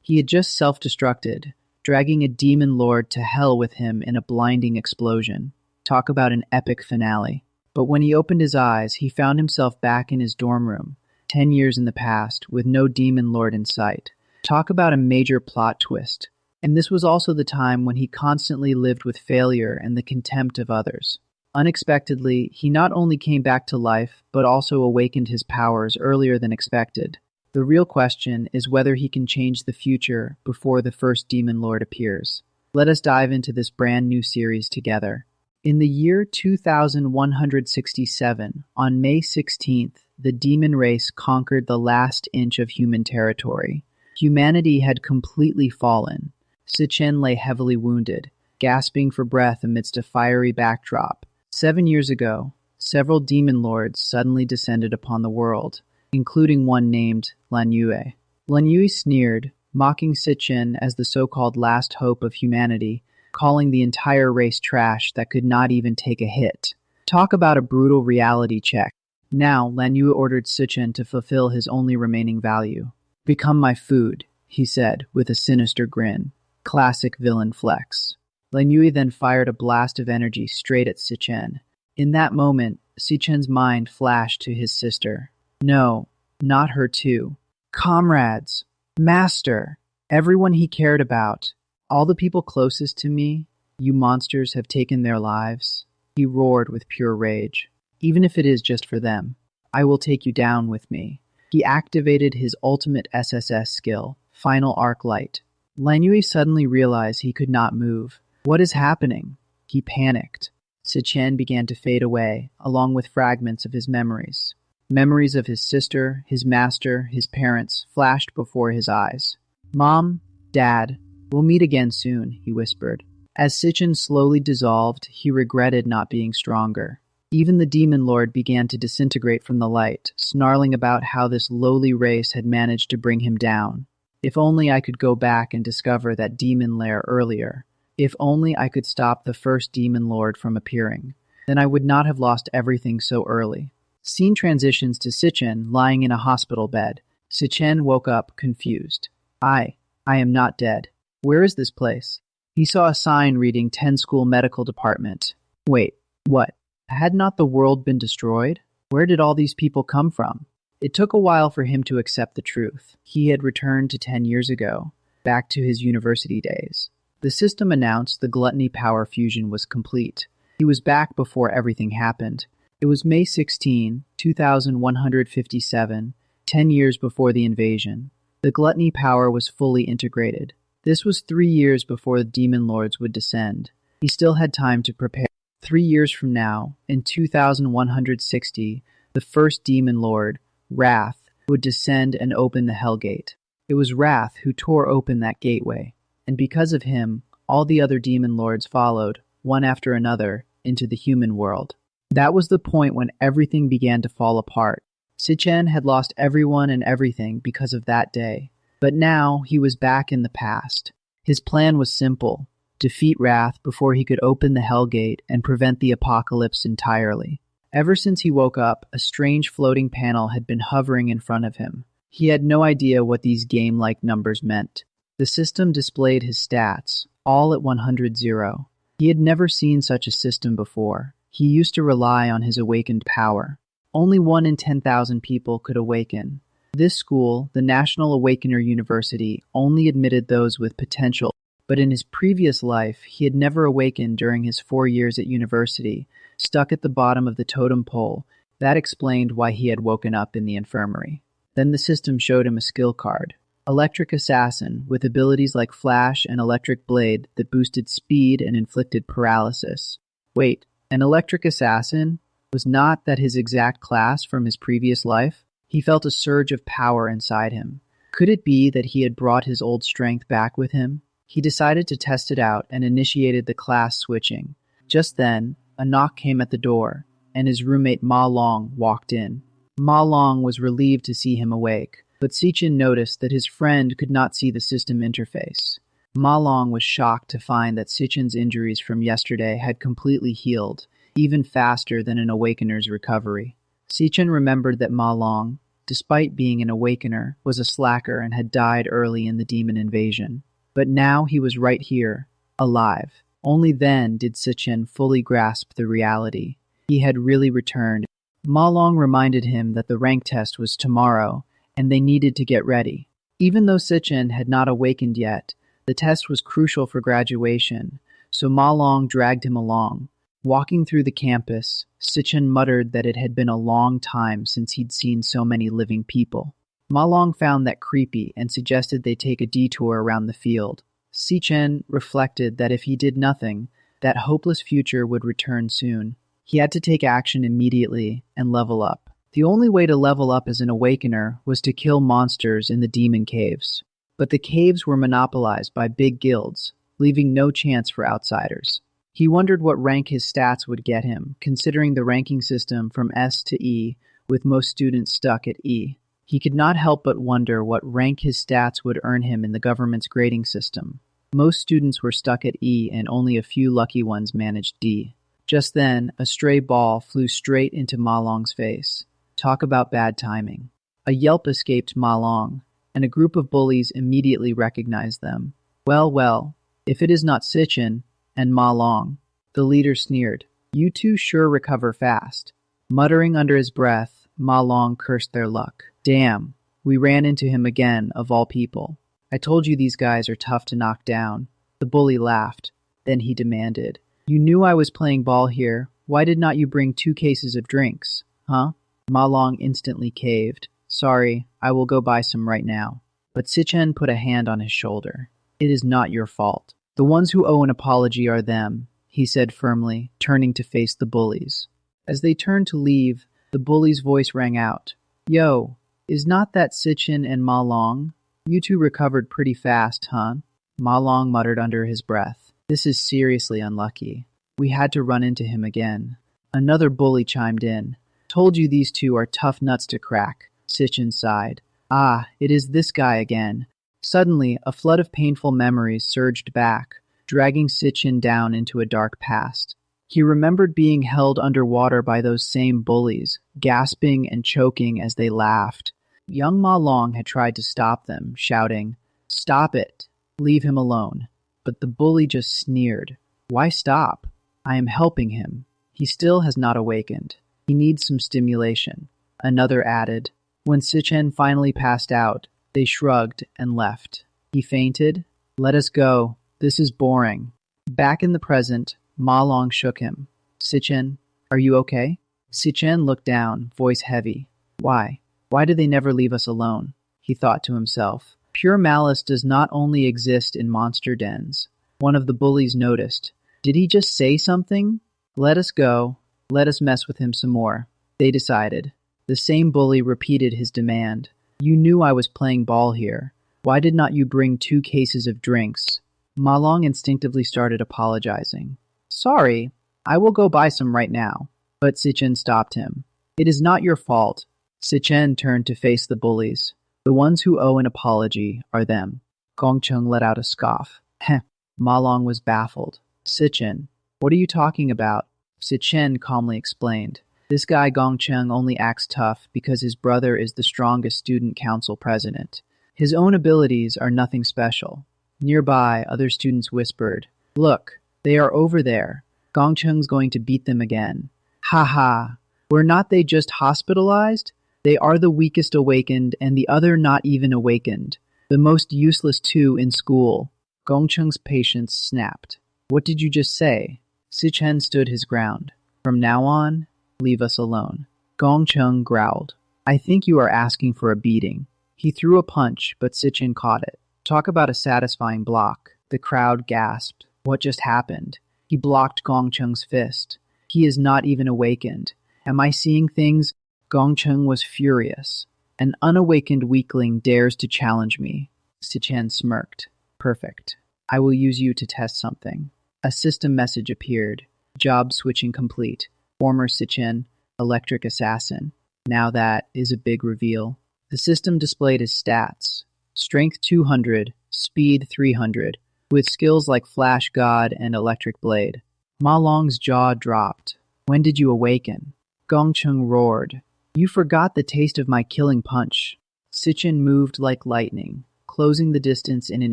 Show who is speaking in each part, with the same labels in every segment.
Speaker 1: He had just self-destructed, dragging a demon lord to hell with him in a blinding explosion. Talk about an epic finale. But when he opened his eyes, he found himself back in his dorm room, 10 years in the past, with no demon lord in sight. Talk about a major plot twist. And this was also the time when he constantly lived with failure and the contempt of others. Unexpectedly, he not only came back to life, but also awakened his powers earlier than expected. The real question is whether he can change the future before the first demon lord appears. Let us dive into this brand new series together. In the year 2167, on May 16th, the demon race conquered the last inch of human territory. Humanity had completely fallen. Si Chen lay heavily wounded, gasping for breath amidst a fiery backdrop. 7 years ago, several demon lords suddenly descended upon the world, including one named Lan Yue. Lan Yue sneered, mocking Si Chen as the so-called last hope of humanity, calling the entire race trash that could not even take a hit. Talk about a brutal reality check. Now, Lan Yue ordered Si Chen to fulfill his only remaining value. "Become my food," he said with a sinister grin. Classic villain flex. Lan Yue then fired a blast of energy straight at Si Chen. In that moment, Si Chen's mind flashed to his sister. No, not her too. Comrades, master, everyone he cared about, all the people closest to me, you monsters have taken their lives. He roared with pure rage. Even if it is just for them, I will take you down with me. He activated his ultimate SSS skill, Final Arc Light. Lan Yue suddenly realized he could not move. What is happening? He panicked. Si Chen began to fade away, along with fragments of his memories. Memories of his sister, his master, his parents flashed before his eyes. Mom, Dad, we'll meet again soon, he whispered. As Si Chen slowly dissolved, he regretted not being stronger. Even the demon lord began to disintegrate from the light, snarling about how this lowly race had managed to bring him down. If only I could go back and discover that demon lair earlier. If only I could stop the first demon lord from appearing. Then I would not have lost everything so early. Scene transitions to Si Chen lying in a hospital bed. Si Chen woke up, confused. I am not dead. Where is this place? He saw a sign reading 10 School Medical Department. Wait, what? Had not the world been destroyed? Where did all these people come from? It took a while for him to accept the truth. He had returned to 10 years ago, back to his university days. The system announced the gluttony power fusion was complete. He was back before everything happened. It was May 16, 2157, 10 years before the invasion. The gluttony power was fully integrated. This was 3 years before the demon lords would descend. He still had time to prepare. 3 years from now, in 2160, the first demon lord, Wrath, would descend and open the Hell Gate. It was Wrath who tore open that gateway, and because of him, all the other demon lords followed, one after another, into the human world. That was the point when everything began to fall apart. Si Chen had lost everyone and everything because of that day, but now he was back in the past. His plan was simple: defeat Wrath before he could open the Hell Gate and prevent the apocalypse entirely. Ever since he woke up, a strange floating panel had been hovering in front of him. He had no idea what these game-like numbers meant. The system displayed his stats, all at 100-0. He had never seen such a system before. He used to rely on his awakened power. Only 1 in 10,000 people could awaken. This school, the National Awakener University, only admitted those with potential. But in his previous life, he had never awakened during his 4 years at university, stuck at the bottom of the totem pole. That explained why he had woken up in the infirmary. Then the system showed him a skill card. Electric Assassin, with abilities like Flash and Electric Blade that boosted speed and inflicted paralysis. Wait, an Electric Assassin? Was not that his exact class from his previous life? He felt a surge of power inside him. Could it be that he had brought his old strength back with him? He decided to test it out and initiated the class switching. Just then, a knock came at the door, and his roommate Ma Long walked in. Ma Long was relieved to see him awake, but Si Chen noticed that his friend could not see the system interface. Ma Long was shocked to find that Si Chen's injuries from yesterday had completely healed, even faster than an awakener's recovery. Si Chen remembered that Ma Long, despite being an awakener, was a slacker and had died early in the demon invasion. But now he was right here, alive. Only then did Si Chen fully grasp the reality. He had really returned. Ma Long reminded him that the rank test was tomorrow, and they needed to get ready. Even though Si Chen had not awakened yet, the test was crucial for graduation, so Ma Long dragged him along. Walking through the campus, Si Chen muttered that it had been a long time since he'd seen so many living people. Ma Long found that creepy and suggested they take a detour around the field. Si Chen reflected that if he did nothing, that hopeless future would return soon. He had to take action immediately and level up. The only way to level up as an awakener was to kill monsters in the demon caves. But the caves were monopolized by big guilds, leaving no chance for outsiders. He wondered what rank his stats would get him, considering the ranking system from S to E, with most students stuck at E. He could not help but wonder what rank his stats would earn him in the government's grading system. Most students were stuck at E, and only a few lucky ones managed D. Just then, a stray ball flew straight into Ma Long's face. Talk about bad timing. A yelp escaped Ma Long, and a group of bullies immediately recognized them. Well, well, if it is not Si Chen and Ma Long. The leader sneered. You two sure recover fast. Muttering under his breath, Ma Long cursed their luck. Damn, we ran into him again, of all people. I told you these guys are tough to knock down. The bully laughed. Then he demanded, You knew I was playing ball here. Why did not you bring 2 cases of drinks? Huh? Ma Long instantly caved. Sorry, I will go buy some right now. But Si Chen put a hand on his shoulder. It is not your fault. The ones who owe an apology are them, he said firmly, turning to face the bullies. As they turned to leave, the bully's voice rang out. Yo, is not that Si Chen and Ma Long? You two recovered pretty fast, huh? Ma Long muttered under his breath. This is seriously unlucky. We had to run into him again. Another bully chimed in. Told you these two are tough nuts to crack, Si Chen sighed. Ah, it is this guy again. Suddenly, a flood of painful memories surged back, dragging Si Chen down into a dark past. He remembered being held underwater by those same bullies, gasping and choking as they laughed. Young Ma Long had tried to stop them, shouting, Stop it! Leave him alone. But the bully just sneered. Why stop? I am helping him. He still has not awakened. He needs some stimulation. Another added. When Si Chen finally passed out, they shrugged and left. He fainted. Let us go. This is boring. Back in the present, Ma Long shook him. Si Chen, are you okay? Si Chen looked down, voice heavy. Why? Why do they never leave us alone? He thought to himself. Pure malice does not only exist in monster dens. One of the bullies noticed. Did he just say something? Let us go. Let us mess with him some more. They decided. The same bully repeated his demand. You knew I was playing ball here. Why did not you bring 2 cases of drinks? Ma Long instinctively started apologizing. Sorry, I will go buy some right now. But Si Chen stopped him. It is not your fault. Si Chen turned to face the bullies. The ones who owe an apology are them. Gong Cheng let out a scoff. Heh. Ma Long was baffled. Si Chen, what are you talking about? Si Chen calmly explained. This guy Gong Cheng only acts tough because his brother is the strongest student council president. His own abilities are nothing special. Nearby, other students whispered, Look, they are over there. Gong Cheng's going to beat them again. Ha ha. Were not they just hospitalized? They are the weakest awakened and the other not even awakened. The most useless 2 in school. Gong Cheng's patience snapped. What did you just say? Si Chen stood his ground. From now on, leave us alone. Gong Cheng growled. I think you are asking for a beating. He threw a punch, but Si Chen caught it. Talk about a satisfying block. The crowd gasped. What just happened? He blocked Gong Cheng's fist. He is not even awakened. Am I seeing things? Gong Cheng was furious. An unawakened weakling dares to challenge me. Si Chen smirked. Perfect. I will use you to test something. A system message appeared. Job switching complete. Former Si Chen, electric assassin. Now that is a big reveal. The system displayed his stats. Strength 200, speed 300, with skills like Flash God and Electric Blade. Ma Long's jaw dropped. When did you awaken? Gong Cheng roared. You forgot the taste of my killing punch. Si Chen moved like lightning, closing the distance in an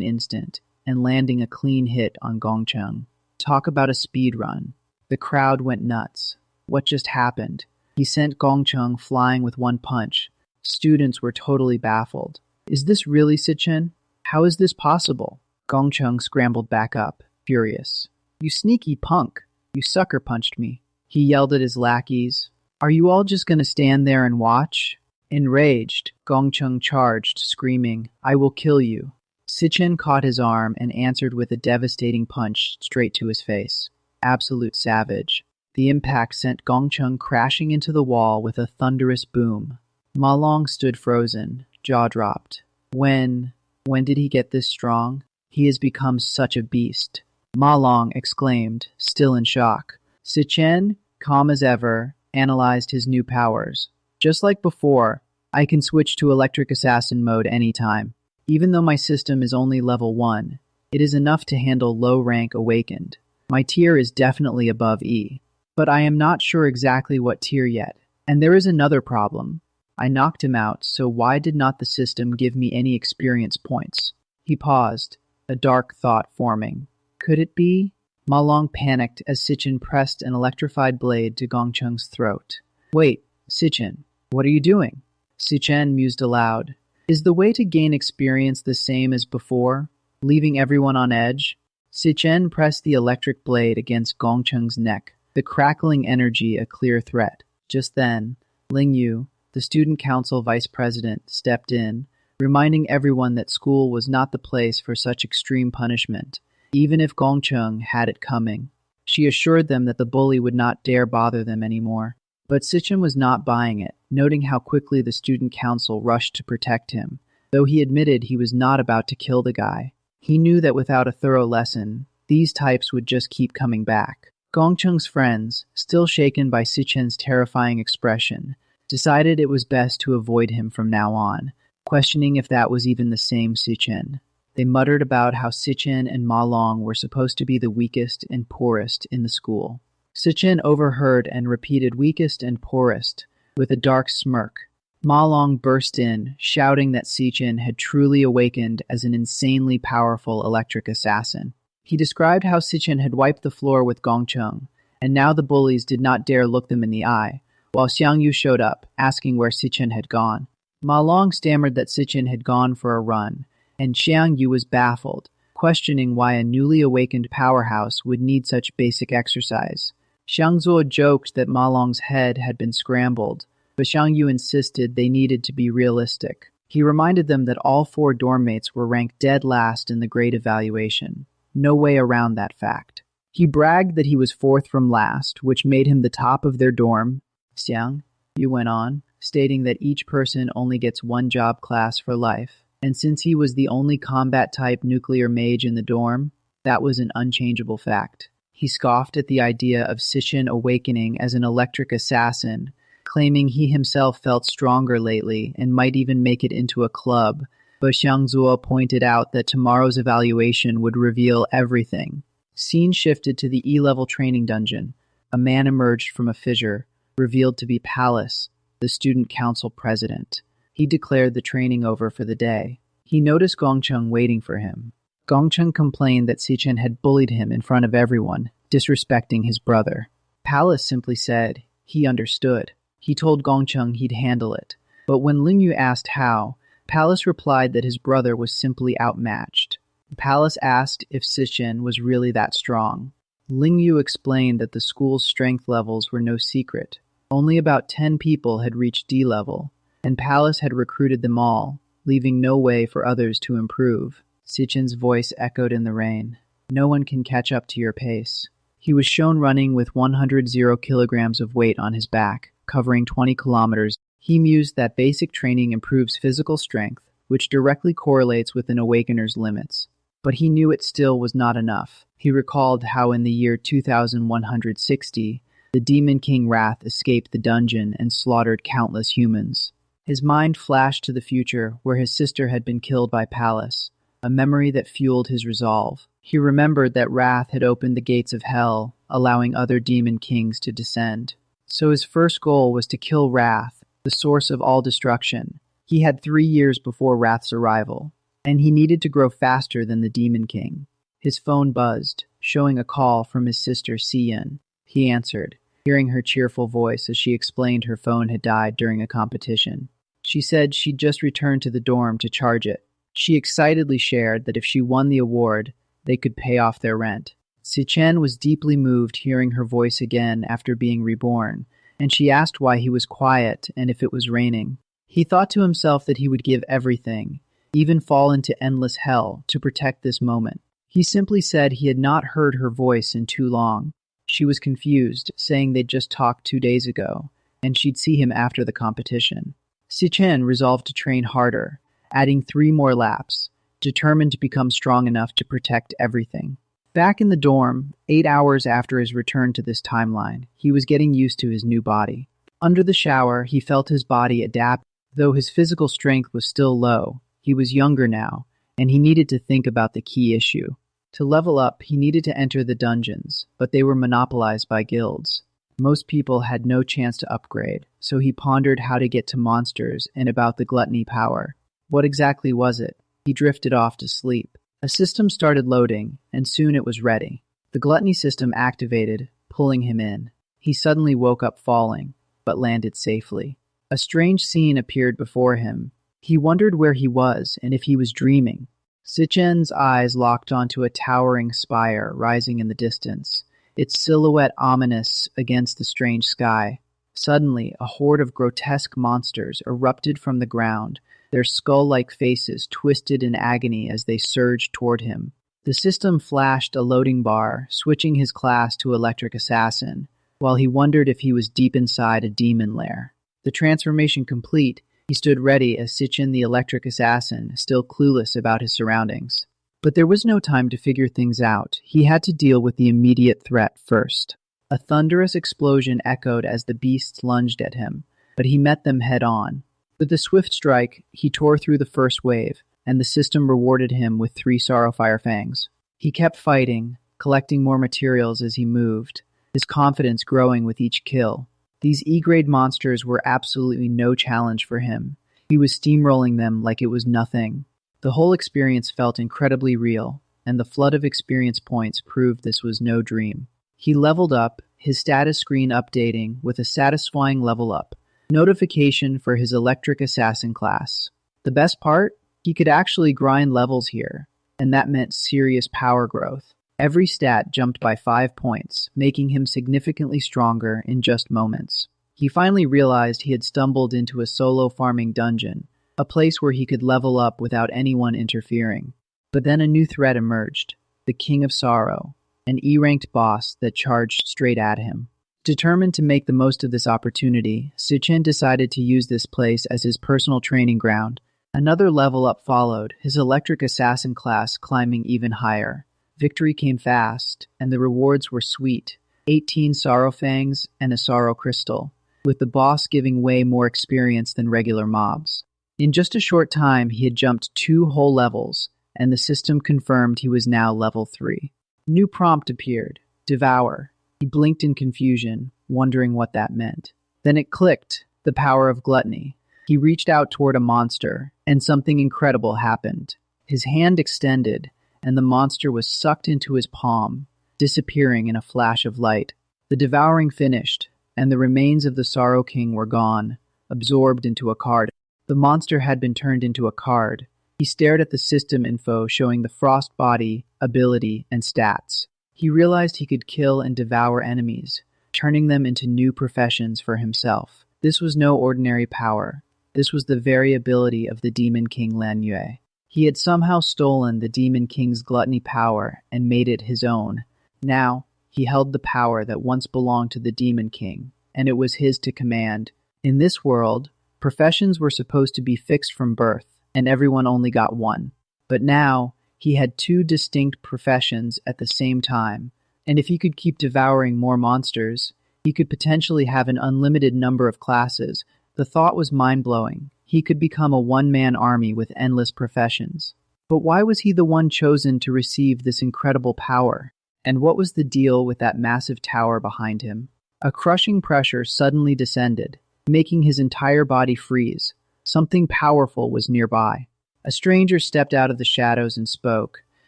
Speaker 1: instant and landing a clean hit on Gong Cheng. Talk about a speed run. The crowd went nuts. What just happened? He sent Gong Cheng flying with one punch. Students were totally baffled. Is this really Si Chen? How is this possible? Gong Cheng scrambled back up, furious. You sneaky punk! You sucker punched me. He yelled at his lackeys. Are you all just going to stand there and watch? Enraged, Gong Cheng charged, screaming, I will kill you. Si Chen caught his arm and answered with a devastating punch straight to his face. Absolute savage. The impact sent Gong Cheng crashing into the wall with a thunderous boom. Ma Long stood frozen, jaw dropped. When did he get this strong? He has become such a beast. Ma Long exclaimed, still in shock. Si Chen, calm as ever, analyzed his new powers. Just like before, I can switch to electric assassin mode anytime. Even though my system is only level 1, it is enough to handle low-rank awakened. My tier is definitely above E, but I am not sure exactly what tier yet. And there is another problem. I knocked him out, so why did not the system give me any experience points? He paused, a dark thought forming. Could it be? Ma Long panicked as Si Chen pressed an electrified blade to Gong Cheng's throat. Wait, Si Chen, what are you doing? Si Chen mused aloud. Is the way to gain experience the same as before, leaving everyone on edge? Si Chen pressed the electric blade against Gong Cheng's neck, the crackling energy a clear threat. Just then, Ling Yu, the student council vice president, stepped in, reminding everyone that school was not the place for such extreme punishment, even if Gong Cheng had it coming. She assured them that the bully would not dare bother them anymore. But Si Chen was not buying it, noting how quickly the student council rushed to protect him, though he admitted he was not about to kill the guy. He knew that without a thorough lesson, these types would just keep coming back. Gong Cheng's friends, still shaken by Si Chen's terrifying expression, decided it was best to avoid him from now on, questioning if that was even the same Si Chen. They muttered about how Si Chen and Ma Long were supposed to be the weakest and poorest in the school. Si Chen overheard and repeated weakest and poorest, with a dark smirk. Ma Long burst in, shouting that Si Chen had truly awakened as an insanely powerful electric assassin. He described how Si Chen had wiped the floor with Gong Cheng, and now the bullies did not dare look them in the eye, while Xiang Yu showed up, asking where Si Chen had gone. Ma Long stammered that Si Chen had gone for a run, and Xiang Yu was baffled, questioning why a newly awakened powerhouse would need such basic exercise. Xiang Zuo joked that Ma Long's head had been scrambled, but Xiang Yu insisted they needed to be realistic. He reminded them that all 4 dorm mates were ranked dead last in the grade evaluation. No way around that fact. He bragged that he was 4th from last, which made him the top of their dorm. Xiang Yu went on, stating that each person only gets 1 job class for life, and since he was the only combat-type nuclear mage in the dorm, that was an unchangeable fact. He scoffed at the idea of Si Chen awakening as an electric assassin, claiming he himself felt stronger lately and might even make it into a club, but Xiang Zuo pointed out that tomorrow's evaluation would reveal everything. Scene shifted to the E-level training dungeon. A man emerged from a fissure, revealed to be Palace, the student council president. He declared the training over for the day. He noticed Gong Cheng waiting for him. Gong Cheng complained that Si Chen had bullied him in front of everyone, disrespecting his brother. Palace simply said he understood. He told Gong Cheng he'd handle it. But when Ling Yu asked how, Palace replied that his brother was simply outmatched. Palace asked if Si Chen was really that strong. Ling Yu explained that the school's strength levels were no secret. Only about 10 people had reached D level, and Palace had recruited them all, leaving no way for others to improve. Si Chen's voice echoed in the rain. No one can catch up to your pace. He was shown running with 100 kilograms of weight on his back, covering 20 kilometers. He mused that basic training improves physical strength, which directly correlates with an awakener's limits. But he knew it still was not enough. He recalled how in the year 2160, the Demon King Wrath escaped the dungeon and slaughtered countless humans. His mind flashed to the future where his sister had been killed by Palace, a memory that fueled his resolve. He remembered that Wrath had opened the gates of hell, allowing other demon kings to descend. So his first goal was to kill Wrath the source of all destruction. He had 3 years before Wrath's arrival, and he needed to grow faster than the Demon King. His phone buzzed, showing a call from his sister Si Chen. He answered, hearing her cheerful voice as she explained her phone had died during a competition. She said she'd just returned to the dorm to charge it. She excitedly shared that if she won the award, they could pay off their rent. Si Chen was deeply moved hearing her voice again after being reborn, and she asked why he was quiet and if it was raining. He thought to himself that he would give everything, even fall into endless hell, to protect this moment. He simply said he had not heard her voice in too long. She was confused, saying they'd just talked 2 days ago, and she'd see him after the competition. Si Chen resolved to train harder, adding 3 more laps, determined to become strong enough to protect everything. Back in the dorm, 8 hours after his return to this timeline, he was getting used to his new body. Under the shower, he felt his body adapt. Though his physical strength was still low, he was younger now, and he needed to think about the key issue. To level up, he needed to enter the dungeons, but they were monopolized by guilds. Most people had no chance to upgrade, so he pondered how to get to monsters and about the gluttony power. What exactly was it? He drifted off to sleep. A system started loading, and soon it was ready. The gluttony system activated, pulling him in. He suddenly woke up falling, but landed safely. A strange scene appeared before him. He wondered where he was and if he was dreaming. Si Chen's eyes locked onto a towering spire rising in the distance, its silhouette ominous against the strange sky. Suddenly, a horde of grotesque monsters erupted from the ground, their skull-like faces twisted in agony as they surged toward him. The system flashed a loading bar, switching his class to Electric Assassin, while he wondered if he was deep inside a demon lair. The transformation complete, he stood ready as Si Chen the Electric Assassin, still clueless about his surroundings. But there was no time to figure things out. He had to deal with the immediate threat first. A thunderous explosion echoed as the beasts lunged at him, but he met them head-on. With a swift strike, he tore through the first wave, and the system rewarded him with 3 Sorrowfire Fangs. He kept fighting, collecting more materials as he moved, his confidence growing with each kill. These E-grade monsters were absolutely no challenge for him. He was steamrolling them like it was nothing. The whole experience felt incredibly real, and the flood of experience points proved this was no dream. He leveled up, his status screen updating with a satisfying level up. Notification for his Electric Assassin class. The best part? He could actually grind levels here, and that meant serious power growth. Every stat jumped by 5 points, making him significantly stronger in just moments. He finally realized he had stumbled into a solo farming dungeon, a place where he could level up without anyone interfering. But then a new threat emerged, the King of Sorrow, an E-ranked boss that charged straight at him. Determined to make the most of this opportunity, Si Chen decided to use this place as his personal training ground. Another level up followed, his Electric Assassin class climbing even higher. Victory came fast, and the rewards were sweet. 18 Sorrow Fangs and a Sorrow Crystal, with the boss giving way more experience than regular mobs. In just a short time, he had jumped 2 whole levels, and the system confirmed he was now level 3. New prompt appeared, Devour. He blinked in confusion, wondering what that meant. Then it clicked, the power of gluttony. He reached out toward a monster, and something incredible happened. His hand extended, and the monster was sucked into his palm, disappearing in a flash of light. The devouring finished, and the remains of the Sorrow King were gone, absorbed into a card. The monster had been turned into a card. He stared at the system info showing the frost body, ability, and stats. He realized he could kill and devour enemies, turning them into new professions for himself. This was no ordinary power. This was the very ability of the Demon King Lan Yue. He had somehow stolen the Demon King's gluttony power and made it his own. Now, he held the power that once belonged to the Demon King, and it was his to command. In this world, professions were supposed to be fixed from birth, and everyone only got one. But now, he had 2 distinct professions at the same time, and if he could keep devouring more monsters, he could potentially have an unlimited number of classes. The thought was mind-blowing. He could become a one-man army with endless professions. But why was he the one chosen to receive this incredible power? And what was the deal with that massive tower behind him? A crushing pressure suddenly descended, making his entire body freeze. Something powerful was nearby. A stranger stepped out of the shadows and spoke,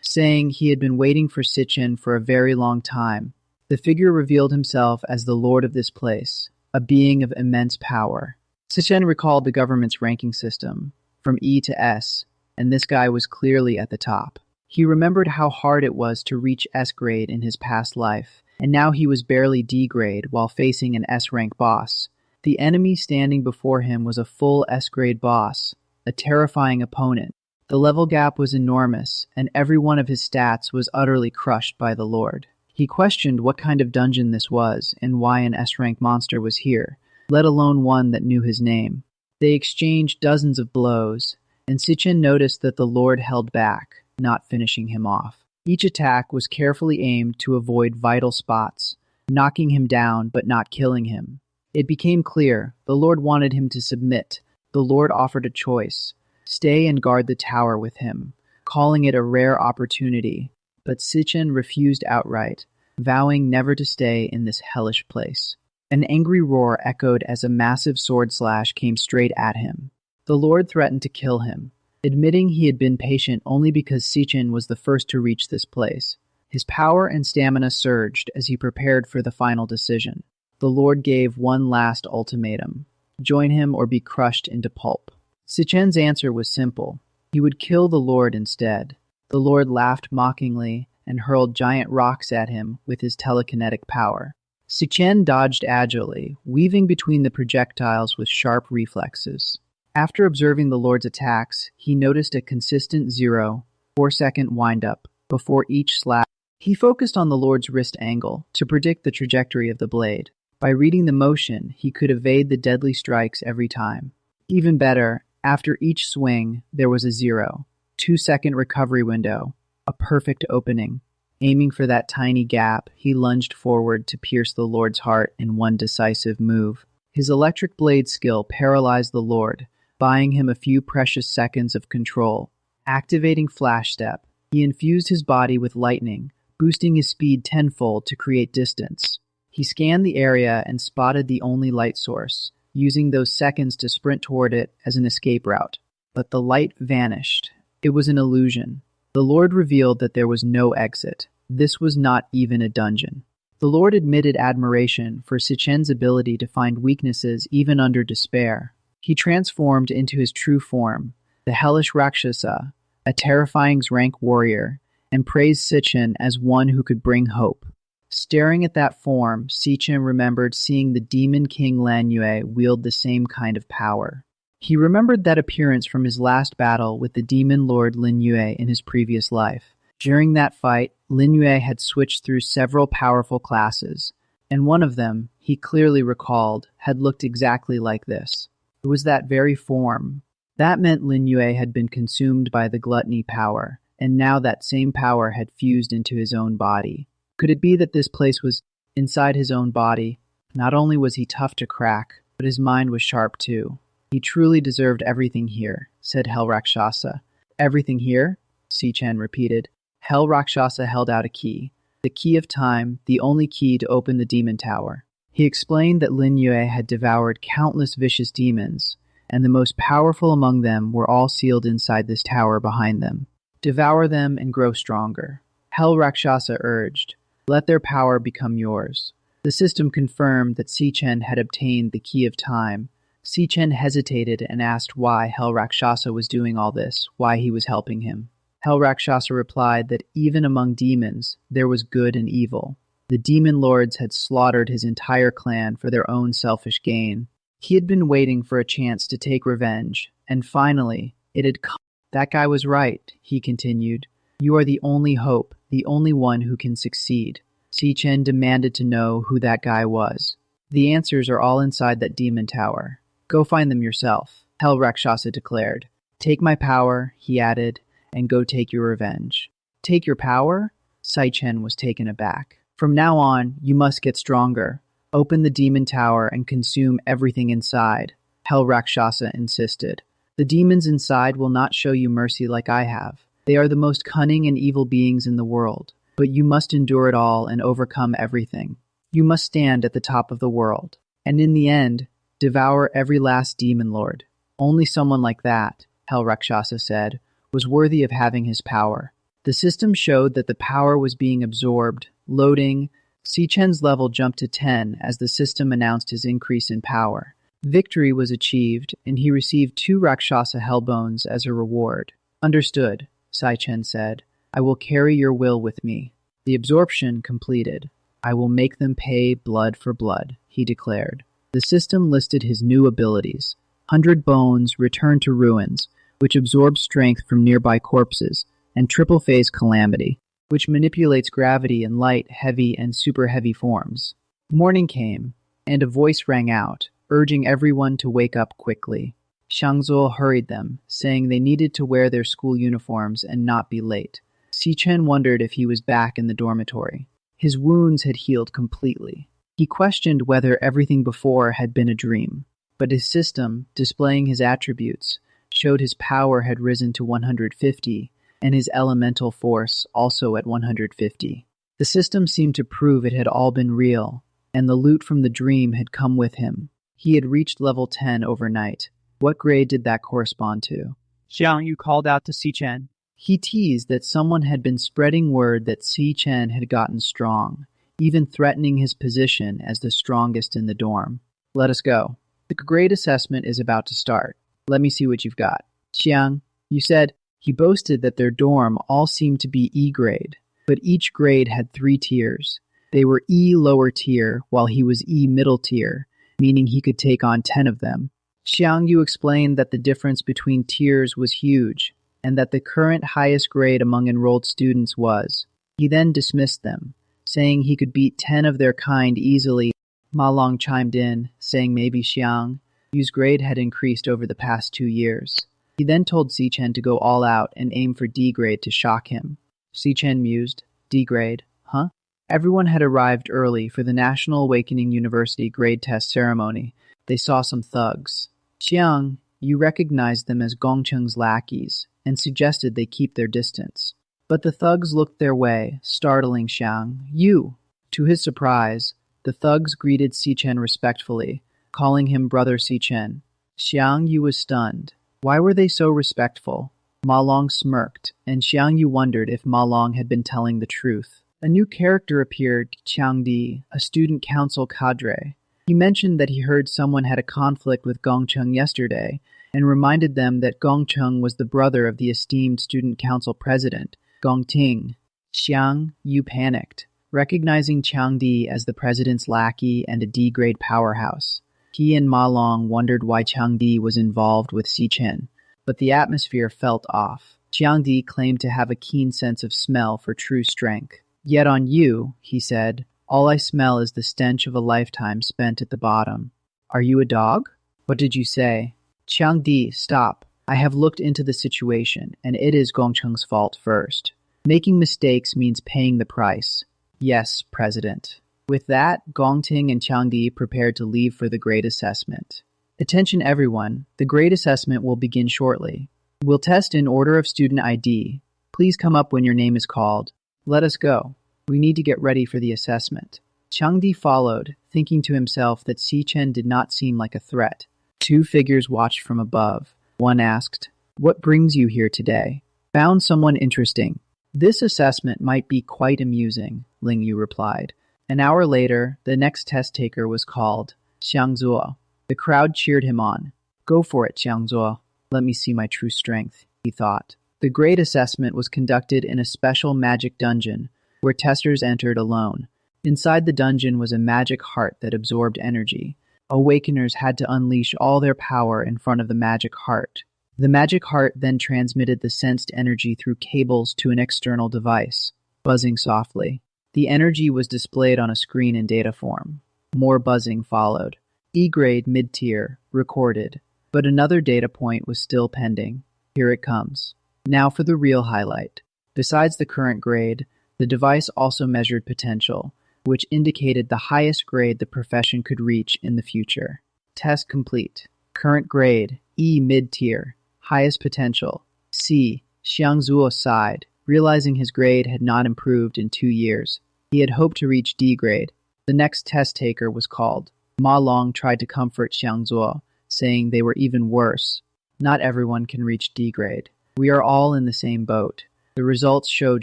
Speaker 1: saying he had been waiting for Si Chen for a very long time. The figure revealed himself as the lord of this place, a being of immense power. Si Chen recalled the government's ranking system, from E to S, and this guy was clearly at the top. He remembered how hard it was to reach S grade in his past life, and now he was barely D grade while facing an S rank boss. The enemy standing before him was a full S grade boss, a terrifying opponent. The level gap was enormous, and every one of his stats was utterly crushed by the Lord. He questioned what kind of dungeon this was and why an S-rank monster was here, let alone one that knew his name. They exchanged dozens of blows, and Si Chen noticed that the Lord held back, not finishing him off. Each attack was carefully aimed to avoid vital spots, knocking him down but not killing him. It became clear the Lord wanted him to submit. The Lord offered a choice: stay and guard the tower with him, calling it a rare opportunity. But Si Chen refused outright, vowing never to stay in this hellish place. An angry roar echoed as a massive sword slash came straight at him. The Lord threatened to kill him, admitting he had been patient only because Si Chen was the first to reach this place. His power and stamina surged as he prepared for the final decision. The Lord gave one last ultimatum: join him or be crushed into pulp. Si Chen's answer was simple. He would kill the Lord instead. The Lord laughed mockingly and hurled giant rocks at him with his telekinetic power. Si Chen dodged agilely, weaving between the projectiles with sharp reflexes. After observing the Lord's attacks, he noticed a consistent 0.4-second windup before each slash. He focused on the Lord's wrist angle to predict the trajectory of the blade. By reading the motion, he could evade the deadly strikes every time. Even better, after each swing, there was a 0.2-second recovery window, a perfect opening. Aiming for that tiny gap, he lunged forward to pierce the Lord's heart in one decisive move. His electric blade skill paralyzed the Lord, buying him a few precious seconds of control. Activating Flash Step, he infused his body with lightning, boosting his speed tenfold to create distance. He scanned the area and spotted the only light source, using those seconds to sprint toward it as an escape route. But the light vanished. It was an illusion. The Lord revealed that there was no exit. This was not even a dungeon. The Lord admitted admiration for Si Chen's ability to find weaknesses even under despair. He transformed into his true form, the hellish Rakshasa, a terrifying rank warrior, and praised Si Chen as one who could bring hope. Staring at that form, Si Chen remembered seeing the demon king Lan Yue wield the same kind of power. He remembered that appearance from his last battle with the demon lord Lin Yue in his previous life. During that fight, Lin Yue had switched through several powerful classes, and one of them, he clearly recalled, had looked exactly like this. It was that very form. That meant Lin Yue had been consumed by the gluttony power, and now that same power had fused into his own body. Could it be that this place was inside his own body? Not only was he tough to crack, but his mind was sharp too. He truly deserved everything here, said Hell Rakshasa. Everything here? Si Chen repeated. Hell Rakshasa held out a key. The key of time, the only key to open the demon tower. He explained that Lin Yue had devoured countless vicious demons, and the most powerful among them were all sealed inside this tower behind them. Devour them and grow stronger. Hell Rakshasa urged. Let their power become yours. The system confirmed that Si Chen had obtained the key of time. Si Chen hesitated and asked why Hell Rakshasa was doing all this, why he was helping him. Hell Rakshasa replied that even among demons, there was good and evil. The demon lords had slaughtered his entire clan for their own selfish gain. He had been waiting for a chance to take revenge, and finally, it had come. That guy was right, he continued. You are the only hope, the only one who can succeed. Si Chen demanded to know who that guy was. The answers are all inside that demon tower. Go find them yourself, Hell Rakshasa declared. Take my power, he added, and go take your revenge. Take your power? Si Chen was taken aback. From now on, you must get stronger. Open the demon tower and consume everything inside, Hell Rakshasa insisted. The demons inside will not show you mercy like I have. They are the most cunning and evil beings in the world, but you must endure it all and overcome everything. You must stand at the top of the world, and in the end, Devour every last demon lord. Only someone like that, Hell Rakshasa said, was worthy of having his power. The system showed that the power was being absorbed. Loading. Si Chen's level jumped to 10 as the system announced his increase in power. Victory was achieved, and he received 2 Rakshasa Hellbones as a reward. Understood, Si Chen said. I will carry your will with me. The absorption completed. I will make them pay blood for blood, he declared. The system listed his new abilities. 100 Bones, Return to Ruins, which absorbs strength from nearby corpses, and Triple Phase Calamity, which manipulates gravity in light, heavy, and super heavy forms. Morning came, and a voice rang out, urging everyone to wake up quickly. Xiangzuo hurried them, saying they needed to wear their school uniforms and not be late. Si Chen wondered if he was back in the dormitory. His wounds had healed completely. He questioned whether everything before had been a dream, but his system, displaying his attributes, showed his power had risen to 150, and his elemental force also at 150. The system seemed to prove it had all been real, and the loot from the dream had come with him. He had reached level 10 overnight. What grade did that correspond to?
Speaker 2: Jiang, you called out to Si Chen.
Speaker 1: He teased that someone had been spreading word that Si Chen had gotten strong, even threatening his position as the strongest in the dorm. Let us go. The grade assessment is about to start. Let me see what you've got. Jiang, you said. He boasted that their dorm all seemed to be E grade, but each grade had 3 tiers. They were E lower tier, while he was E middle tier, meaning he could take on 10 of them. Xiang Yu explained that the difference between tiers was huge, and that the current highest grade among enrolled students was. He then dismissed them, saying he could beat 10 of their kind easily. Ma Long chimed in, saying maybe Xiang Yu's grade had increased over the past 2 years. He then told Si Chen to go all out and aim for D grade to shock him. Si Chen mused. D grade, huh? Everyone had arrived early for the National Awakening University grade test ceremony. They saw some thugs. Jiang, you recognized them as Gong Cheng's lackeys, and suggested they keep their distance. But the thugs looked their way, startling Xiang Yu. To his surprise, the thugs greeted Si Chen respectfully, calling him Brother Si Chen. Xiang Yu was stunned. Why were they so respectful? Ma Long smirked, and Xiang Yu wondered if Ma Long had been telling the truth. A new character appeared, Qiang Di, a student council cadre. He mentioned that he heard someone had a conflict with Gong Cheng yesterday, and reminded them that Gong Cheng was the brother of the esteemed student council president, Gong Ting. Xiang Yu panicked, recognizing Qiang Di as the president's lackey and a D-grade powerhouse. He and Ma Long wondered why Qiang Di was involved with Si Chen, but the atmosphere felt off. Qiang Di claimed to have a keen sense of smell for true strength. Yet on you, he said, all I smell is the stench of a lifetime spent at the bottom. Are you a dog? What did you say? Qiang Di, stop. I have looked into the situation, and it is Gong Cheng's fault first. Making mistakes means paying the price. Yes, President. With that, Gong Ting and Qiang Di prepared to leave for the grade assessment. Attention everyone, the grade assessment will begin shortly. We'll test in order of student ID. Please come up when your name is called. Let us go. We need to get ready for the assessment. Qiang Di followed, thinking to himself that Si Chen did not seem like a threat. 2 figures watched from above. One asked, "What brings you here today?" "Found someone interesting." "This assessment might be quite amusing," Ling Yu replied. An hour later, the next test taker was called, Xiangzuo. The crowd cheered him on. "Go for it, Xiangzuo. Let me see my true strength," he thought. The grade assessment was conducted in a special magic dungeon, where testers entered alone. Inside the dungeon was a magic heart that absorbed energy. Awakeners had to unleash all their power in front of the magic heart. The magic heart then transmitted the sensed energy through cables to an external device, buzzing softly. The energy was displayed on a screen in data form. More buzzing followed. E-grade mid-tier, recorded. But another data point was still pending. Here it comes. Now for the real highlight. Besides the current grade, the device also measured potential, which indicated the highest grade the profession could reach in the future. Test complete. Current grade, E mid-tier. Highest potential, C. Xiangzuo sighed, realizing his grade had not improved in 2 years. He had hoped to reach D grade. The next test taker was called. Ma Long tried to comfort Xiangzuo, saying they were even worse. Not everyone can reach D grade. We are all in the same boat. The results showed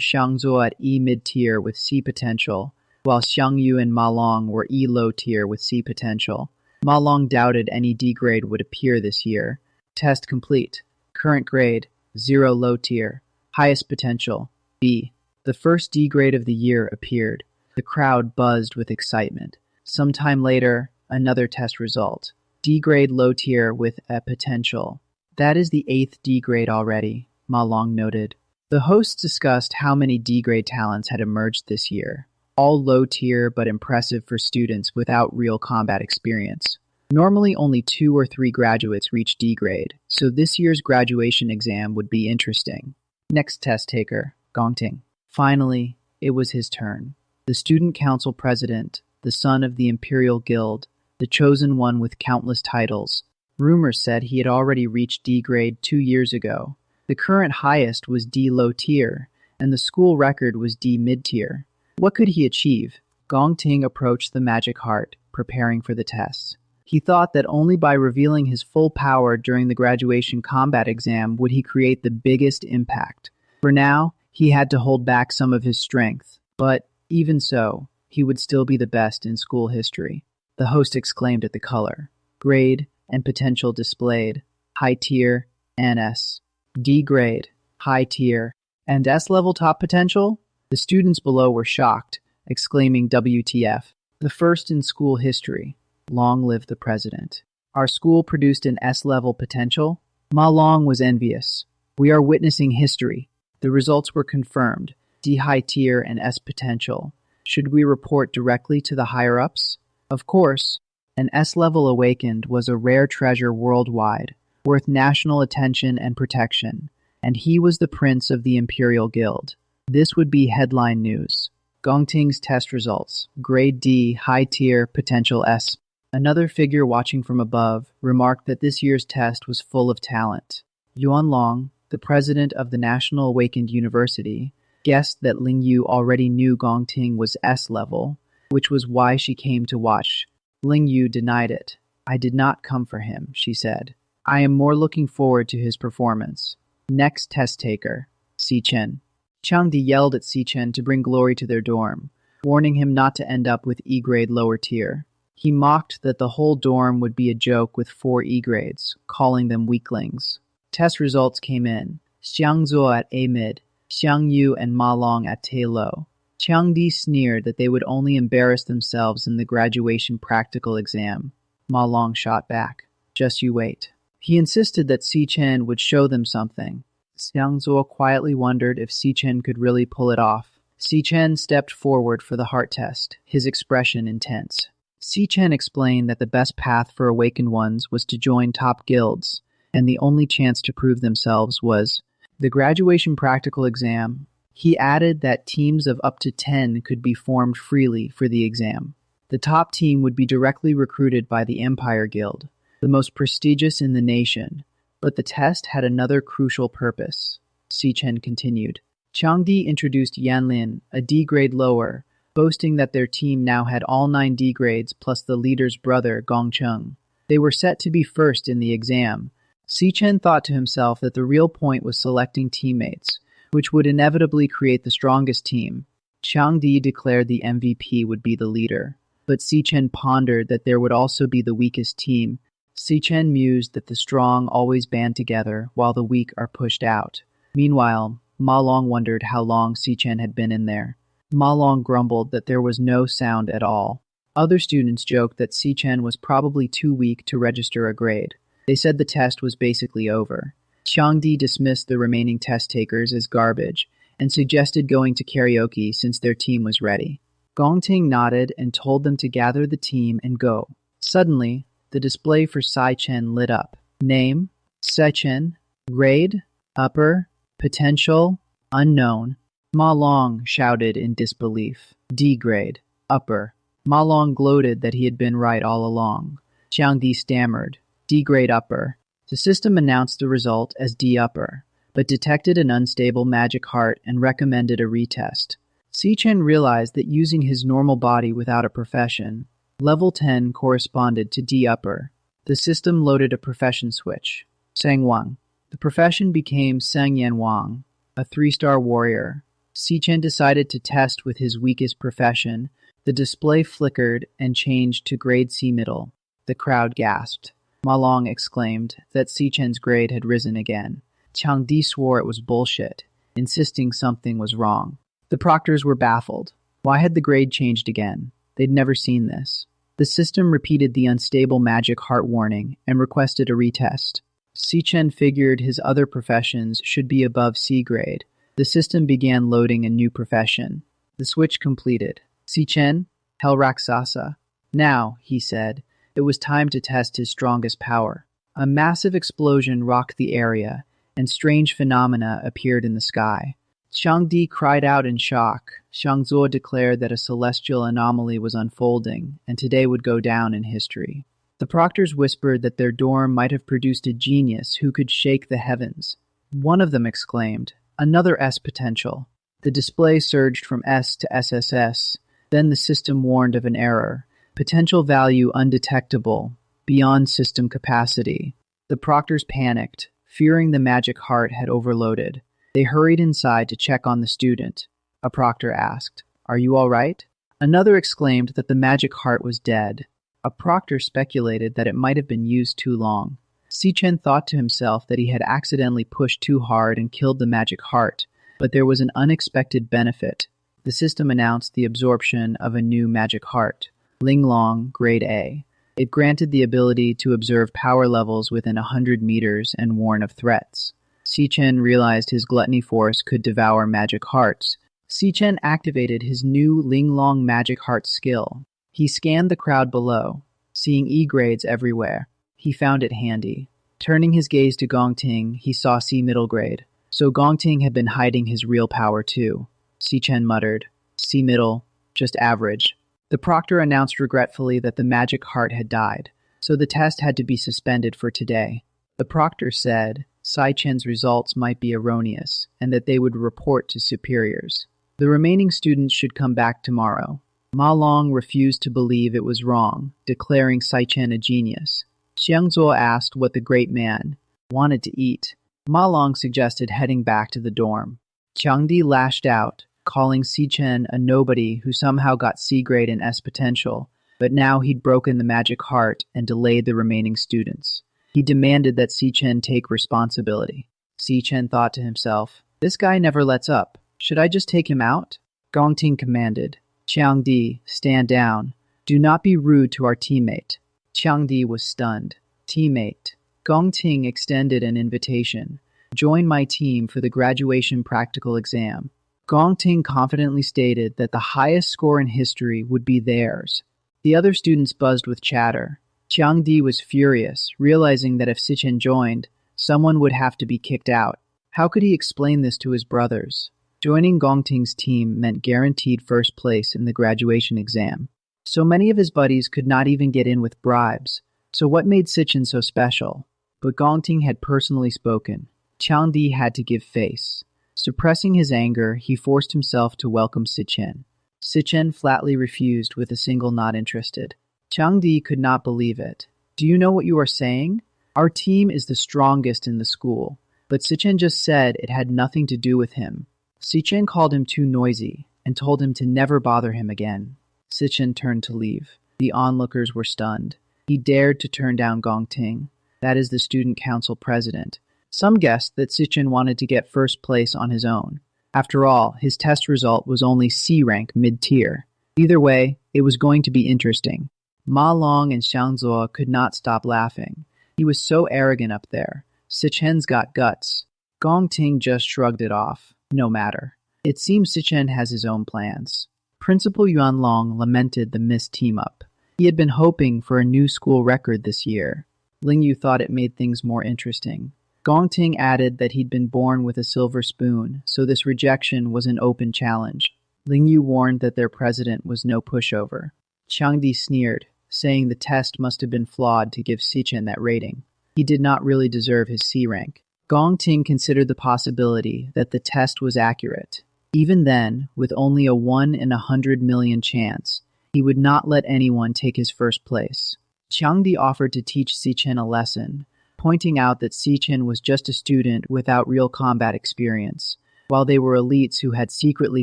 Speaker 1: Xiangzuo at E mid-tier with C potential, while Xiangyu and Ma Long were E low-tier with C potential. Ma Long doubted any D grade would appear this year. Test complete. Current grade, 0 low-tier. Highest potential, B. The first D grade of the year appeared. The crowd buzzed with excitement. Sometime later, another test result. D grade low-tier with a potential. That is the 8th D grade already, Ma Long noted. The hosts discussed how many D grade talents had emerged this year. All low-tier but impressive for students without real combat experience. Normally only 2 or 3 graduates reach D grade, so this year's graduation exam would be interesting. Next test taker, Gong Cheng. Finally, it was his turn. The student council president, the son of the Imperial Guild, the chosen one with countless titles. Rumors said he had already reached D grade 2 years ago. The current highest was D low tier, and the school record was D mid tier. What could he achieve? Gong Cheng approached the magic heart, preparing for the tests. He thought that only by revealing his full power during the graduation combat exam would he create the biggest impact. For now, he had to hold back some of his strength, but even so, he would still be the best in school history. The host exclaimed at the color. Grade and potential displayed. High tier and S. D grade, high tier, and S level top potential? The students below were shocked, exclaiming WTF. The first in school history. Long live the president. Our school produced an S-level potential? Ma Long was envious. We are witnessing history. The results were confirmed. D high tier and S potential. Should we report directly to the higher-ups? Of course. An S-level awakened was a rare treasure worldwide, worth national attention and protection, and he was the prince of the Imperial Guild. This would be headline news. Gong Cheng's test results. Grade D, high tier, potential S. Another figure watching from above remarked that this year's test was full of talent. Yuan Long, the president of the National Awakened University, guessed that Ling Yu already knew Gong Cheng was S-level, which was why she came to watch. Ling Yu denied it. I did not come for him, she said. I am more looking forward to his performance. Next test taker, Si Chen. Changdi yelled at Si Chen to bring glory to their dorm, warning him not to end up with E-grade lower tier. He mocked that the whole dorm would be a joke with 4 E-grades, calling them weaklings. Test results came in. Xiangzuo at A-mid, Xiangyu and Ma Long at T-low. Changdi sneered that they would only embarrass themselves in the graduation practical exam. Ma Long shot back. Just you wait. He insisted that Si Chen would show them something. Xiangzuo quietly wondered if Si Chen could really pull it off. Si Chen stepped forward for the heart test, his expression intense. Si Chen explained that the best path for awakened ones was to join top guilds, and the only chance to prove themselves was the graduation practical exam. He added that teams of up to 10 could be formed freely for the exam. The top team would be directly recruited by the Empire Guild, the most prestigious in the nation, but the test had another crucial purpose. Si Chen continued. Changdi introduced Yanlin, a D-grade lower, boasting that their team now had all 9 D grades plus the leader's brother, Gong Cheng. They were set to be first in the exam. Si Chen thought to himself that the real point was selecting teammates, which would inevitably create the strongest team. Changdi declared the MVP would be the leader, but Si Chen pondered that there would also be the weakest team. Si Chen mused that the strong always band together while the weak are pushed out. Meanwhile, Ma Long wondered how long Si Chen had been in there. Ma Long grumbled that there was no sound at all. Other students joked that Si Chen was probably too weak to register a grade. They said the test was basically over. Changdi dismissed the remaining test takers as garbage and suggested going to karaoke since their team was ready. Gong Cheng nodded and told them to gather the team and go. Suddenly, the display for Si Chen lit up. Name, Si Chen. Grade, upper. Potential, unknown. Ma Long shouted in disbelief. D grade, upper. Ma Long gloated that he had been right all along. Changdi stammered. D grade upper. The system announced the result as D upper, but detected an unstable magic heart and recommended a retest. Si Chen realized that using his normal body without a profession, Level 10 corresponded to D upper. The system loaded a profession switch. Sang Wang. The profession became Sang Yan Wang, a 3-star warrior. Si Chen decided to test with his weakest profession. The display flickered and changed to grade C middle. The crowd gasped. Ma Long exclaimed that Si Chen's grade had risen again. Chang Di swore it was bullshit, insisting something was wrong. The proctors were baffled. Why had the grade changed again? They'd never seen this. The system repeated the unstable magic heart warning and requested a retest. Si Chen figured his other professions should be above C grade. The system began loading a new profession. The switch completed. Si Chen, Hell Raksasa. Now, he said, it was time to test his strongest power. A massive explosion rocked the area, and strange phenomena appeared in the sky. Chang Di cried out in shock. Shang Zuo declared that a celestial anomaly was unfolding, and today would go down in history. The proctors whispered that their dorm might have produced a genius who could shake the heavens. One of them exclaimed, "Another S potential." The display surged from S to SSS. Then the system warned of an error. Potential value undetectable, beyond system capacity. The proctors panicked, fearing the magic heart had overloaded. They hurried inside to check on the student. A proctor asked, "Are you all right?" Another exclaimed that the magic heart was dead. A proctor speculated that it might have been used too long. Si Chen thought to himself that he had accidentally pushed too hard and killed the magic heart, but there was an unexpected benefit. The system announced the absorption of a new magic heart, Linglong, Grade A. It granted the ability to observe power levels within 100 meters and warn of threats. Si Chen realized his gluttony force could devour magic hearts. Si Chen activated his new Linglong magic heart skill. He scanned the crowd below, seeing E grades everywhere. He found it handy. Turning his gaze to Gong Cheng, he saw C middle grade. So Gong Cheng had been hiding his real power too. Si Chen muttered, "C middle, just average." The proctor announced regretfully that the magic heart had died, so the test had to be suspended for today. The proctor said Si Chen's results might be erroneous, and that they would report to superiors. The remaining students should come back tomorrow. Ma Long refused to believe it was wrong, declaring Si Chen a genius. Xiang Zuo asked what the great man wanted to eat. Ma Long suggested heading back to the dorm. Chang Di lashed out, calling Si Chen a nobody who somehow got C grade and S potential, but now he'd broken the magic heart and delayed the remaining students. He demanded that Si Chen take responsibility. Si Chen thought to himself, "This guy never lets up. Should I just take him out?" Gong Cheng commanded, "Chang Di, stand down. Do not be rude to our teammate." Chang Di was stunned. "Teammate." Gong Cheng extended an invitation. "Join my team for the graduation practical exam." Gong Cheng confidently stated that the highest score in history would be theirs. The other students buzzed with chatter. Chang Di was furious, realizing that if Si Chen joined, someone would have to be kicked out. How could he explain this to his brothers? Joining Gong Cheng's team meant guaranteed first place in the graduation exam. So many of his buddies could not even get in with bribes. So what made Si Chen so special? But Gong Cheng had personally spoken. Chang Di had to give face. Suppressing his anger, he forced himself to welcome Si Chen. Si Chen flatly refused with a single not interested. Chang Di could not believe it. "Do you know what you are saying? Our team is the strongest in the school." But Si Chen just said it had nothing to do with him. Si Chen called him too noisy and told him to never bother him again. Si Chen turned to leave. The onlookers were stunned. He dared to turn down Gong Cheng. That is the student council president. Some guessed that Si Chen wanted to get first place on his own. After all, his test result was only C rank mid-tier. Either way, it was going to be interesting. Ma Long and Xiang Zuo could not stop laughing. He was so arrogant up there. Si Chen's got guts. Gong Cheng just shrugged it off. No matter. It seems Si Chen has his own plans. Principal Yuan Long lamented the missed team-up. He had been hoping for a new school record this year. Ling Yu thought it made things more interesting. Gong Cheng added that he'd been born with a silver spoon, so this rejection was an open challenge. Ling Yu warned that their president was no pushover. Chang Di sneered, saying the test must have been flawed to give Si Chen that rating. He did not really deserve his C rank. Gong Cheng considered the possibility that the test was accurate. Even then, with only a 1 in 100 million chance, He would not let anyone take his first place. Jiang offered to teach Si Chen a lesson, pointing out that Si Chen was just a student without real combat experience, while they were elites who had secretly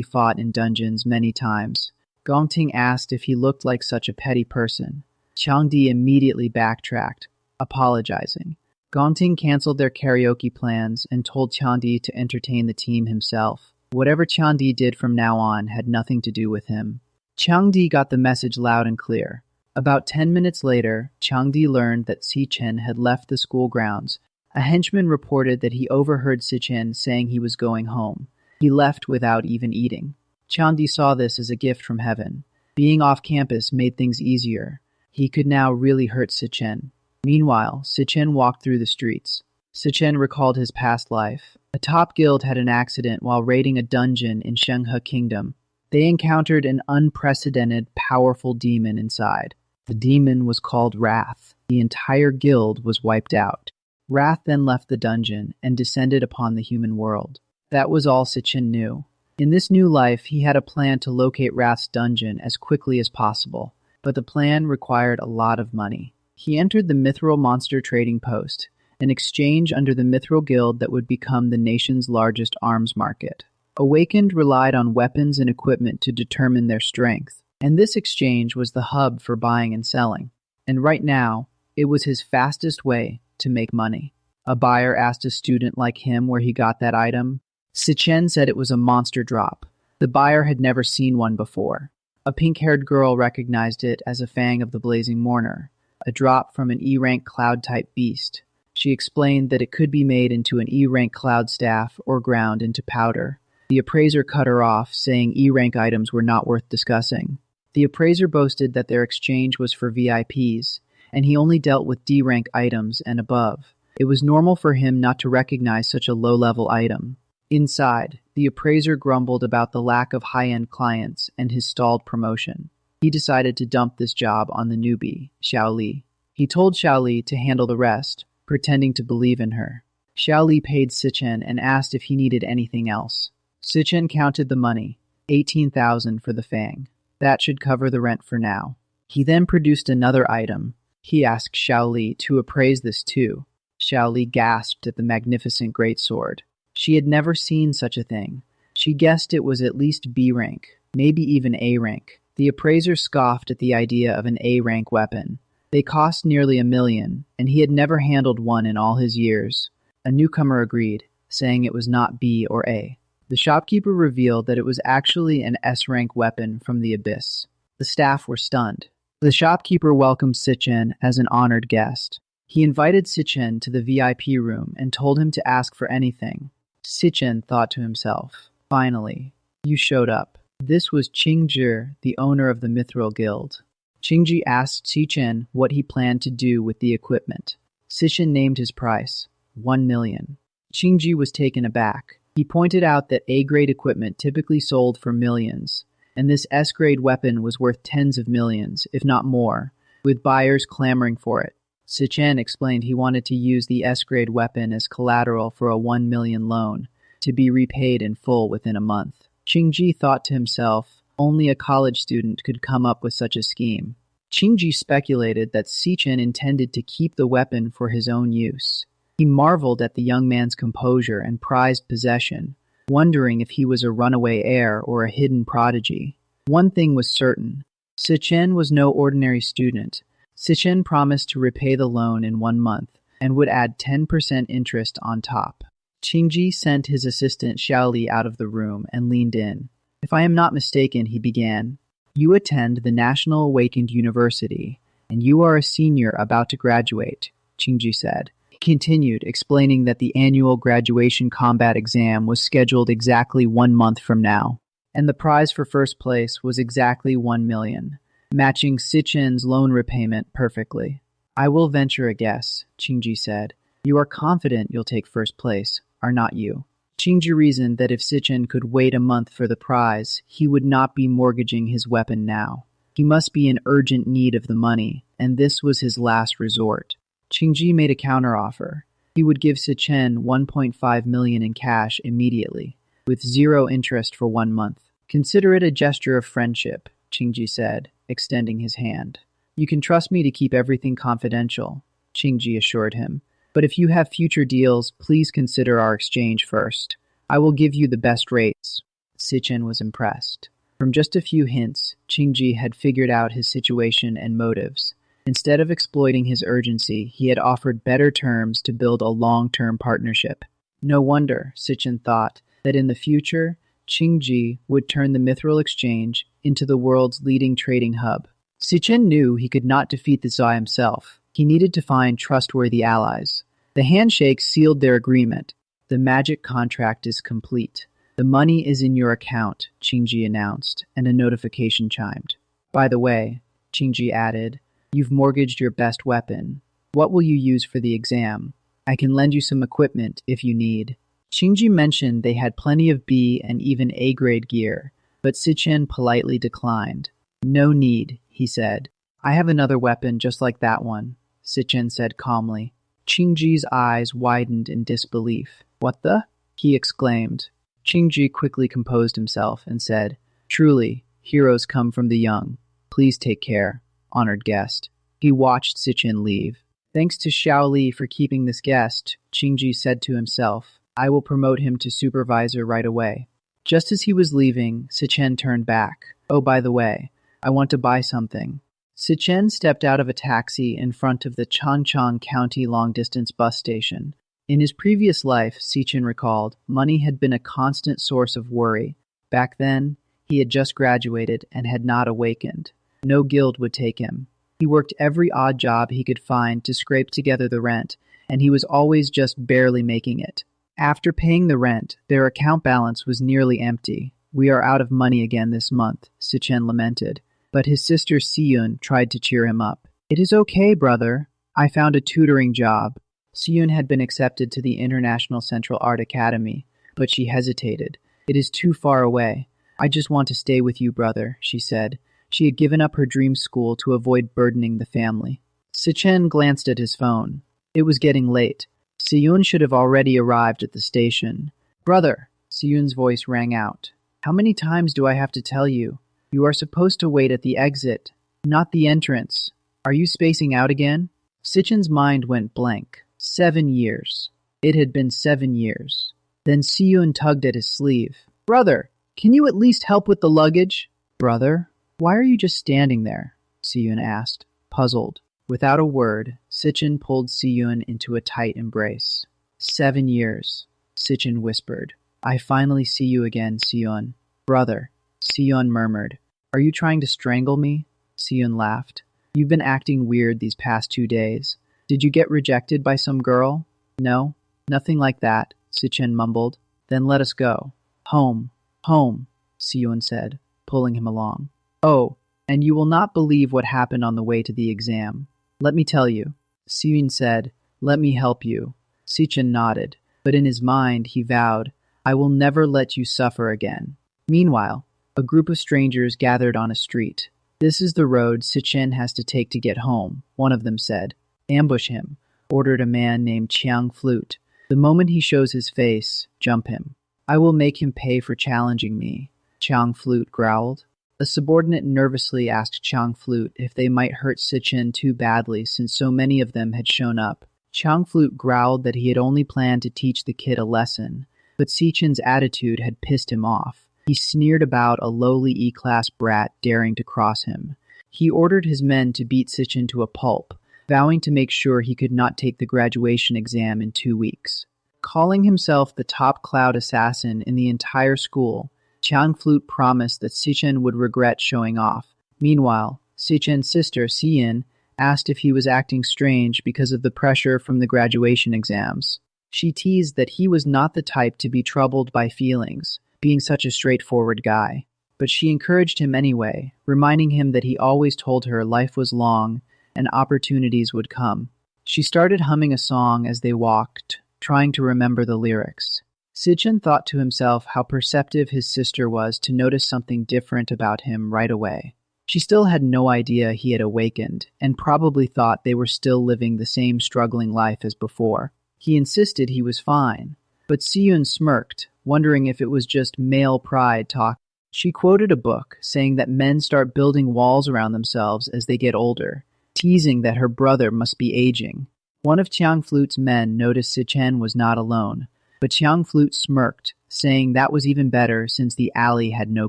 Speaker 1: fought in dungeons many times. Gong Cheng asked if he looked like such a petty person. Jiang immediately backtracked, apologizing. Gong Cheng canceled their karaoke plans and told Jiang to entertain the team himself. Whatever Jiang did from now on had nothing to do with him. Jiang got the message loud and clear. About 10 minutes later, Jiang learned that Si Chen had left the school grounds. A henchman reported that he overheard Si Chen saying he was going home. He left without even eating. Jiang saw this as a gift from heaven. Being off campus made things easier. He could now really hurt Si Chen. Meanwhile, Si Chen walked through the streets. Si Chen recalled his past life. A top guild had an accident while raiding a dungeon in Shenghe Kingdom. They encountered an unprecedented, powerful demon inside. The demon was called Wrath. The entire guild was wiped out. Wrath then left the dungeon and descended upon the human world. That was all Si Chen knew. In this new life, he had a plan to locate Wrath's dungeon as quickly as possible, but the plan required a lot of money. He entered the Mithril Monster Trading Post, an exchange under the Mithril Guild that would become the nation's largest arms market. Awakened relied on weapons and equipment to determine their strength, and this exchange was the hub for buying and selling. And right now, it was his fastest way to make money. A buyer asked a student like him where he got that item. Si Chen said it was a monster drop. The buyer had never seen one before. A pink-haired girl recognized it as a Fang of the Blazing Mourner, a drop from an E-rank cloud-type beast. She explained that it could be made into an E-rank cloud staff or ground into powder. The appraiser cut her off, saying E-rank items were not worth discussing. The appraiser boasted that their exchange was for VIPs, and he only dealt with D-rank items and above. It was normal for him not to recognize such a low-level item. Inside, the appraiser grumbled about the lack of high-end clients and his stalled promotion. He decided to dump this job on the newbie, Xiaoli. He told Xiaoli to handle the rest, pretending to believe in her. Xiaoli paid Si Chen and asked if he needed anything else. Si Chen counted the money, 18,000 for the Fang. That should cover the rent for now. He then produced another item. He asked Xiaoli to appraise this too. Xiaoli gasped at the magnificent greatsword. She had never seen such a thing. She guessed it was at least B rank, maybe even A rank. The appraiser scoffed at the idea of an A rank weapon. They cost nearly $1 million, and he had never handled one in all his years. A newcomer agreed, saying it was not B or A. The shopkeeper revealed that it was actually an S-rank weapon from the Abyss. The staff were stunned. The shopkeeper welcomed Si Chen as an honored guest. He invited Si Chen to the VIP room and told him to ask for anything. Si Chen thought to himself, "Finally, you showed up." This was Qingzhi, the owner of the Mithril Guild. Qingzhi asked Si Chen what he planned to do with the equipment. Si Chen named his price, 1 million. Qingzhi was taken aback. He pointed out that A-grade equipment typically sold for millions, and this S-grade weapon was worth tens of millions, if not more, with buyers clamoring for it. Si Chen explained he wanted to use the S-grade weapon as collateral for a 1 million loan, to be repaid in full within a month. Qingzhi thought to himself, only a college student could come up with such a scheme. Qingzhi speculated that Si Chen intended to keep the weapon for his own use. He marveled at the young man's composure and prized possession, wondering if he was a runaway heir or a hidden prodigy. One thing was certain. Si Chen was no ordinary student. Si Chen promised to repay the loan in 1 month and would add 10% interest on top. Qingzhi sent his assistant Xiaoli out of the room and leaned in. "If I am not mistaken," he began, "you attend the National Awakened University, and you are a senior about to graduate," Qingzhi said. He continued, explaining that the annual graduation combat exam was scheduled exactly 1 month from now, and the prize for first place was exactly 1 million, matching Si Chen's loan repayment perfectly. "I will venture a guess," Qingzhi said. "You are confident you'll take first place, are not you?" Qingzhi reasoned that if Si Chen could wait a month for the prize, he would not be mortgaging his weapon now. He must be in urgent need of the money, and this was his last resort. Qingzhi made a counteroffer. He would give Si Chen 1.5 million in cash immediately, with 0 interest for 1 month. "Consider it a gesture of friendship," Qingji said, extending his hand. You can trust me to keep everything confidential, Qingji assured him. But if you have future deals, please consider our exchange first. I will give you the best rates. Si Chen was impressed. From just a few hints, Qingji had figured out his situation and motives. Instead of exploiting his urgency, he had offered better terms to build a long-term partnership. No wonder, Si Chen thought, that in the future, Qingji would turn the Mithril Exchange into the world's leading trading hub. Si Chen knew he could not defeat the Zai himself. He needed to find trustworthy allies. The handshake sealed their agreement. The magic contract is complete. The money is in your account, Qingji announced, and a notification chimed. By the way, Qingji added, you've mortgaged your best weapon. What will you use for the exam? I can lend you some equipment if you need. Qingji mentioned they had plenty of B and even A-grade gear, but Si Chen politely declined. No need, he said. I have another weapon just like that one, Si Chen said calmly. Qingji's eyes widened in disbelief. What the? He exclaimed. Qingji quickly composed himself and said, Truly, heroes come from the young. Please take care, honored guest. He watched Si Chen leave. Thanks to Xiao Li for keeping this guest, Qingji said to himself. I will promote him to supervisor right away. Just as he was leaving, Si Chen turned back. Oh, by the way, I want to buy something. Si Chen stepped out of a taxi in front of the Changchang County long-distance bus station. In his previous life, Si Chen recalled, money had been a constant source of worry. Back then, he had just graduated and had not awakened. No guild would take him. He worked every odd job he could find to scrape together the rent, and he was always just barely making it. After paying the rent, their account balance was nearly empty. We are out of money again this month, Si Chen lamented. But his sister Si-yun tried to cheer him up. It is okay, brother. I found a tutoring job. Si-yun had been accepted to the International Central Art Academy, but she hesitated. It is too far away. I just want to stay with you, brother, she said. She had given up her dream school to avoid burdening the family. Si Chen glanced at his phone. It was getting late. Si-yun should have already arrived at the station. Brother, Si-yun's voice rang out. How many times do I have to tell you? You are supposed to wait at the exit, not the entrance. Are you spacing out again? Si Chen's mind went blank. 7 years. It had been 7 years. Then Si-yun tugged at his sleeve. Brother, can you at least help with the luggage? Brother, why are you just standing there? Si-yun asked, puzzled. Without a word, Si Chen pulled Si-yun into a tight embrace. 7 years, Si Chen whispered. I finally see you again, Si-yun. Brother, Si-yun murmured. Are you trying to strangle me? Si-yun laughed. You've been acting weird these past 2 days. Did you get rejected by some girl? No, nothing like that, Si Chen mumbled. Then let us go. Home, home, Si-yun said, pulling him along. Oh, and you will not believe what happened on the way to the exam. Let me tell you. Si-yun said, let me help you. Si Chen nodded, but in his mind he vowed, I will never let you suffer again. Meanwhile, a group of strangers gathered on a street. This is the road Si Chen has to take to get home, one of them said. Ambush him, ordered a man named Jiang Flute. The moment he shows his face, jump him. I will make him pay for challenging me, Jiang Flute growled. A subordinate nervously asked Jiang Flute if they might hurt Si Chen too badly since so many of them had shown up. Jiang Flute growled that he had only planned to teach the kid a lesson, but Si Chen's attitude had pissed him off. He sneered about a lowly E-class brat daring to cross him. He ordered his men to beat Si Chen to a pulp, vowing to make sure he could not take the graduation exam in 2 weeks. Calling himself the top cloud assassin in the entire school, Jiang Flute promised that Si Chen would regret showing off. Meanwhile, Si Chen's sister, Si-yin, asked if he was acting strange because of the pressure from the graduation exams. She teased that he was not the type to be troubled by feelings, being such a straightforward guy. But she encouraged him anyway, reminding him that he always told her life was long and opportunities would come. She started humming a song as they walked, trying to remember the lyrics. Si Chen thought to himself how perceptive his sister was to notice something different about him right away. She still had no idea he had awakened, and probably thought they were still living the same struggling life as before. He insisted he was fine, but Si-yun smirked, wondering if it was just male pride talk. She quoted a book saying that men start building walls around themselves as they get older, teasing that her brother must be aging. One of Jiang Flute's men noticed Si Chen was not alone, but Jiang Flute smirked, saying that was even better since the alley had no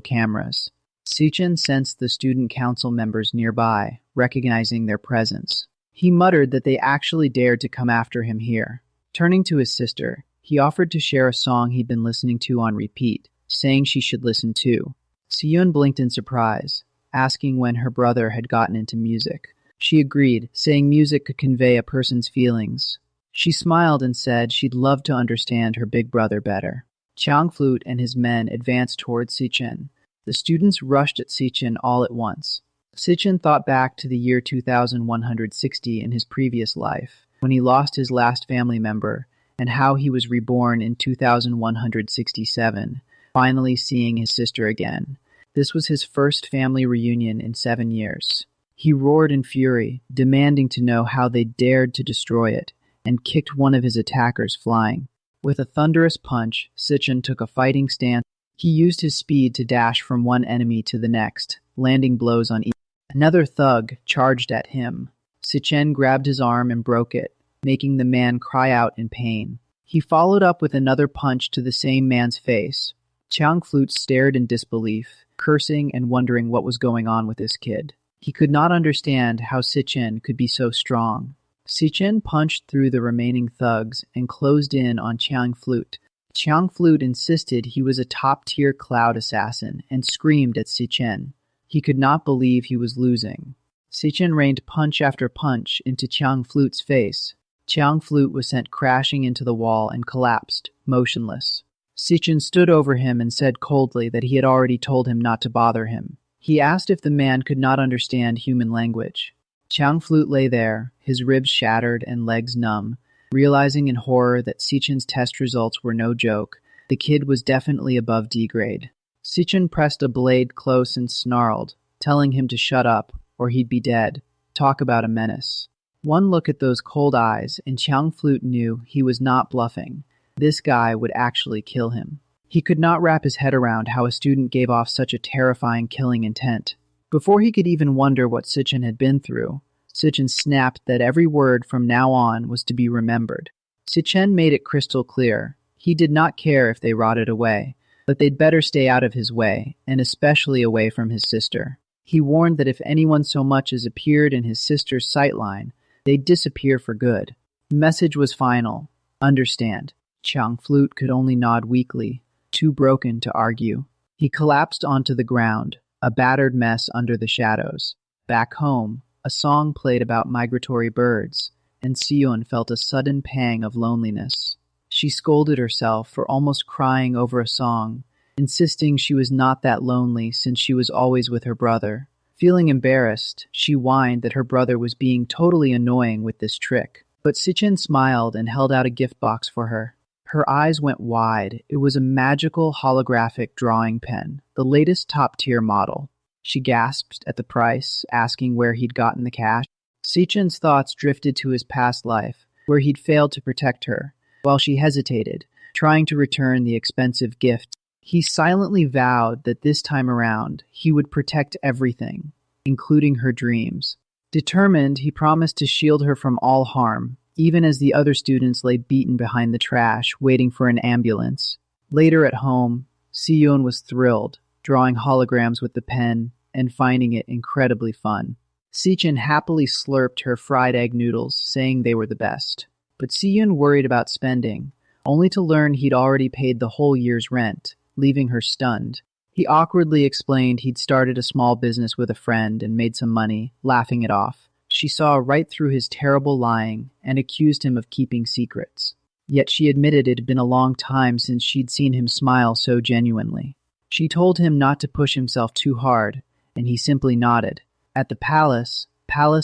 Speaker 1: cameras. Si Chen sensed the student council members nearby, recognizing their presence. He muttered that they actually dared to come after him here. Turning to his sister, he offered to share a song he'd been listening to on repeat, saying she should listen too. Si-yun blinked in surprise, asking when her brother had gotten into music. She agreed, saying music could convey a person's feelings. She smiled and said she'd love to understand her big brother better. Jiang Flute and his men advanced towards Si Chen. The students rushed at Si Chen all at once. Si Chen thought back to the year 2160 in his previous life, when he lost his last family member, and how he was reborn in 2167, finally seeing his sister again. This was his first family reunion in 7 years. He roared in fury, demanding to know how they dared to destroy it, and kicked one of his attackers flying. With a thunderous punch, Si Chen took a fighting stance. He used his speed to dash from one enemy to the next, landing blows on each. Another thug charged at him. Si Chen grabbed his arm and broke it, making the man cry out in pain. He followed up with another punch to the same man's face. Jiang Flute stared in disbelief, cursing and wondering what was going on with this kid. He could not understand how Si Chen could be so strong. Si Chen punched through the remaining thugs and closed in on Jiang Flute. Jiang Flute insisted he was a top-tier cloud assassin and screamed at Si Chen. He could not believe he was losing. Si Chen rained punch after punch into Jiang Flute's face. Jiang Flute was sent crashing into the wall and collapsed, motionless. Si Chen stood over him and said coldly that he had already told him not to bother him. He asked if the man could not understand human language. Jiang Flute lay there, his ribs shattered and legs numb, realizing in horror that Si Chen's test results were no joke. The kid was definitely above D grade. Si Chen pressed a blade close and snarled, telling him to shut up, or he'd be dead. Talk about a menace. One look at those cold eyes, and Jiang Flute knew he was not bluffing. This guy would actually kill him. He could not wrap his head around how a student gave off such a terrifying killing intent. Before he could even wonder what Si Chen had been through, Si Chen snapped that every word from now on was to be remembered. Si Chen made it crystal clear. He did not care if they rotted away, but they'd better stay out of his way, and especially away from his sister. He warned that if anyone so much as appeared in his sister's sightline, they'd disappear for good. The message was final. Understand. Jiang Flute could only nod weakly, too broken to argue. He collapsed onto the ground, a battered mess under the shadows. Back home, a song played about migratory birds, and Si-yun felt a sudden pang of loneliness. She scolded herself for almost crying over a song, insisting she was not that lonely since she was always with her brother. Feeling embarrassed, she whined that her brother was being totally annoying with this trick. But Si Chen smiled and held out a gift box for her. Her eyes went wide. It was a magical holographic drawing pen, the latest top-tier model. She gasped at the price, asking where he'd gotten the cash. Si Chen's thoughts drifted to his past life, where he'd failed to protect her. While she hesitated, trying to return the expensive gift, he silently vowed that this time around, he would protect everything, including her dreams. Determined, he promised to shield her from all harm, even as the other students lay beaten behind the trash, waiting for an ambulance. Later at home, Si-yun was thrilled, drawing holograms with the pen and finding it incredibly fun. Si Chen happily slurped her fried egg noodles, saying they were the best. But Si-yun worried about spending, only to learn he'd already paid the whole year's rent, leaving her stunned. He awkwardly explained he'd started a small business with a friend and made some money, laughing it off. She saw right through his terrible lying and accused him of keeping secrets. Yet she admitted it had been a long time since she'd seen him smile so genuinely. She told him not to push himself too hard, and he simply nodded. At the palace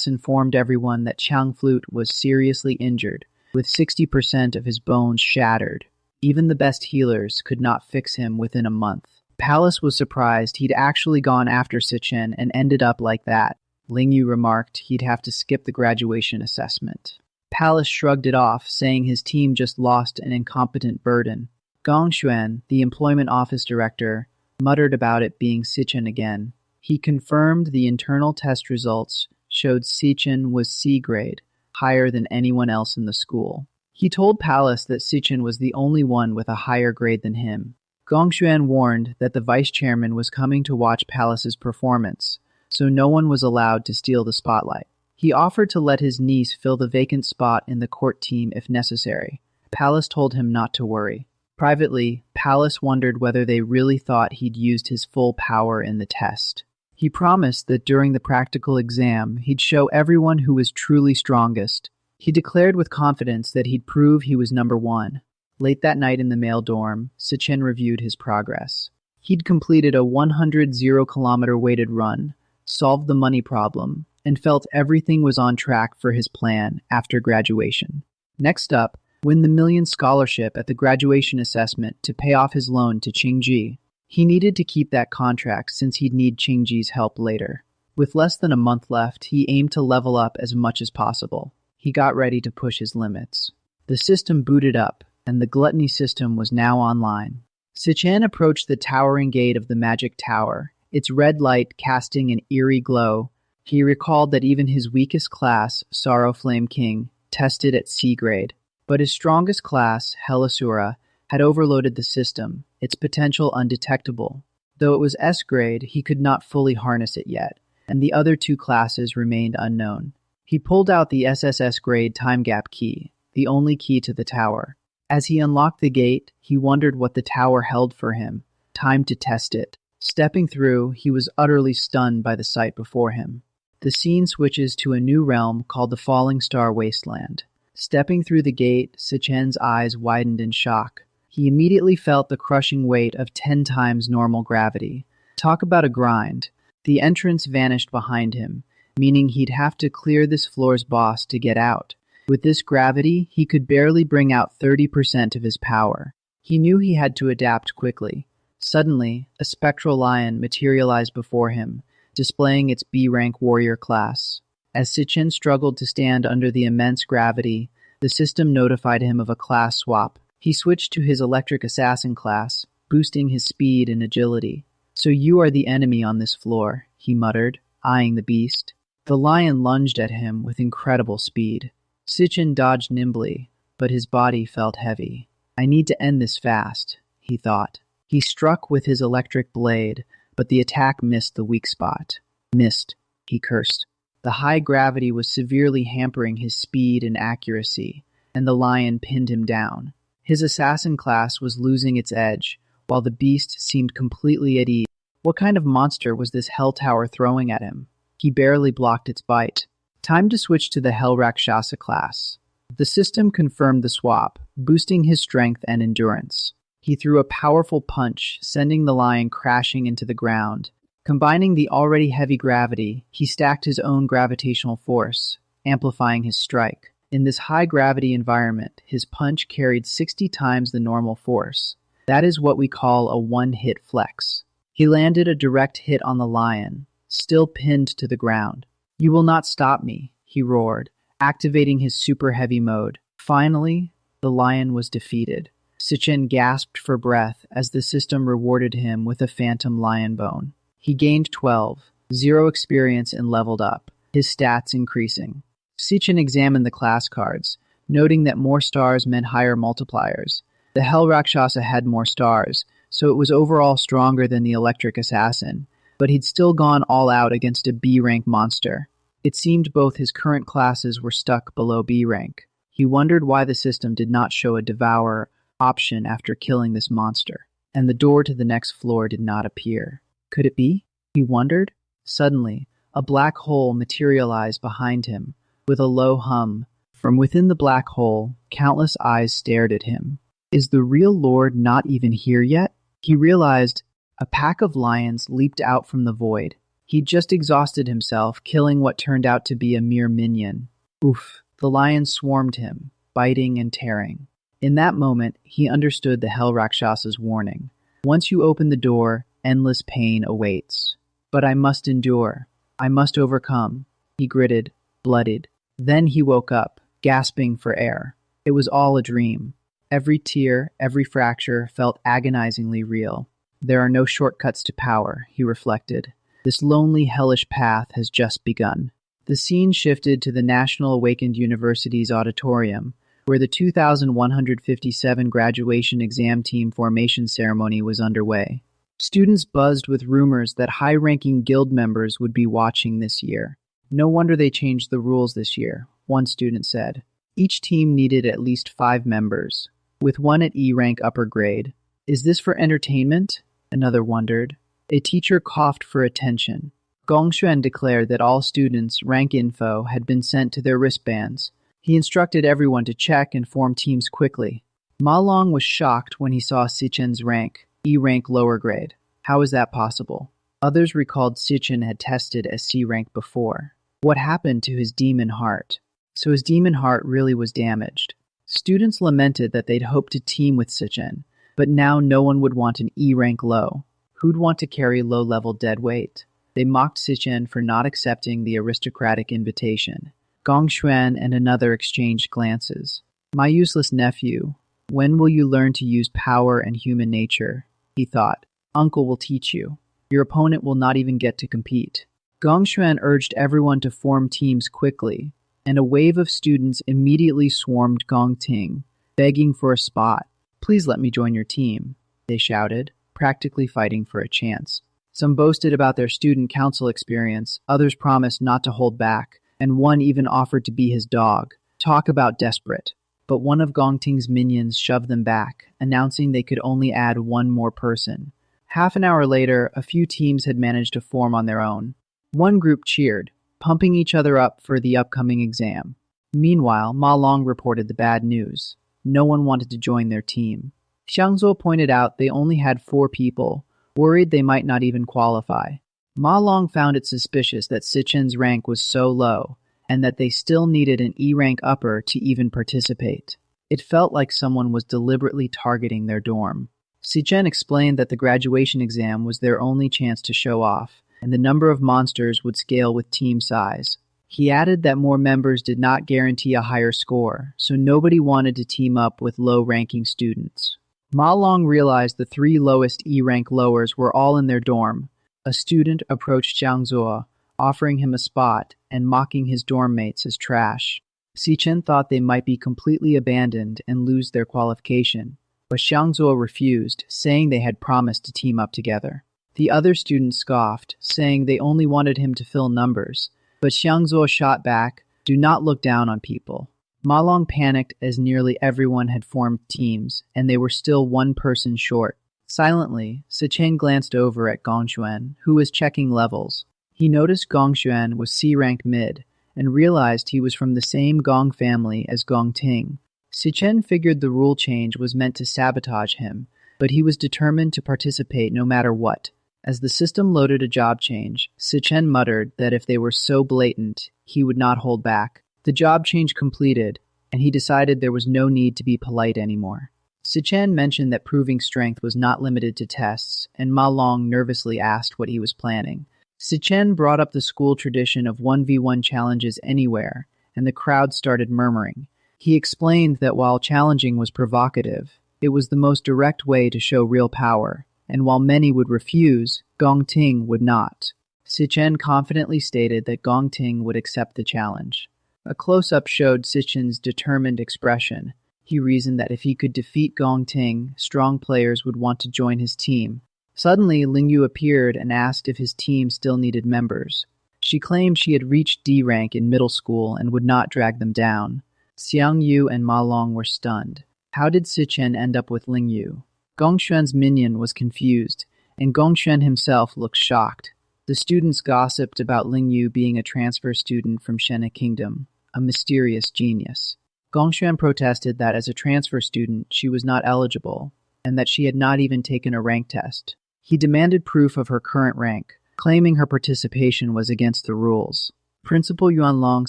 Speaker 1: informed everyone that Jiang Flute was seriously injured, with 60% of his bones shattered. Even the best healers could not fix him within a month. Palace was surprised he'd actually gone after Si Chen and ended up like that. Ling Yu remarked he'd have to skip the graduation assessment. Palace shrugged it off, saying his team just lost an incompetent burden. Gong Cheng, the employment office director, muttered about it being Si Chen again. He confirmed the internal test results showed Si Chen was C grade, higher than anyone else in the school. He told Palace that Si Chen was the only one with a higher grade than him. Gong Cheng warned that the vice chairman was coming to watch Palace's performance, so no one was allowed to steal the spotlight. He offered to let his niece fill the vacant spot in the court team if necessary. Palace told him not to worry. Privately, Palace wondered whether they really thought he'd used his full power in the test. He promised that during the practical exam, he'd show everyone who was truly strongest. He declared with confidence that he'd prove he was number one. Late that night in the male dorm, Si Chen reviewed his progress. He'd completed a 100 0-kilometer weighted run, solved the money problem, and felt everything was on track for his plan after graduation. Next up, win the million scholarship at the graduation assessment to pay off his loan to Qingji. He needed to keep that contract since he'd need Qingji's help later. With less than a month left, he aimed to level up as much as possible. He got ready to push his limits. The system booted up, and the Gluttony System was now online. Si Chen approached the towering gate of the magic tower, its red light casting an eerie glow. He recalled that even his weakest class, Sorrow Flame King, tested at C grade. But his strongest class, Hell Asura, had overloaded the system, its potential undetectable. Though it was S grade, he could not fully harness it yet, and the other two classes remained unknown. He pulled out the SSS grade time gap key, the only key to the tower. As he unlocked the gate, he wondered what the tower held for him. Time to test it. Stepping through, he was utterly stunned by the sight before him. The scene switches to a new realm called the Falling Star Wasteland. Stepping through the gate, Si Chen's eyes widened in shock. He immediately felt the crushing weight of 10 times normal gravity. Talk about a grind. The entrance vanished behind him, meaning he'd have to clear this floor's boss to get out. With this gravity, he could barely bring out 30% of his power. He knew he had to adapt quickly. Suddenly, a spectral lion materialized before him, displaying its B-rank warrior class. As Si Chen struggled to stand under the immense gravity, the system notified him of a class swap. He switched to his electric assassin class, boosting his speed and agility. "So you are the enemy on this floor," he muttered, eyeing the beast. The lion lunged at him with incredible speed. Si Chen dodged nimbly, but his body felt heavy. "I need to end this fast," he thought. He struck with his electric blade, but the attack missed the weak spot. "Missed," he cursed. The high gravity was severely hampering his speed and accuracy, and the lion pinned him down. His assassin class was losing its edge, while the beast seemed completely at ease. What kind of monster was this hell tower throwing at him? He barely blocked its bite. Time to switch to the Hell Rakshasa class. The system confirmed the swap, boosting his strength and endurance. He threw a powerful punch, sending the lion crashing into the ground. Combining the already heavy gravity, he stacked his own gravitational force, amplifying his strike. In this high-gravity environment, his punch carried 60 times the normal force. That is what we call a one-hit flex. He landed a direct hit on the lion, still pinned to the ground. "You will not stop me," he roared, activating his super-heavy mode. Finally, the lion was defeated. Si Chen gasped for breath as the system rewarded him with a phantom lion bone. He gained 12, 0 experience and leveled up, his stats increasing. Si Chen examined the class cards, noting that more stars meant higher multipliers. The Hell Rakshasa had more stars, so it was overall stronger than the Electric Assassin, but he'd still gone all out against a B-rank monster. It seemed both his current classes were stuck below B rank. He wondered why the system did not show a Devourer option after killing this monster, and the door to the next floor did not appear. Could it be? He wondered. Suddenly, a black hole materialized behind him, with a low hum. From within the black hole, countless eyes stared at him. Is the real Lord not even here yet? He realized a pack of lions leaped out from the void. He'd just exhausted himself, killing what turned out to be a mere minion. Oof. The lions swarmed him, biting and tearing. In that moment, he understood the Hell Rakshasa's warning. Once you open the door, endless pain awaits. But I must endure. I must overcome. He gritted, bloodied. Then he woke up, gasping for air. It was all a dream. Every tear, every fracture felt agonizingly real. There are no shortcuts to power, he reflected. This lonely, hellish path has just begun. The scene shifted to the National Awakened University's auditorium, where the 2,157 graduation exam team formation ceremony was underway. Students buzzed with rumors that high-ranking guild members would be watching this year. No wonder they changed the rules this year, one student said. Each team needed at least 5 members, with one at E-rank upper grade. Is this for entertainment? Another wondered. A teacher coughed for attention. Gong Cheng declared that all students' rank info had been sent to their wristbands. He instructed everyone to check and form teams quickly. Ma Long was shocked when he saw Si Chen's rank, E-rank lower grade. How is that possible? Others recalled Si Chen had tested as C-rank before. What happened to his demon heart? So his demon heart really was damaged. Students lamented that they'd hoped to team with Si Chen, but now no one would want an E-rank low. Who'd want to carry low-level dead weight? They mocked Si Chen for not accepting the aristocratic invitation. Gong Xuan and another exchanged glances. My useless nephew, when will you learn to use power and human nature? He thought. Uncle will teach you. Your opponent will not even get to compete. Gong Xuan urged everyone to form teams quickly, and a wave of students immediately swarmed Gong Ting, begging for a spot. Please let me join your team, they shouted, practically fighting for a chance. Some boasted about their student council experience, others promised not to hold back, and one even offered to be his dog. Talk about desperate. But one of Gong Ting's minions shoved them back, announcing they could only add one more person. Half an hour later, a few teams had managed to form on their own. One group cheered, pumping each other up for the upcoming exam. Meanwhile, Ma Long reported the bad news. No one wanted to join their team. Xiangzuo pointed out they only had 4 people, worried they might not even qualify. Ma Long found it suspicious that Si Chen's rank was so low, and that they still needed an E-rank upper to even participate. It felt like someone was deliberately targeting their dorm. Si Chen explained that the graduation exam was their only chance to show off, and the number of monsters would scale with team size. He added that more members did not guarantee a higher score, so nobody wanted to team up with low-ranking students. Ma Long realized the 3 lowest E-rank lowers were all in their dorm. A student approached Jiang Zuo, offering him a spot and mocking his dorm mates as trash. Si Chen thought they might be completely abandoned and lose their qualification, but Xiang Zuo refused, saying they had promised to team up together. The other students scoffed, saying they only wanted him to fill numbers, but Xiang Zuo shot back, "Do not look down on people." Ma Long panicked as nearly everyone had formed teams, and they were still one person short. Silently, Si Chen glanced over at Gong Xuan, who was checking levels. He noticed Gong Xuan was C-rank mid, and realized he was from the same Gong family as Gong Ting. Si Chen figured the rule change was meant to sabotage him, but he was determined to participate no matter what. As the system loaded a job change, Si Chen muttered that if they were so blatant, he would not hold back. The job change completed, and he decided there was no need to be polite anymore. Si Chen mentioned that proving strength was not limited to tests, and Ma Long nervously asked what he was planning. Si Chen brought up the school tradition of 1v1 challenges anywhere, and the crowd started murmuring. He explained that while challenging was provocative, it was the most direct way to show real power, and while many would refuse, Gong Ting would not. Si Chen confidently stated that Gong Ting would accept the challenge. A close-up showed Si Chen's determined expression. He reasoned that if he could defeat Gong Ting, strong players would want to join his team. Suddenly, Ling Yu appeared and asked if his team still needed members. She claimed she had reached D rank in middle school and would not drag them down. Xiang Yu and Ma Long were stunned. How did Si Chen end up with Ling Yu? Gong Xuan's minion was confused, and Gong Xuan himself looked shocked. The students gossiped about Ling Yu being a transfer student from Shena Kingdom, a mysterious genius. Gong Xuan protested that as a transfer student she was not eligible, and that she had not even taken a rank test. He demanded proof of her current rank, claiming her participation was against the rules. Principal Yuanlong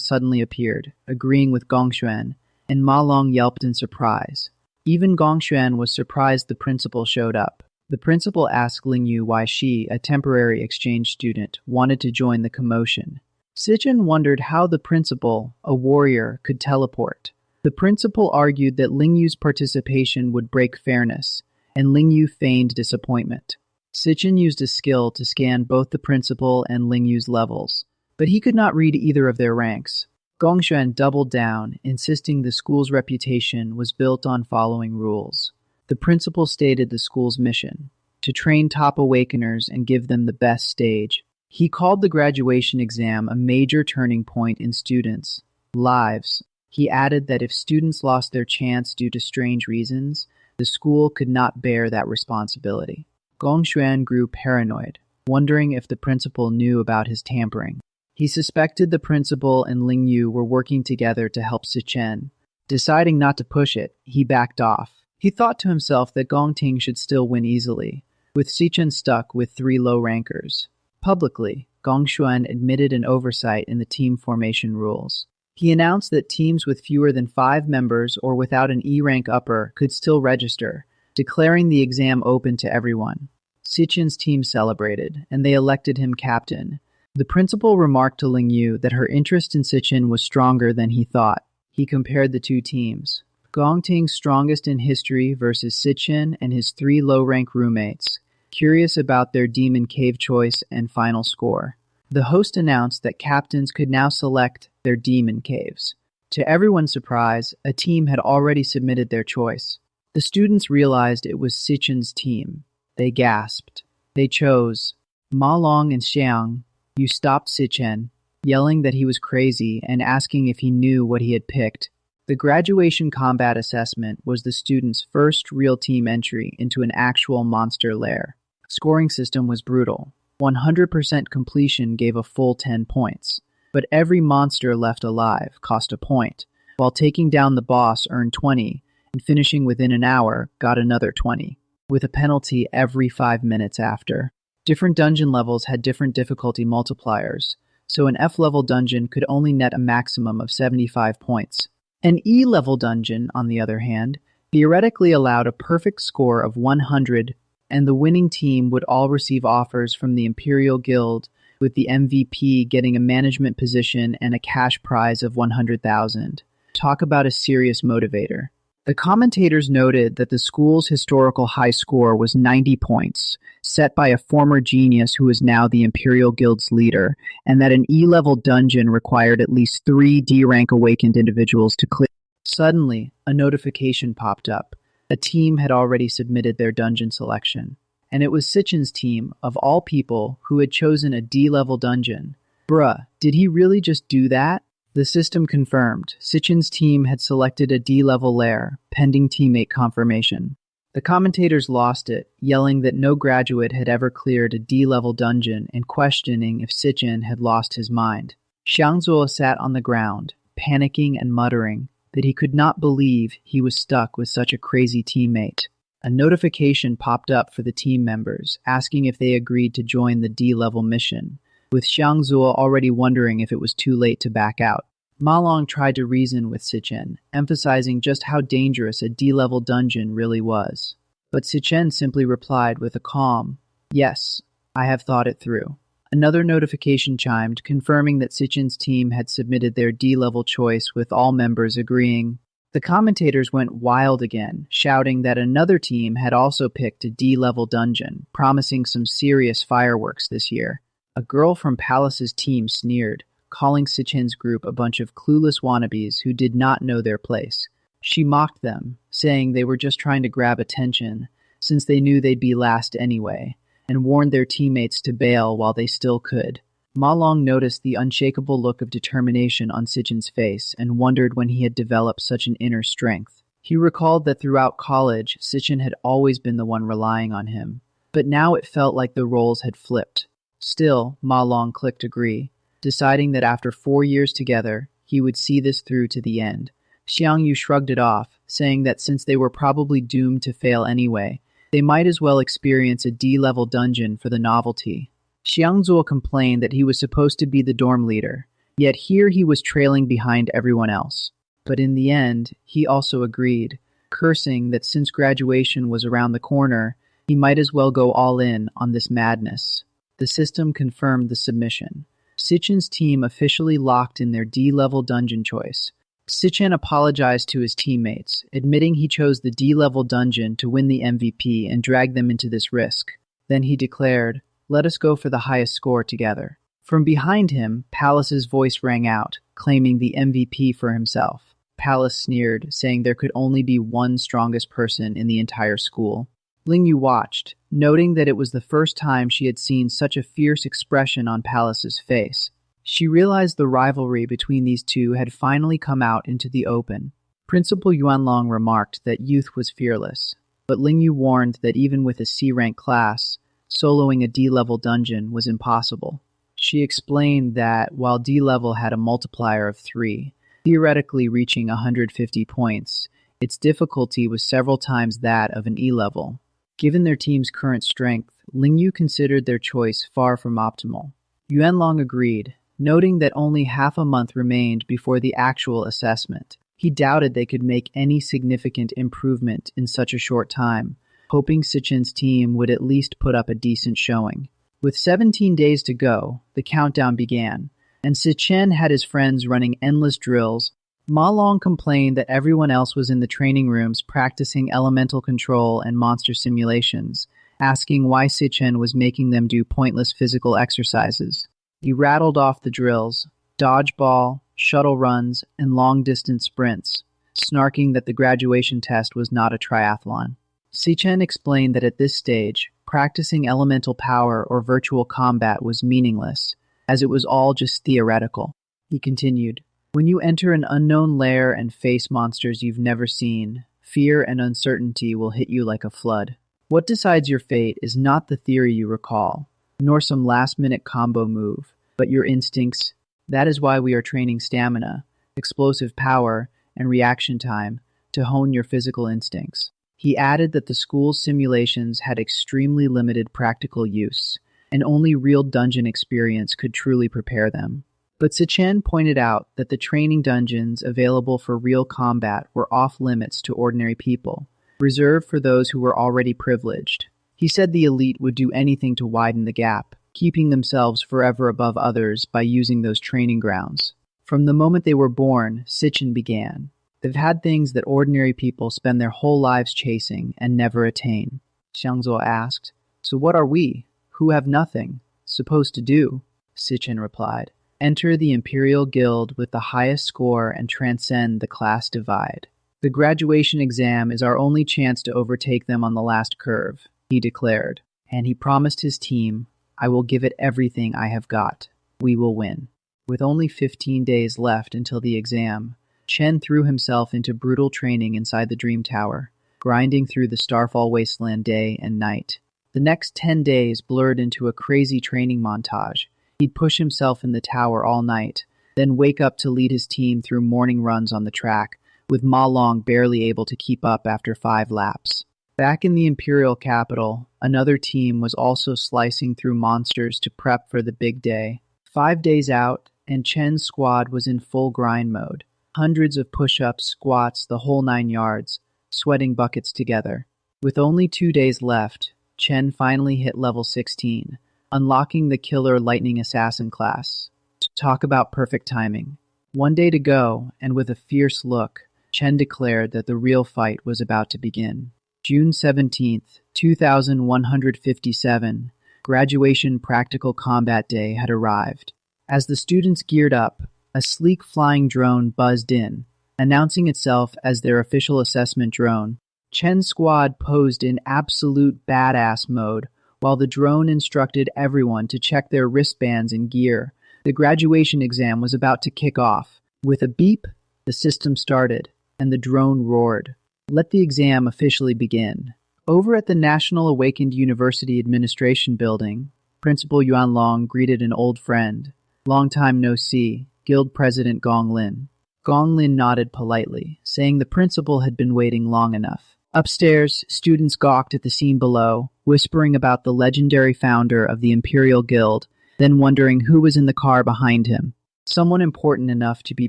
Speaker 1: suddenly appeared, agreeing with Gong Xuan, and Ma Long yelped in surprise. Even Gong Xuan was surprised the principal showed up. The principal asked Ling Yu why she, a temporary exchange student, wanted to join the commotion. Si Chen wondered how the principal, a warrior, could teleport. The principal argued that Ling Yu's participation would break fairness, and Ling Yu feigned disappointment. Si Chen used a skill to scan both the principal and Ling Yu's levels, but he could not read either of their ranks. Gong Cheng doubled down, insisting the school's reputation was built on following rules. The principal stated the school's mission: to train top awakeners and give them the best stage. He called the graduation exam a major turning point in students' lives. He added that if students lost their chance due to strange reasons, the school could not bear that responsibility. Gong Cheng grew paranoid, wondering if the principal knew about his tampering. He suspected the principal and Ling Yu were working together to help Si Chen. Deciding not to push it, he backed off. He thought to himself that Gong Ting should still win easily, with Si Chen stuck with 3 low rankers. Publicly, Gong Cheng admitted an oversight in the team formation rules. He announced that teams with fewer than 5 members or without an E-rank upper could still register, declaring the exam open to everyone. Si Chen's team celebrated, and they elected him captain. The principal remarked to Ling Yu that her interest in Si Chen was stronger than he thought. He compared the 2 teams. Gong Ting's strongest in history versus Si Chen and his 3 low-rank roommates, curious about their demon cave choice and final score. The host announced that captains could now select their demon caves. To everyone's surprise, a team had already submitted their choice. The students realized it was Si Chen's team. They gasped. They chose Ma Long and Jiang. You stopped Si Chen, yelling that he was crazy and asking if he knew what he had picked. The graduation combat assessment was the students' first real team entry into an actual monster lair. Scoring system was brutal. 100% completion gave a full 10 points, but every monster left alive cost a point, while taking down the boss earned 20, and finishing within an hour got another 20, with a penalty every 5 minutes after. Different dungeon levels had different difficulty multipliers, so an F-level dungeon could only net a maximum of 75 points. An E-level dungeon, on the other hand, theoretically allowed a perfect score of 100, and the winning team would all receive offers from the Imperial Guild, with the MVP getting a management position and a cash prize of 100,000. Talk about a serious motivator. The commentators noted that the school's historical high score was 90 points, set by a former genius who is now the Imperial Guild's leader, and that an E-level dungeon required at least 3 D-rank awakened individuals to clear. Suddenly, a notification popped up. A team had already submitted their dungeon selection, and it was Si Chen's team, of all people, who had chosen a D-level dungeon. Bruh, did he really just do that? The system confirmed. Si Chen's team had selected a D-level lair, pending teammate confirmation. The commentators lost it, yelling that no graduate had ever cleared a D-level dungeon and questioning if Si Chen had lost his mind. Xiangzuo sat on the ground, panicking and muttering that he could not believe he was stuck with such a crazy teammate. A notification popped up for the team members, asking if they agreed to join the D-level mission, with Xiangzuo already wondering if it was too late to back out. Ma Long tried to reason with Si Chen, emphasizing just how dangerous a D-level dungeon really was. But Si Chen simply replied with a calm, "Yes, I have thought it through." Another notification chimed, confirming that Si Chen's team had submitted their D-level choice, with all members agreeing. The commentators went wild again, shouting that another team had also picked a D-level dungeon, promising some serious fireworks this year. A girl from Palace's team sneered, calling Si Chen's group a bunch of clueless wannabes who did not know their place. She mocked them, saying they were just trying to grab attention, since they knew they'd be last anyway, and warned their teammates to bail while they still could. Ma Long noticed the unshakable look of determination on Si Chen's face and wondered when he had developed such an inner strength. He recalled that throughout college, Si Chen had always been the one relying on him, but now it felt like the roles had flipped. Still, Ma Long clicked agree, deciding that after 4 years together, he would see this through to the end. Xiang Yu shrugged it off, saying that since they were probably doomed to fail anyway, they might as well experience a D-level dungeon for the novelty. Xiangzuo complained that he was supposed to be the dorm leader, yet here he was trailing behind everyone else. But in the end, he also agreed, cursing that since graduation was around the corner, he might as well go all in on this madness. The system confirmed the submission. Si Chen's team officially locked in their D-level dungeon choice. Si Chen apologized to his teammates, admitting he chose the D-level dungeon to win the MVP and drag them into this risk. Then he declared, "Let us go for the highest score together." From behind him, Palace's voice rang out, claiming the MVP for himself. Palace sneered, saying there could only be one strongest person in the entire school. Lingyu watched, noting that it was the first time she had seen such a fierce expression on Palace's face. She realized the rivalry between these two had finally come out into the open. Principal Yuanlong remarked that youth was fearless, but Lingyu warned that even with a C-rank class, soloing a D-level dungeon was impossible. She explained that while D-level had a multiplier of 3, theoretically reaching 150 points, its difficulty was several times that of an E-level. Given their team's current strength, Lingyu considered their choice far from optimal. Yuanlong agreed, noting that only half a month remained before the actual assessment. He doubted they could make any significant improvement in such a short time, hoping Si Chen's team would at least put up a decent showing. With 17 days to go, the countdown began, and Si Chen had his friends running endless drills. Ma Long complained that everyone else was in the training rooms practicing elemental control and monster simulations, asking why Si Chen was making them do pointless physical exercises. He rattled off the drills, dodgeball, shuttle runs, and long-distance sprints, snarking that the graduation test was not a triathlon. Si Chen explained that at this stage, practicing elemental power or virtual combat was meaningless, as it was all just theoretical. He continued, "When you enter an unknown lair and face monsters you've never seen, fear and uncertainty will hit you like a flood. What decides your fate is not the theory you recall, nor some last-minute combo move, but your instincts. That is why we are training stamina, explosive power, and reaction time to hone your physical instincts." He added that the school's simulations had extremely limited practical use, and only real dungeon experience could truly prepare them. But Si Chen pointed out that the training dungeons available for real combat were off-limits to ordinary people, reserved for those who were already privileged. He said the elite would do anything to widen the gap, keeping themselves forever above others by using those training grounds. From the moment they were born, Si Chen began. They've had things that ordinary people spend their whole lives chasing and never attain. Xiangzuo asked, "So what are we, who have nothing, supposed to do?" Si Chen replied, "Enter the Imperial Guild with the highest score and transcend the class divide. The graduation exam is our only chance to overtake them on the last curve," he declared, and he promised his team, "I will give it everything I have got. We will win." With only 15 days left until the exam, Chen threw himself into brutal training inside the Dream Tower, grinding through the Starfall Wasteland day and night. The next 10 days blurred into a crazy training montage. He'd push himself in the tower all night, then wake up to lead his team through morning runs on the track, with Ma Long barely able to keep up after 5 laps. Back in the Imperial capital, another team was also slicing through monsters to prep for the big day. 5 days out, and Chen's squad was in full grind mode. Hundreds of push-ups, squats, the whole 9 yards, sweating buckets together. With only 2 days left, Chen finally hit level 16, unlocking the Killer Lightning Assassin class. Talk about perfect timing. 1 day to go, and with a fierce look, Chen declared that the real fight was about to begin. June 17th, 2157, Graduation Practical Combat Day had arrived. As the students geared up, a sleek flying drone buzzed in, announcing itself as their official assessment drone. Chen's squad posed in absolute badass mode, while the drone instructed everyone to check their wristbands and gear. The graduation exam was about to kick off. With a beep, the system started, and the drone roared. Let the exam officially begin. Over at the National Awakened University Administration Building, Principal Yuanlong greeted an old friend. Long time no see, Guild President Gong Lin. Gong Lin nodded politely, saying the principal had been waiting long enough. Upstairs, students gawked at the scene below, whispering about the legendary founder of the Imperial Guild, then wondering who was in the car behind him. Someone important enough to be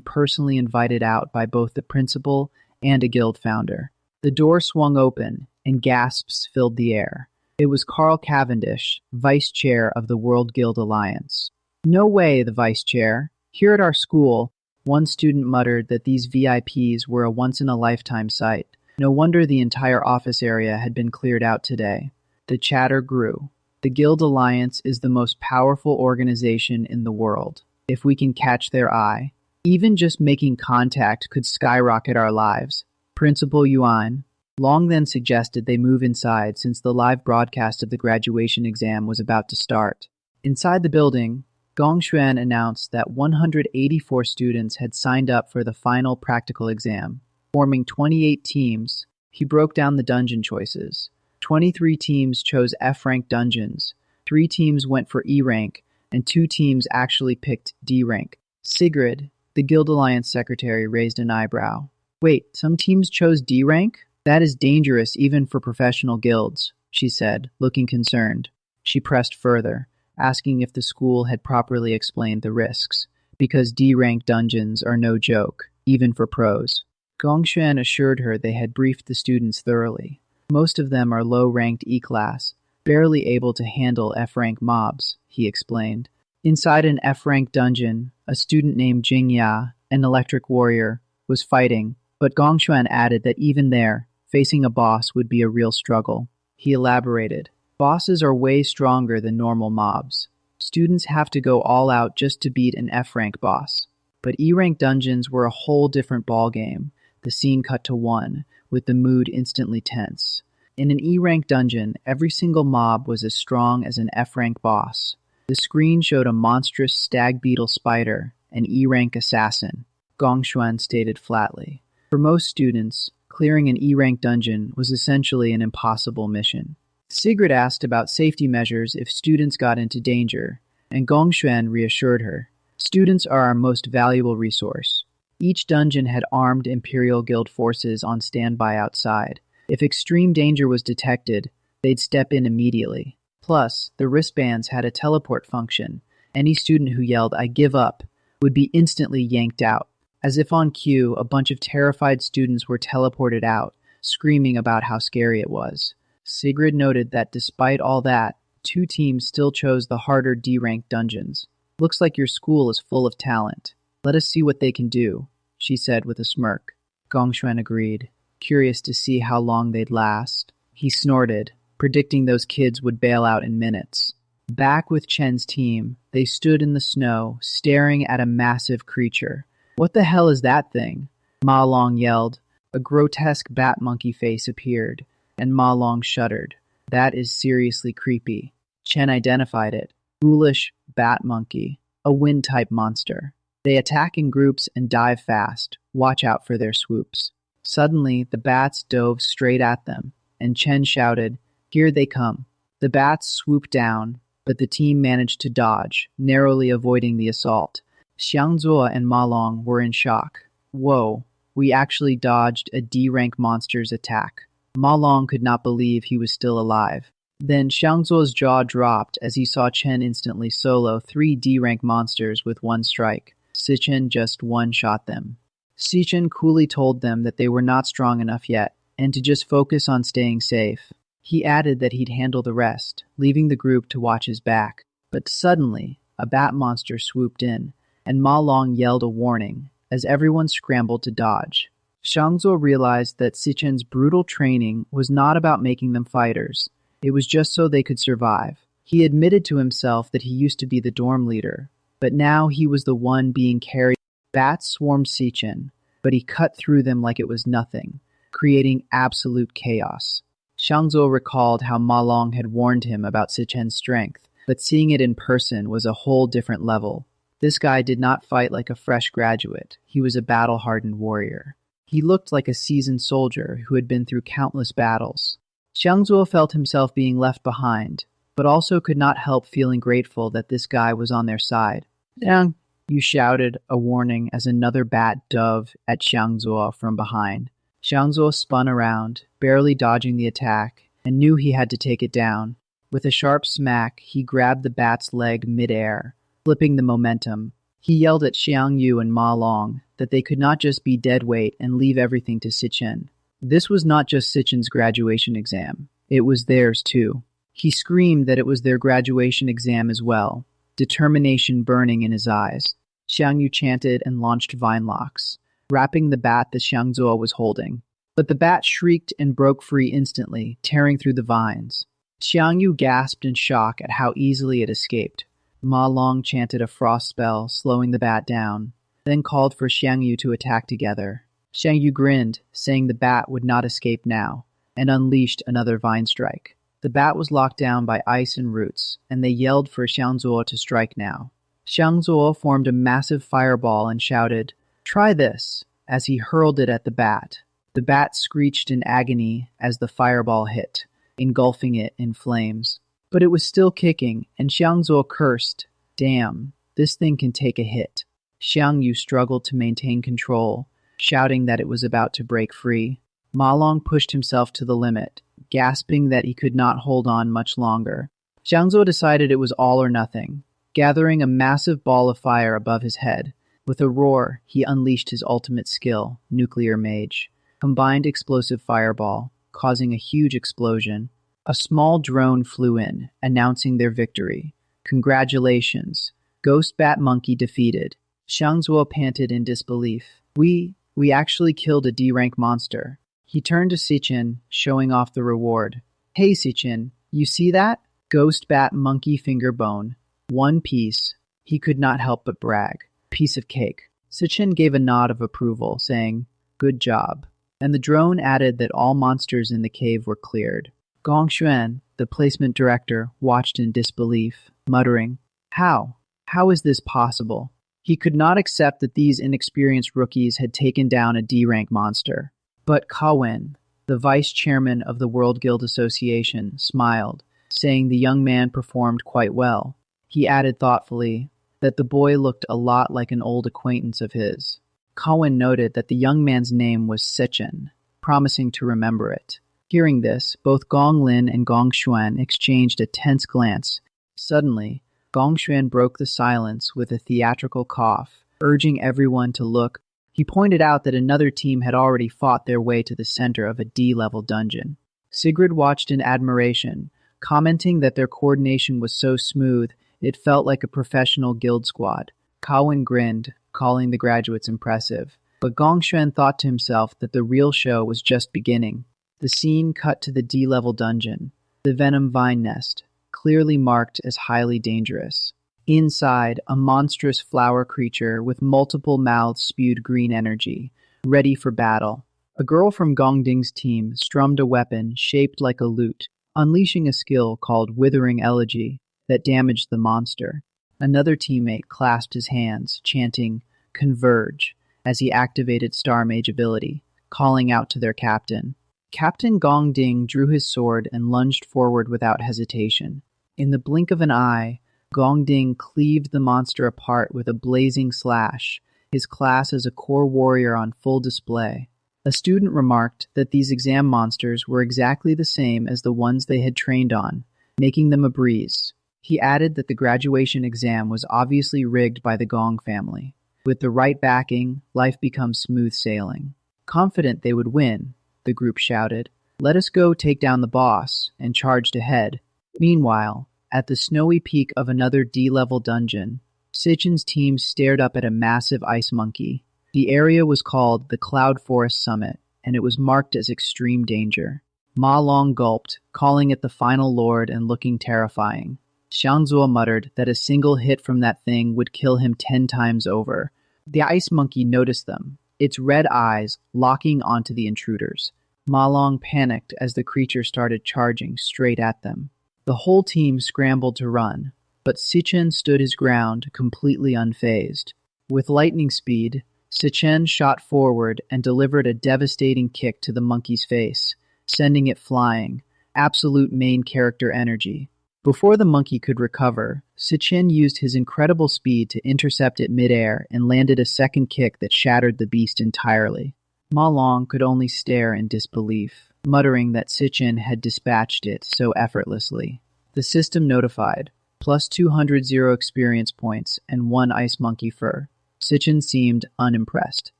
Speaker 1: personally invited out by both the principal and a guild founder. The door swung open, and gasps filled the air. It was Carl Cavendish, vice chair of the World Guild Alliance. "No way, the vice chair. Here at our school," one student muttered that these VIPs were a once-in-a-lifetime sight. No wonder the entire office area had been cleared out today. The chatter grew. The Guild Alliance is the most powerful organization in the world. If we can catch their eye, even just making contact could skyrocket our lives. Principal Yuan Long then suggested they move inside since the live broadcast of the graduation exam was about to start. Inside the building, Gong Cheng announced that 184 students had signed up for the final practical exam. Forming 28 teams, he broke down the dungeon choices. 23 teams chose F-rank dungeons, 3 teams went for E-rank, and 2 teams actually picked D-rank. Sigrid, the Guild Alliance secretary, raised an eyebrow. Wait, some teams chose D-rank? That is dangerous even for professional guilds, she said, looking concerned. She pressed further, asking if the school had properly explained the risks, because D-rank dungeons are no joke, even for pros. Gong Cheng assured her they had briefed the students thoroughly. Most of them are low-ranked E-class, barely able to handle F-rank mobs, he explained. Inside an F-rank dungeon, a student named Jiang, an electric warrior, was fighting, but Gong Cheng added that even there, facing a boss would be a real struggle. He elaborated. Bosses are way stronger than normal mobs. Students have to go all out just to beat an F-rank boss. But E-rank dungeons were a whole different ballgame. The scene cut to 1, with the mood instantly tense. In an E-rank dungeon, every single mob was as strong as an F-rank boss. The screen showed a monstrous stag beetle spider, an E-rank assassin, Gong Cheng stated flatly. For most students, clearing an E-rank dungeon was essentially an impossible mission. Sigrid asked about safety measures if students got into danger, and Gong Cheng reassured her. Students are our most valuable resource. Each dungeon had armed Imperial Guild forces on standby outside. If extreme danger was detected, they'd step in immediately. Plus, the wristbands had a teleport function. Any student who yelled, "I give up," would be instantly yanked out. As if on cue, a bunch of terrified students were teleported out, screaming about how scary it was. Sigrid noted that despite all that, 2 teams still chose the harder D-rank dungeons. Looks like your school is full of talent. Let us see what they can do, she said with a smirk. Gong Cheng agreed, curious to see how long they'd last. He snorted, predicting those kids would bail out in minutes. Back with Chen's team, they stood in the snow, staring at a massive creature. What the hell is that thing? Ma Long yelled. A grotesque bat monkey face appeared, and Ma Long shuddered. That is seriously creepy. Chen identified it. Foolish bat monkey, a wind-type monster. They attack in groups and dive fast. Watch out for their swoops. Suddenly, the bats dove straight at them, and Chen shouted, "Here they come." The bats swooped down, but the team managed to dodge, narrowly avoiding the assault. Xiangzuo and Ma Long were in shock. Whoa, we actually dodged a D-rank monster's attack. Ma Long could not believe he was still alive. Then Xiangzuo's jaw dropped as he saw Chen instantly solo 3 D-rank monsters with 1 strike. Si Chen just one-shot them. Si Chen coolly told them that they were not strong enough yet, and to just focus on staying safe. He added that he'd handle the rest, leaving the group to watch his back. But suddenly, a bat monster swooped in, and Ma Long yelled a warning, as everyone scrambled to dodge. Xiangzuo realized that Si Chen's brutal training was not about making them fighters. It was just so they could survive. He admitted to himself that he used to be the dorm leader, but now he was the one being carried. Bats swarmed Si Chen, but he cut through them like it was nothing, creating absolute chaos. Xiangzuo recalled how Ma Long had warned him about Si Chen's strength, but seeing it in person was a whole different level. This guy did not fight like a fresh graduate. He was a battle-hardened warrior. He looked like a seasoned soldier who had been through countless battles. Xiangzuo felt himself being left behind, but also could not help feeling grateful that this guy was on their side. "Jiang," you shouted, a warning as another bat dove at Xiangzuo from behind. Xiangzuo spun around, barely dodging the attack, and knew he had to take it down. With a sharp smack, he grabbed the bat's leg mid-air, flipping the momentum. He yelled at Xiang Yu and Ma Long that they could not just be dead weight and leave everything to Si Chen. This was not just Si Chen's graduation exam. It was theirs too. He screamed that it was their graduation exam as well, determination burning in his eyes. Xiang Yu chanted and launched vine locks, wrapping the bat that Xiangzuo was holding. But the bat shrieked and broke free instantly, tearing through the vines. Xiang Yu gasped in shock at how easily it escaped. Ma Long chanted a frost spell, slowing the bat down, then called for Xiang Yu to attack together. Xiang Yu grinned, saying the bat would not escape now, and unleashed another vine strike. The bat was locked down by ice and roots, and they yelled for Xiang Zuo to strike now. Xiang Zuo formed a massive fireball and shouted, "Try this," as he hurled it at the bat. The bat screeched in agony as the fireball hit, engulfing it in flames. But it was still kicking, and Xiang Zuo cursed, "Damn, this thing can take a hit." Xiang Yu struggled to maintain control, shouting that it was about to break free. Ma Long pushed himself to the limit, gasping that he could not hold on much longer. Xiang Zuo decided it was all or nothing, gathering a massive ball of fire above his head. With a roar, he unleashed his ultimate skill, Nuclear Mage. Combined explosive fireball, causing a huge explosion. A small drone flew in, announcing their victory. "Congratulations. Ghost Bat Monkey defeated." Xiang Zuo panted in disbelief. We actually killed a D-rank monster." He turned to Si Chen, showing off the reward. "Hey Si Chen, you see that? Ghost Bat Monkey Finger Bone. One piece." He could not help but brag. "Piece of cake." Si Chen gave a nod of approval, saying, "Good job." And the drone added that all monsters in the cave were cleared. Gong Cheng, the placement director, watched in disbelief, muttering, How? How is this possible?" He could not accept that these inexperienced rookies had taken down a D-rank monster. But Kawen, the vice chairman of the World Guild Association, smiled, saying the young man performed quite well. He added thoughtfully that the boy looked a lot like an old acquaintance of his. Kawen noted that the young man's name was Si Chen, promising to remember it. Hearing this, both Gong Lin and Gong Xuan exchanged a tense glance. Suddenly, Gong Xuan broke the silence with a theatrical cough, urging everyone to look. He pointed out that another team had already fought their way to the center of a D-level dungeon. Sigrid watched in admiration, commenting that their coordination was so smooth it felt like a professional guild squad. Cowan grinned, calling the graduates impressive. But Gong Xuan thought to himself that the real show was just beginning. The scene cut to the D-level dungeon, the Venom Vine Nest, clearly marked as highly dangerous. Inside, a monstrous flower creature with multiple mouths spewed green energy, ready for battle. A girl from Gong Ding's team strummed a weapon shaped like a lute, unleashing a skill called Withering Elegy that damaged the monster. Another teammate clasped his hands, chanting, Converge, as he activated Star Mage ability, calling out to their captain. Captain Gong Ding drew his sword and lunged forward without hesitation. In the blink of an eye, Gong Ding cleaved the monster apart with a blazing slash, his class as a core warrior on full display. A student remarked that these exam monsters were exactly the same as the ones they had trained on, making them a breeze. He added that the graduation exam was obviously rigged by the Gong family. With the right backing, life becomes smooth sailing. Confident they would win, the group shouted, "Let us go take down the boss," and charged ahead. Meanwhile, at the snowy peak of another D-level dungeon, Si Chen's team stared up at a massive ice monkey. The area was called the Cloud Forest Summit, and it was marked as extreme danger. Ma Long gulped, calling it the final lord and looking terrifying. Xiang Zuo muttered that a single hit from that thing would kill him 10 times over. The ice monkey noticed them, its red eyes locking onto the intruders. Ma Long panicked as the creature started charging straight at them. The whole team scrambled to run, but Si Chen stood his ground, completely unfazed. With lightning speed, Si Chen shot forward and delivered a devastating kick to the monkey's face, sending it flying, absolute main character energy. Before the monkey could recover, Si Chen used his incredible speed to intercept it midair and landed a second kick that shattered the beast entirely. Ma Long could only stare in disbelief, muttering that Si Chen had dispatched it so effortlessly. The system notified, plus 200 experience points and 1 ice monkey fur. Si Chen seemed unimpressed.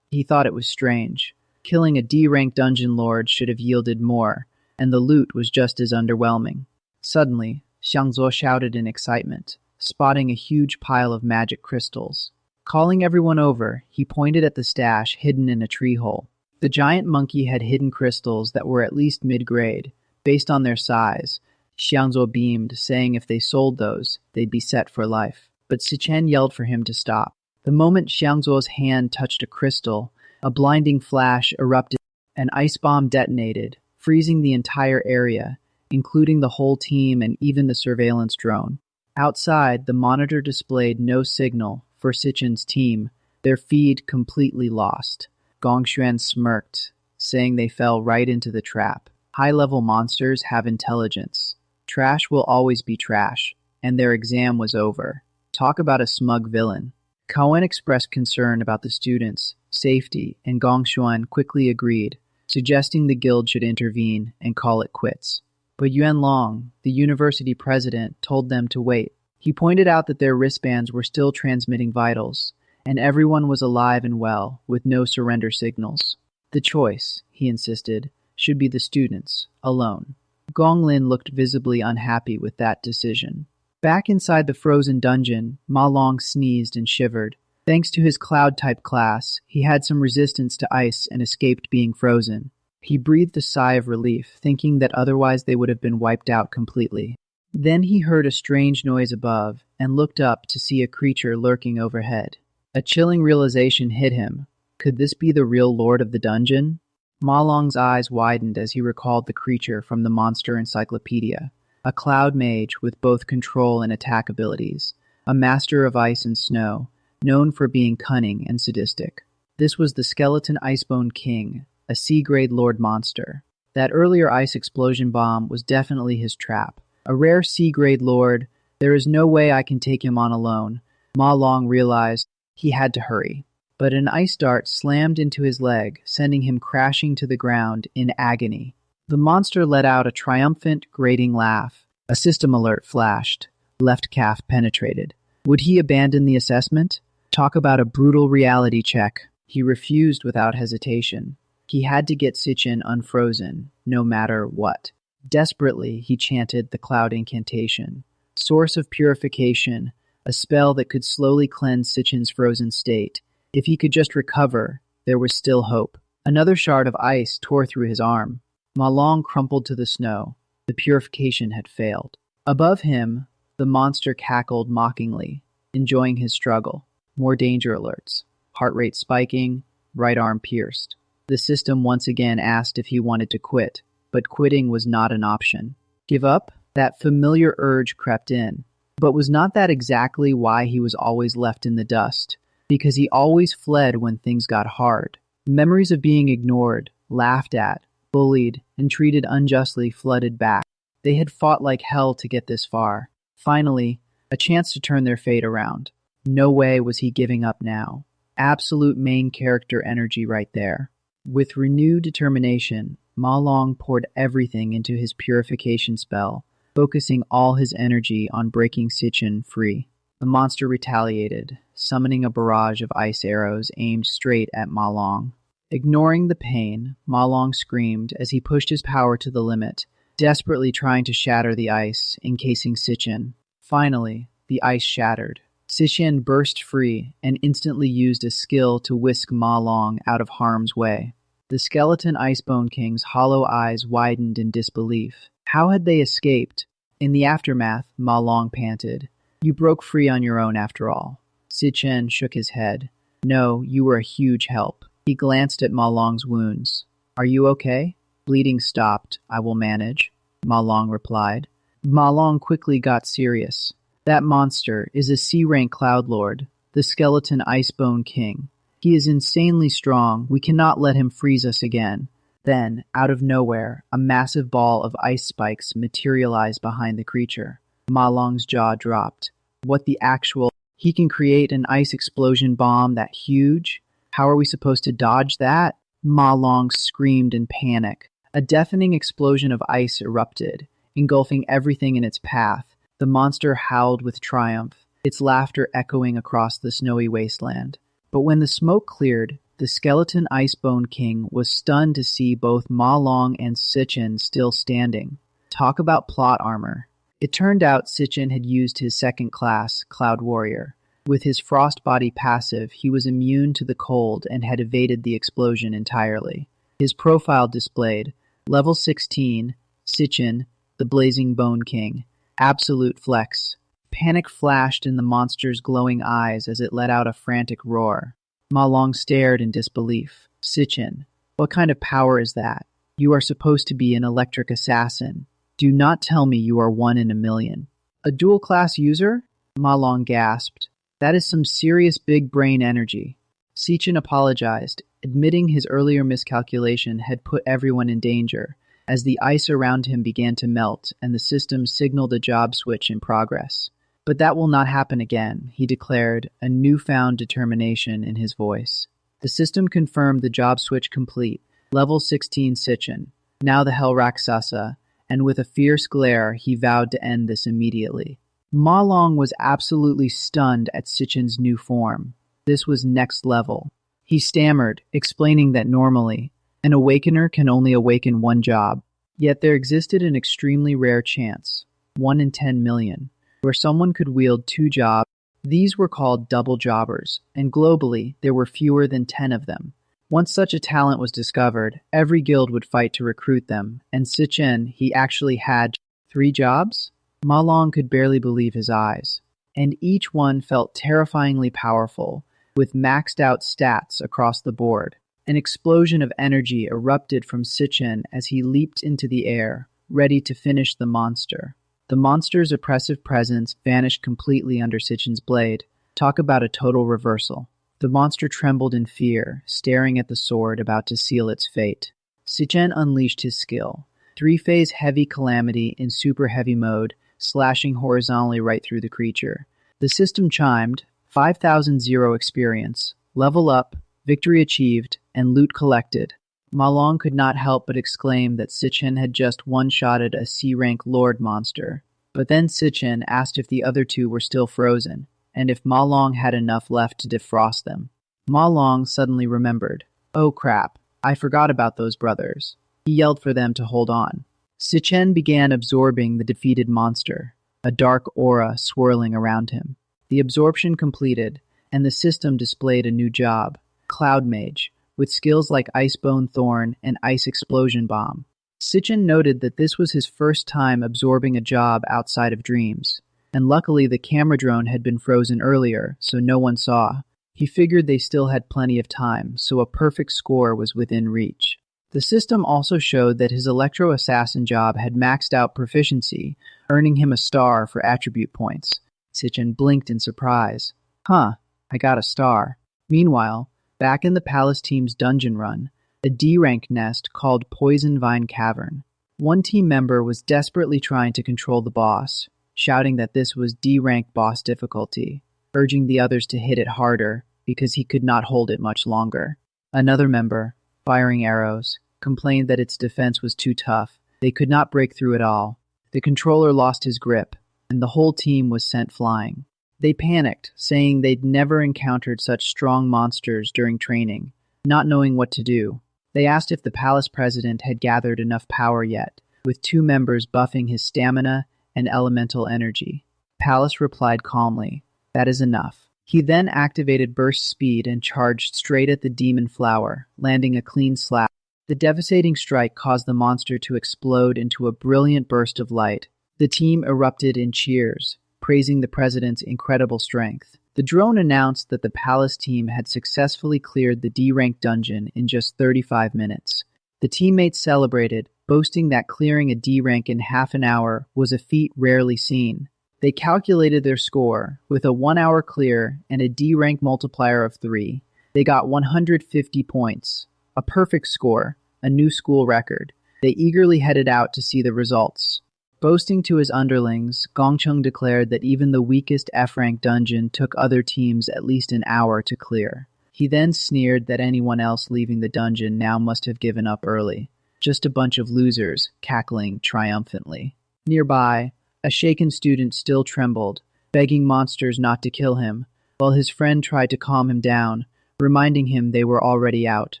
Speaker 1: He thought it was strange. Killing a D-rank dungeon lord should have yielded more, and the loot was just as underwhelming. Suddenly, Xiang Zuo shouted in excitement, spotting a huge pile of magic crystals. Calling everyone over, he pointed at the stash hidden in a tree hole. The giant monkey had hidden crystals that were at least mid-grade, based on their size. Xiangzuo beamed, saying if they sold those, they'd be set for life. But Si Chen yelled for him to stop. The moment Xiangzuo's hand touched a crystal, a blinding flash erupted. An ice bomb detonated, freezing the entire area, including the whole team and even the surveillance drone. Outside, the monitor displayed no signal for Si Chen's team, their feed completely lost. Gong Cheng smirked, saying they fell right into the trap. High-level monsters have intelligence. Trash will always be trash, and their exam was over. Talk about a smug villain. Cohen expressed concern about the students' safety, and Gong Xuan quickly agreed, suggesting the guild should intervene and call it quits. But Yuan Long, the university president, told them to wait. He pointed out that their wristbands were still transmitting vitals, and everyone was alive and well, with no surrender signals. The choice, he insisted, should be the students, alone. Gong Lin looked visibly unhappy with that decision. Back inside the frozen dungeon, Ma Long sneezed and shivered. Thanks to his cloud-type class, he had some resistance to ice and escaped being frozen. He breathed a sigh of relief, thinking that otherwise they would have been wiped out completely. Then he heard a strange noise above and looked up to see a creature lurking overhead. A chilling realization hit him. Could this be the real lord of the dungeon? Ma Long's eyes widened as he recalled the creature from the monster encyclopedia. A cloud mage with both control and attack abilities. A master of ice and snow, known for being cunning and sadistic. This was the skeleton Icebone King, a C-grade lord monster. That earlier ice explosion bomb was definitely his trap. A rare C-grade lord, there is no way I can take him on alone. Ma Long realized he had to hurry. But an ice dart slammed into his leg, sending him crashing to the ground in agony. The monster let out a triumphant, grating laugh. A system alert flashed. Left calf penetrated. Would he abandon the assessment? Talk about a brutal reality check. He refused without hesitation. He had to get Si Chen unfrozen, no matter what. Desperately, he chanted the cloud incantation. Source of purification, a spell that could slowly cleanse Si Chen's frozen state. If he could just recover, there was still hope. Another shard of ice tore through his arm. Ma Long crumpled to the snow. The purification had failed. Above him, the monster cackled mockingly, enjoying his struggle. More danger alerts. Heart rate spiking, right arm pierced. The system once again asked if he wanted to quit, but quitting was not an option. Give up? That familiar urge crept in. But was not that exactly why he was always left in the dust? Because he always fled when things got hard. Memories of being ignored, laughed at, bullied, and treated unjustly flooded back. They had fought like hell to get this far. Finally, a chance to turn their fate around. No way was he giving up now. Absolute main character energy right there. With renewed determination, Ma Long poured everything into his purification spell, focusing all his energy on breaking Si Chen free. The monster retaliated, summoning a barrage of ice arrows aimed straight at Ma Long. Ignoring the pain, Ma Long screamed as he pushed his power to the limit, desperately trying to shatter the ice, encasing Si Chen. Finally, the ice shattered. Si Chen burst free and instantly used a skill to whisk Ma Long out of harm's way. The skeleton Icebone King's hollow eyes widened in disbelief. How had they escaped? In the aftermath, Ma Long panted. You broke free on your own after all. Si Chen shook his head. No, you were a huge help. He glanced at Ma Long's wounds. Are you okay? Bleeding stopped. I will manage, Ma Long replied. Ma Long quickly got serious. That monster is a C-rank Cloud Lord, the skeleton Icebone King. He is insanely strong. We cannot let him freeze us again. Then, out of nowhere, a massive ball of ice spikes materialized behind the creature. Ma Long's jaw dropped. What the actual... He can create an ice explosion bomb that huge? How are we supposed to dodge that? Ma Long screamed in panic. A deafening explosion of ice erupted, engulfing everything in its path. The monster howled with triumph, its laughter echoing across the snowy wasteland. But when the smoke cleared, the skeleton Icebone King was stunned to see both Ma Long and Si Chen still standing. Talk about plot armor. It turned out Si Chen had used his second class, Cloud Warrior. With his frost body passive, he was immune to the cold and had evaded the explosion entirely. His profile displayed, Level 16, Si Chen, the blazing Bone King. Absolute flex. Panic flashed in the monster's glowing eyes as it let out a frantic roar. Ma Long stared in disbelief. Si Chen, what kind of power is that? You are supposed to be an electric assassin. Do not tell me you are one in a million. A dual-class user? Ma Long gasped. That is some serious big brain energy. Si Chen apologized, admitting his earlier miscalculation had put everyone in danger, as the ice around him began to melt and the system signaled a job switch in progress. But that will not happen again, he declared, a newfound determination in his voice. The system confirmed the job switch complete. Level 16 Si Chen, now the Hell Raksasa, and with a fierce glare he vowed to end this immediately. Ma Long was absolutely stunned at Si Chen's new form. This was next level. He stammered, explaining that normally, an awakener can only awaken one job. Yet there existed an extremely rare chance, 1 in 10 million, where someone could wield 2 jobs. These were called double jobbers, and globally there were fewer than 10 of them. Once such a talent was discovered, every guild would fight to recruit them, and Si Chen, he actually had 3 jobs? Ma Long could barely believe his eyes, and each one felt terrifyingly powerful, with maxed out stats across the board. An explosion of energy erupted from Si Chen as he leaped into the air, ready to finish the monster. The monster's oppressive presence vanished completely under Si Chen's blade. Talk about a total reversal. The monster trembled in fear, staring at the sword about to seal its fate. Si Chen unleashed his skill. 3-phase heavy calamity in super heavy mode, slashing horizontally right through the creature. The system chimed, 5,000 experience, level up, victory achieved, and loot collected. Ma Long could not help but exclaim that Si Chen had just one-shotted a C-rank Lord monster. But then Si Chen asked if the other 2 were still frozen, and if Ma Long had enough left to defrost them. Ma Long suddenly remembered. Oh crap, I forgot about those brothers. He yelled for them to hold on. Si Chen began absorbing the defeated monster, a dark aura swirling around him. The absorption completed, and the system displayed a new job, Cloud Mage, with skills like Icebone Thorn and Ice Explosion Bomb. Si Chen noted that this was his first time absorbing a job outside of dreams, and luckily the camera drone had been frozen earlier, so no one saw. He figured they still had plenty of time, so a perfect score was within reach. The system also showed that his Electro Assassin job had maxed out proficiency, earning him a star for attribute points. Si Chen blinked in surprise. Huh, I got a star. Meanwhile, back in the Palace team's dungeon run, a D-rank nest called Poison Vine Cavern. One team member was desperately trying to control the boss, shouting that this was D-rank boss difficulty, urging the others to hit it harder because he could not hold it much longer. Another member, firing arrows, complained that its defense was too tough. They could not break through it all. The controller lost his grip, and the whole team was sent flying. They panicked, saying they'd never encountered such strong monsters during training, not knowing what to do. They asked if the palace president had gathered enough power yet, with 2 members buffing his stamina and elemental energy. Palace replied calmly, that is enough. He then activated burst speed and charged straight at the demon flower, landing a clean slap. The devastating strike caused the monster to explode into a brilliant burst of light. The team erupted in cheers, praising the president's incredible strength. The drone announced that the Palace team had successfully cleared the D-rank dungeon in just 35 minutes. The teammates celebrated, boasting that clearing a D-rank in half an hour was a feat rarely seen. They calculated their score. With a 1-hour clear and a D-rank multiplier of 3, they got 150 points. A perfect score, a new school record. They eagerly headed out to see the results. Boasting to his underlings, Gong Cheng declared that even the weakest F-rank dungeon took other teams at least an hour to clear. He then sneered that anyone else leaving the dungeon now must have given up early. Just a bunch of losers, cackling triumphantly. Nearby, a shaken student still trembled, begging monsters not to kill him, while his friend tried to calm him down, reminding him they were already out.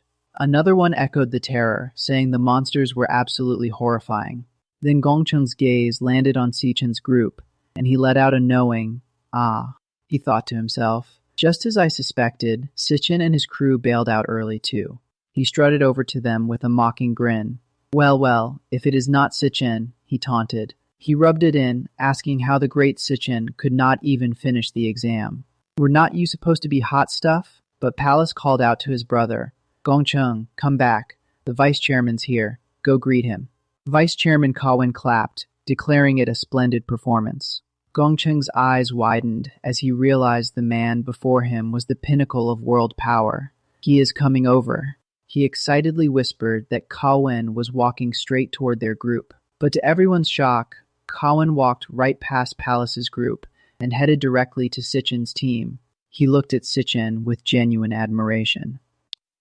Speaker 1: Another one echoed the terror, saying the monsters were absolutely horrifying. Then Gong Cheng's gaze landed on Si Chen's group, and he let out a knowing, "Ah," he thought to himself. Just as I suspected, Si Chen and his crew bailed out early too. He strutted over to them with a mocking grin. Well, well, if it is not Si Chen, he taunted. He rubbed it in, asking how the great Si Chen could not even finish the exam. Were not you supposed to be hot stuff? But Palace called out to his brother. Gong Cheng, come back. The vice chairman's here. Go greet him. Vice Chairman Kawin clapped, declaring it a splendid performance. Gong Cheng's eyes widened as he realized the man before him was the pinnacle of world power. He is coming over. He excitedly whispered that Kawin was walking straight toward their group. But to everyone's shock, Kawin walked right past Palace's group and headed directly to Si Chen's team. He looked at Si Chen with genuine admiration.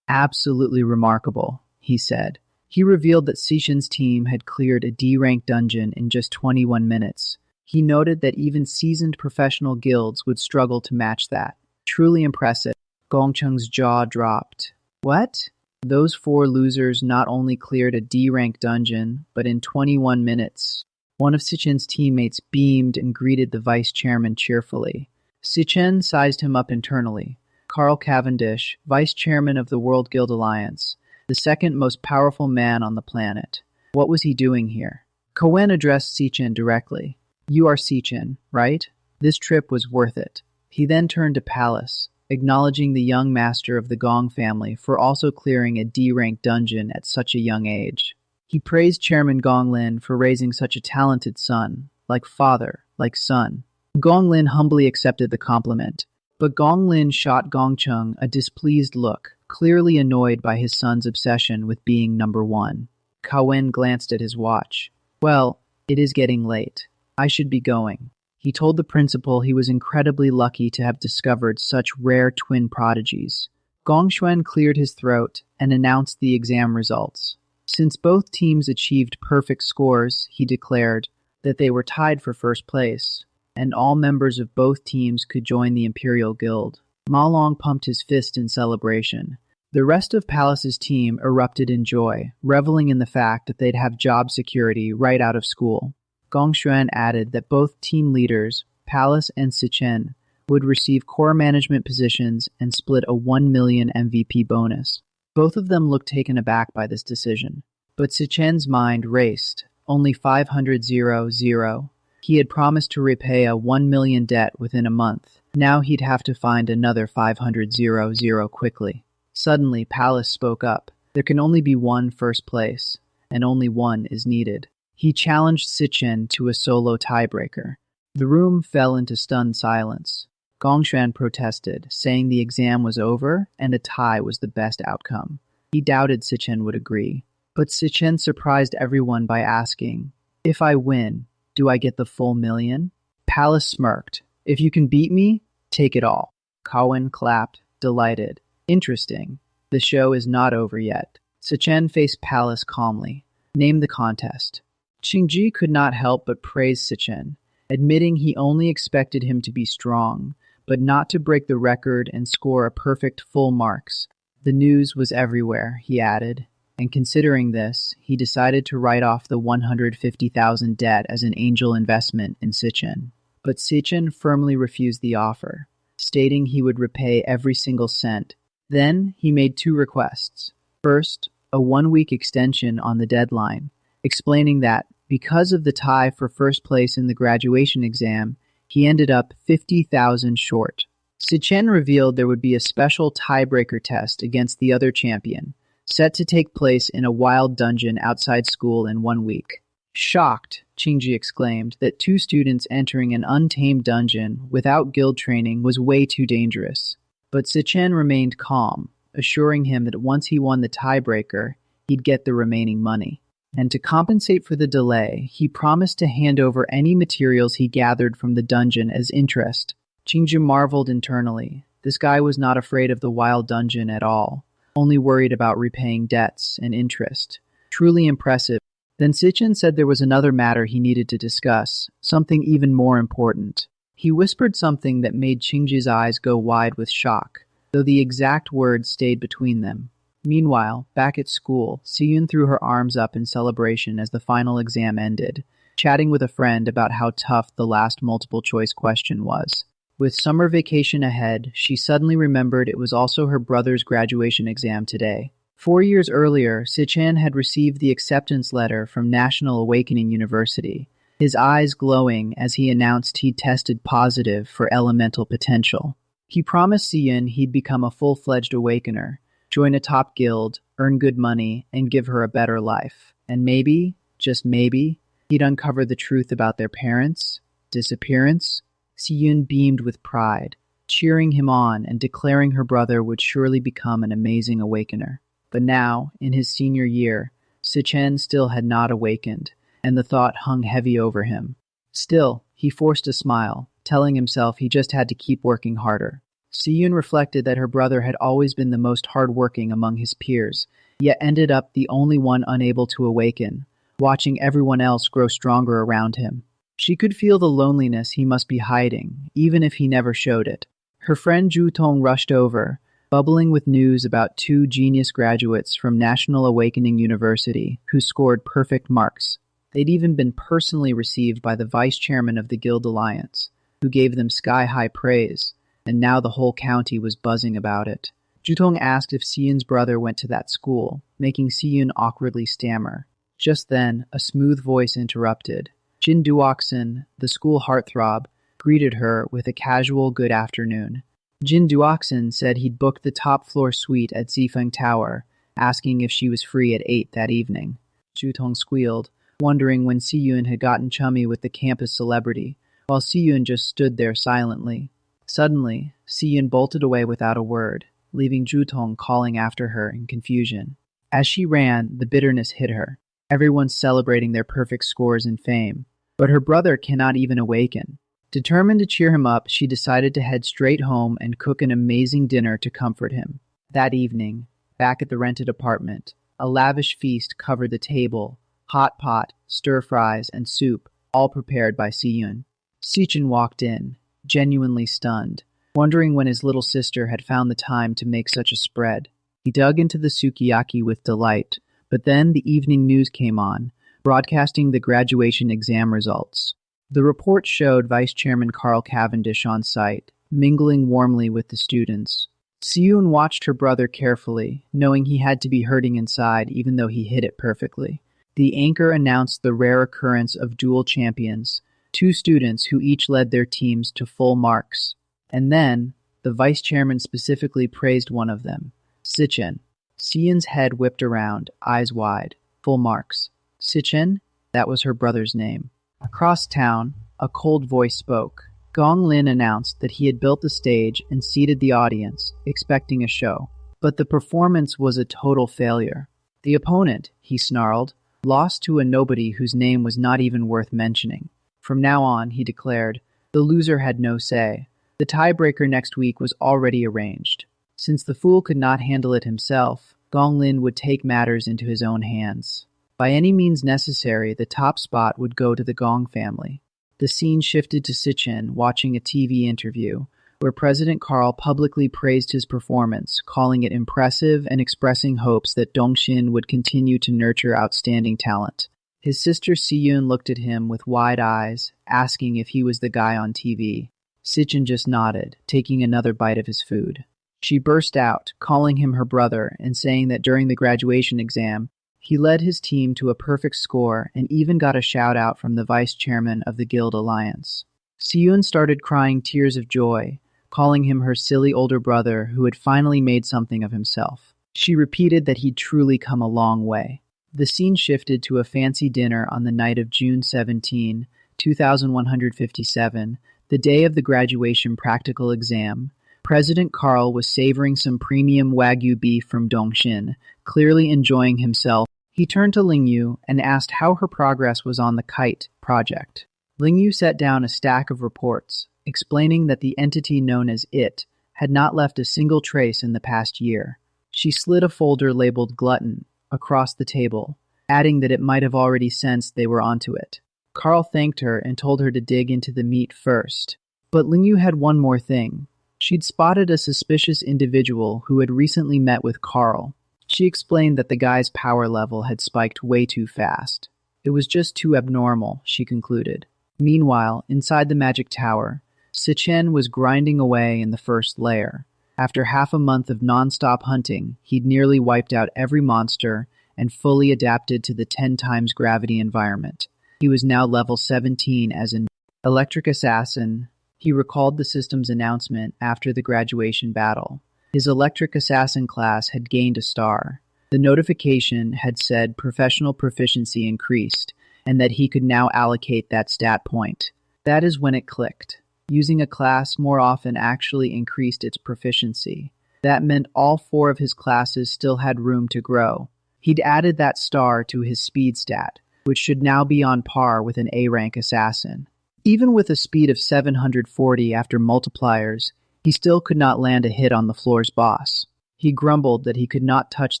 Speaker 1: Absolutely remarkable, he said. He revealed that Si Chen's team had cleared a D-rank dungeon in just 21 minutes. He noted that even seasoned professional guilds would struggle to match that. Truly impressive. Gong Cheng's jaw dropped. What? Those 4 losers not only cleared a D-rank dungeon, but in 21 minutes. One of Si Chen's teammates beamed and greeted the vice chairman cheerfully. Si Chen sized him up internally. Carl Cavendish, vice chairman of the World Guild Alliance, the second most powerful man on the planet. What was he doing here? Kawin addressed Si Chen directly. You are Si Chen, right? This trip was worth it. He then turned to Palace, acknowledging the young master of the Gong family for also clearing a D-rank dungeon at such a young age. He praised Chairman Gong Lin for raising such a talented son, like father, like son. Gong Lin humbly accepted the compliment, but Gong Lin shot Gong Cheng a displeased look, clearly annoyed by his son's obsession with being number 1. Kawin glanced at his watch. Well, it is getting late. I should be going. He told the principal he was incredibly lucky to have discovered such rare twin prodigies. Gong Xuan cleared his throat and announced the exam results. Since both teams achieved perfect scores, he declared that they were tied for first place, and all members of both teams could join the Imperial Guild. Ma Long pumped his fist in celebration. The rest of Palace's team erupted in joy, reveling in the fact that they'd have job security right out of school. Gong Xuan added that both team leaders, Palace and Si Chen, would receive core management positions and split a 1 million MVP bonus. Both of them looked taken aback by this decision, but Si Chen's mind raced. Only 500,000. He had promised to repay a 1 million debt within a month. Now he'd have to find another 500,000 quickly. Suddenly, Palace spoke up. There can only be one first place, and only one is needed. He challenged Si Chen to a solo tiebreaker. The room fell into stunned silence. Gong Xuan protested, saying the exam was over and a tie was the best outcome. He doubted Si Chen would agree. But Si Chen surprised everyone by asking, if I win, do I get the full million? Palace smirked. If you can beat me, take it all. Kawin clapped, delighted. Interesting. The show is not over yet. Si Chen faced Palace calmly. Name the contest. Qingji could not help but praise Si Chen, admitting he only expected him to be strong, but not to break the record and score a perfect full marks. The news was everywhere, he added, and considering this, he decided to write off the 150,000 debt as an angel investment in Si Chen. But Si Chen firmly refused the offer, stating he would repay every single cent. Then he made 2 requests. First, a 1-week extension on the deadline, explaining that, because of the tie for first place in the graduation exam, he ended up 50,000 short. Si Chen revealed there would be a special tiebreaker test against the other champion, set to take place in a wild dungeon outside school in 1 week. Shocked, Qingji exclaimed that 2 students entering an untamed dungeon without guild training was way too dangerous. But Si Chen remained calm, assuring him that once he won the tiebreaker, he'd get the remaining money. And to compensate for the delay, he promised to hand over any materials he gathered from the dungeon as interest. Qingji marveled internally. This guy was not afraid of the wild dungeon at all, only worried about repaying debts and interest. Truly impressive. Then Si Chen said there was another matter he needed to discuss, something even more important. He whispered something that made Qingji's eyes go wide with shock, though the exact words stayed between them. Meanwhile, back at school, Siyun threw her arms up in celebration as the final exam ended, chatting with a friend about how tough the last multiple-choice question was. With summer vacation ahead, she suddenly remembered it was also her brother's graduation exam today. 4 years earlier, Si Chen had received the acceptance letter from National Awakening University, his eyes glowing as he announced he'd tested positive for elemental potential. He promised Si Chen he'd become a full-fledged awakener, join a top guild, earn good money, and give her a better life. And maybe, just maybe, he'd uncover the truth about their parents' disappearance. Si Chen beamed with pride, cheering him on and declaring her brother would surely become an amazing awakener. But now, in his senior year, Si Chen still had not awakened, and the thought hung heavy over him. Still, he forced a smile, telling himself he just had to keep working harder. Si Chen reflected that her brother had always been the most hardworking among his peers, yet ended up the only one unable to awaken, watching everyone else grow stronger around him. She could feel the loneliness he must be hiding, even if he never showed it. Her friend Zhu Tong rushed over, bubbling with news about 2 genius graduates from National Awakening University who scored perfect marks. They'd even been personally received by the vice chairman of the Guild Alliance, who gave them sky-high praise, and now the whole county was buzzing about it. Zhu Tong asked if Si Yun's brother went to that school, making Si Yun awkwardly stammer. Just then, a smooth voice interrupted. Jin Duoxin, the school heartthrob, greeted her with a casual good afternoon. Jin Duoxin said he'd booked the top-floor suite at Zifeng Tower, asking if she was free at 8 that evening. Zhu Tong squealed, wondering when Si Yun had gotten chummy with the campus celebrity, while Si Yun just stood there silently. Suddenly, Si Yun bolted away without a word, leaving Zhu Tong calling after her in confusion. As she ran, the bitterness hit her. Everyone's celebrating their perfect scores and fame, but her brother cannot even awaken. Determined to cheer him up, she decided to head straight home and cook an amazing dinner to comfort him. That evening, back at the rented apartment, a lavish feast covered the table, hot pot, stir-fries, and soup, all prepared by Si Yun. Si Chen walked in, genuinely stunned, wondering when his little sister had found the time to make such a spread. He dug into the sukiyaki with delight, but then the evening news came on, broadcasting the graduation exam results. The report showed Vice Chairman Carl Cavendish on site, mingling warmly with the students. Si Yun watched her brother carefully, knowing he had to be hurting inside even though he hid it perfectly. The anchor announced the rare occurrence of dual champions, 2 students who each led their teams to full marks. And then, the vice chairman specifically praised one of them, Si Chen. Si Yun's head whipped around, eyes wide. Full marks. Si Chen? That was her brother's name. Across town, a cold voice spoke. Gong Lin announced that he had built the stage and seated the audience, expecting a show. But the performance was a total failure. The opponent, he snarled, lost to a nobody whose name was not even worth mentioning. From now on, he declared, the loser had no say. The tiebreaker next week was already arranged. Since the fool could not handle it himself, Gong Lin would take matters into his own hands. By any means necessary, the top spot would go to the Gong family. The scene shifted to Si Chen watching a TV interview, where President Carl publicly praised his performance, calling it impressive and expressing hopes that Dongxin would continue to nurture outstanding talent. His sister Si Yun looked at him with wide eyes, asking if he was the guy on TV. Si Chen just nodded, taking another bite of his food. She burst out, calling him her brother and saying that during the graduation exam, he led his team to a perfect score and even got a shout-out from the vice chairman of the Guild Alliance. Si Yun started crying tears of joy, calling him her silly older brother who had finally made something of himself. She repeated that he'd truly come a long way. The scene shifted to a fancy dinner on the night of June 17, 2157, the day of the graduation practical exam. President Carl was savoring some premium Wagyu beef from Dongxin, clearly enjoying himself. He turned to Lingyu and asked how her progress was on the kite project. Lingyu set down a stack of reports, explaining that the entity known as IT had not left a single trace in the past year. She slid a folder labeled Glutton across the table, adding that it might have already sensed they were onto it. Carl thanked her and told her to dig into the meat first. But Lingyu had one more thing. She'd spotted a suspicious individual who had recently met with Carl. She explained that the guy's power level had spiked way too fast. It was just too abnormal, she concluded. Meanwhile, inside the magic tower, Si Chen was grinding away in the first layer. After half a month of non-stop hunting, he'd nearly wiped out every monster and fully adapted to the 10 times gravity environment. He was now level 17 as an electric assassin. He recalled the system's announcement after the graduation battle. His electric assassin class had gained a star. The notification had said professional proficiency increased, and that he could now allocate that stat point. That is when it clicked. Using a class more often actually increased its proficiency. That meant all 4 of his classes still had room to grow. He'd added that star to his speed stat, which should now be on par with an A-rank assassin. Even with a speed of 740 after multipliers, he still could not land a hit on the floor's boss. He grumbled that he could not touch